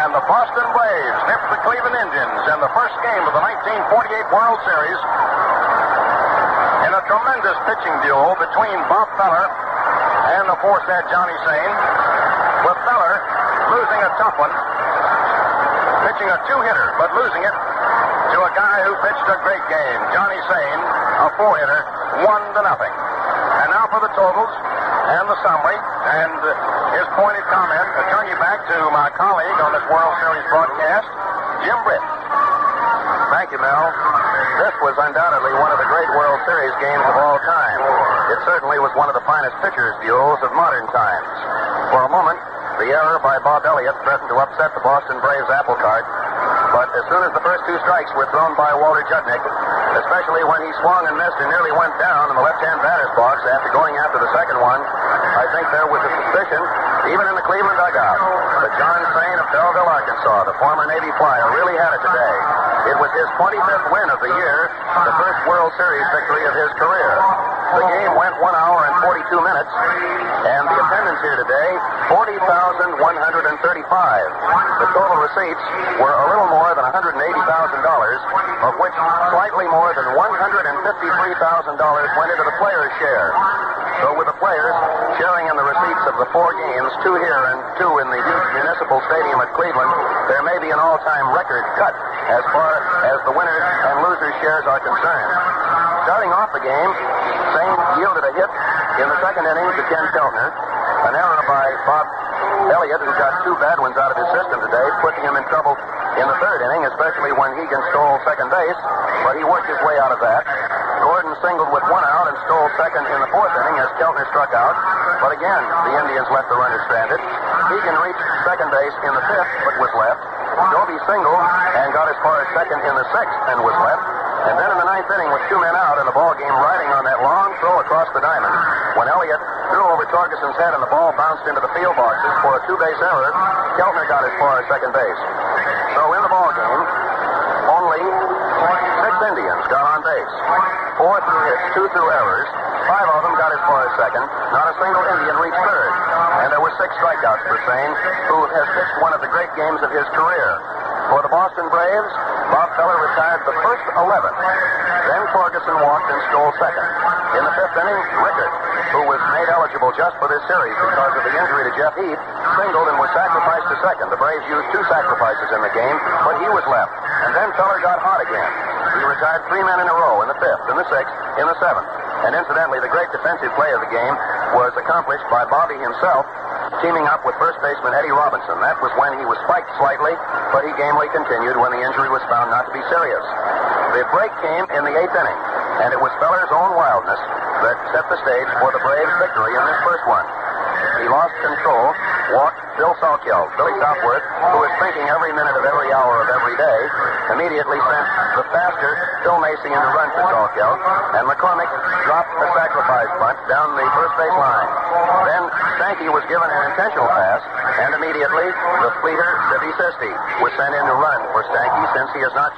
and the Boston Braves nip the Cleveland Indians in the first game of the 1948 World Series in a tremendous pitching duel between Bob Feller and the aforesaid Johnny Sane, with Feller losing a tough one, pitching a 2-hitter, but losing it to a guy who pitched a great game, Johnny Sane, a 4-hitter, 1-0. And now for the totals and the summary and his pointed comment. I turn you back to my colleague on this World Series broadcast, Jim Britt. Thank you, Mel. This was undoubtedly one of the great World Series games of all time. It certainly was one of the finest pitchers' duels of modern times. For a moment, the error by Bob Elliott threatened to upset the Boston Braves apple cart. But as soon as the first two strikes were thrown by Walter Judnick, especially when he swung and missed and nearly went down in the left-hand batter's box after going after the second one, I think there was a suspicion, even in the Cleveland dugout, that John Sain of Belleville, Arkansas, the former Navy flyer, really had it today. It was his 25th win of the year, the first World Series victory of his career. The game went 1 hour and 42 minutes, and the attendance here today, 40,135. The total receipts were a little more than $180,000, of which slightly more than $153,000 went into the players' share. So with the players sharing in the receipts of the 4 games, 2 here and 2 in the huge municipal stadium at Cleveland, there may be an all-time record cut as far as the winners and losers' shares are concerned. Starting off the game, Sain yielded a hit in the second inning to Ken Keltner. An error by Bob Elliott, who got 2 bad ones out of his system today, putting him in trouble in the third inning, especially when Hegan stole second base, but he worked his way out of that. Gordon singled with 1 out and stole second in the fourth inning as Keltner struck out, but again, the Indians left the runner stranded. Hegan reached second base in the fifth, but was left. Doby singled and got as far as second in the sixth and was left. And then in the ninth inning, with 2 men out and the ball game riding on that long throw across the diamond, when Elliott threw over Torgeson's head and the ball bounced into the field boxes for a 2-base error, Keltner got as far as second base. So in the ball game, only 6 Indians got on base. 4 through hits, 2 through errors. 5 of them got as far as second. Not a single Indian reached third. And there were 6 strikeouts for Sain, who has pitched one of the great games of his career. For the Boston Braves, Bob Feller retired the first 11. Then Torgeson walked and stole second. In the fifth inning, Rickard, who was made eligible just for this series because of the injury to Jeff Heath, singled and was sacrificed to second. The Braves used 2 sacrifices in the game, but he was left. And then Feller got hot again. He retired 3 men in a row in the fifth, in the sixth, in the seventh. And incidentally, the great defensive play of the game was accomplished by Bobby himself, teaming up with first baseman Eddie Robinson. That was when he was spiked slightly, but he gamely continued when the injury was found not to be serious. The break came in the 8th inning, and it was Feller's own wildness that set the stage for the Braves' victory in this first one. He lost control, walked Bill Salkeld. Billy Southworth, who was thinking every minute of every hour of every day, immediately sent the faster Phil Macy into run for Salkeld, and McCormick dropped a sacrifice bunt down the first base line. Then Stanky was given an intentional pass, and immediately the fleeter Sibby Sisti was sent in to run for Stanky, since he has not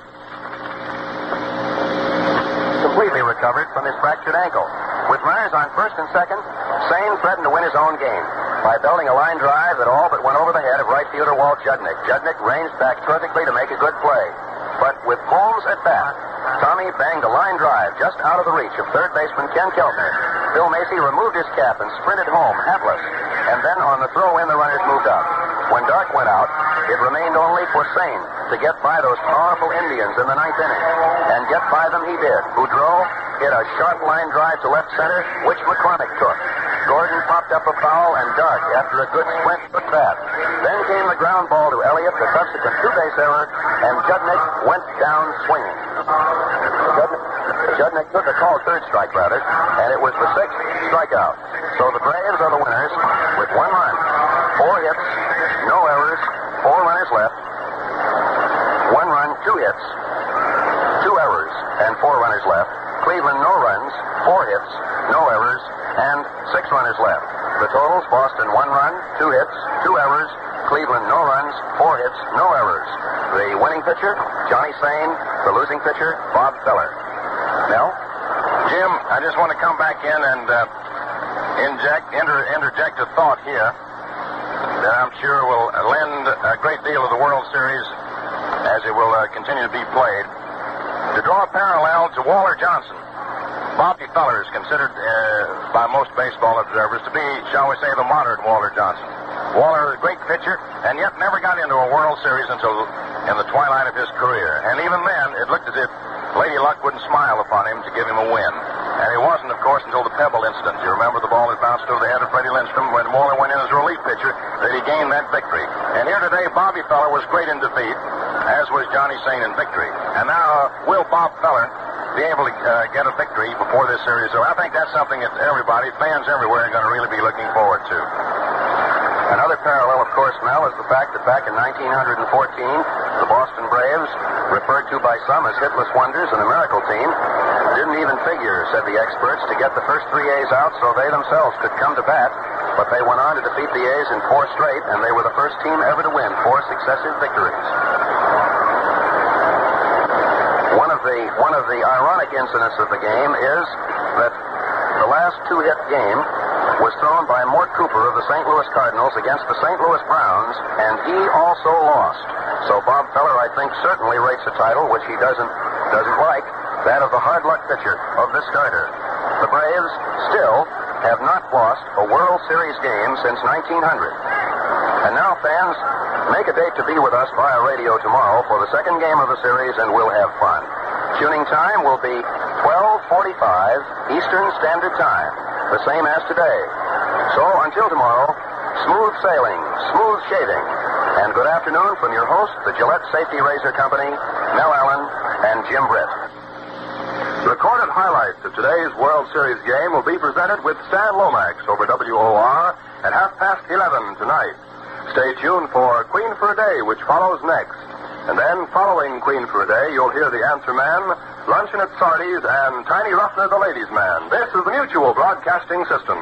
completely recovered from his fractured ankle. With runners on first and second, Sain threatened to win his own game by belting a line drive that all but went over the head of right fielder Walt Judnick. Judnick ranged back terrifically to make a good play. But with Holmes at bat, Tommy banged a line drive just out of the reach of third baseman Ken Keltner. Phil Macy removed his cap and sprinted home, hatless. And then on the throw-in, the runners moved up. When Dark went out, it remained only for Sain to get by those powerful Indians in the ninth inning. And get by them he did. Boudreau hit a sharp line drive to left center, which McCormick took. Gordon popped up a foul, and Dark, after a good sprint, took that. Then came the ground ball to Elliott, the subsequent 2-base error, and Judnick went down swinging. Judnick took a called third strike, and it was the 6th strikeout. So the Braves are the winners with 1 run, 4 hits, no errors, 4 runners left. 1 run, 2 hits, 2 errors, and 4 runners left. Cleveland, no runs, 4 hits, no errors, and 6 runners left. The totals: Boston, 1 run, 2 hits, 2 errors. Cleveland, no runs, 4 hits, no errors. The winning pitcher, Johnny Sain. The losing pitcher, Bob Feller. Mel? Jim, I just want to come back in and interject a thought here that I'm sure will lend a great deal of the World Series, as it will continue to be played, to draw a parallel to Walter Johnson. Bobby Feller is considered by most baseball observers to be, shall we say, the modern Walter Johnson. Walter, a great pitcher, and yet never got into a World Series until in the twilight of his career. And even then, it looked as if Lady Luck wouldn't smile upon him to give him a win. And it wasn't, of course, until the Pebble incident. You remember the ball that bounced over the head of Freddie Lindstrom when Walter went in as a relief pitcher that he gained that victory. And here today, Bobby Feller was great in defeat. as was Johnny Sane in victory. And now, will Bob Feller be able to get a victory before this series? So I think that's something that everybody, fans everywhere, are going to really be looking forward to. Another parallel, of course, Mel, is the fact that back in 1914, the Boston Braves, referred to by some as hitless wonders and a miracle team, didn't even figure, said the experts, to get the first 3 A's out so they themselves could come to bat. But they went on to defeat the A's in 4 straight, and they were the first team ever to win 4 successive victories. One of the ironic incidents of the game is that the last 2-hit game was thrown by Mort Cooper of the St. Louis Cardinals against the St. Louis Browns, and he also lost. So Bob Feller, I think, certainly rates a title which he doesn't like, that of the hard luck pitcher of this starter. The Braves still have not lost a World Series game since 1900. And now, fans, make a date to be with us via radio tomorrow for the second game of the series, and we'll have fun. Tuning time will be 12:45 Eastern Standard Time, the same as today. So, until tomorrow, smooth sailing, smooth shaving, and good afternoon from your host, the Gillette Safety Razor Company, Mel Allen, and Jim Britt. Recorded highlights of today's World Series game will be presented with Stan Lomax over WOR at 11:30 tonight. Stay tuned for Queen for a Day, which follows next. And then, following Queen for a Day, you'll hear The Answer Man, Luncheon at Sardi's, and Tiny Ruffner, the Ladies' Man. This is the Mutual Broadcasting System.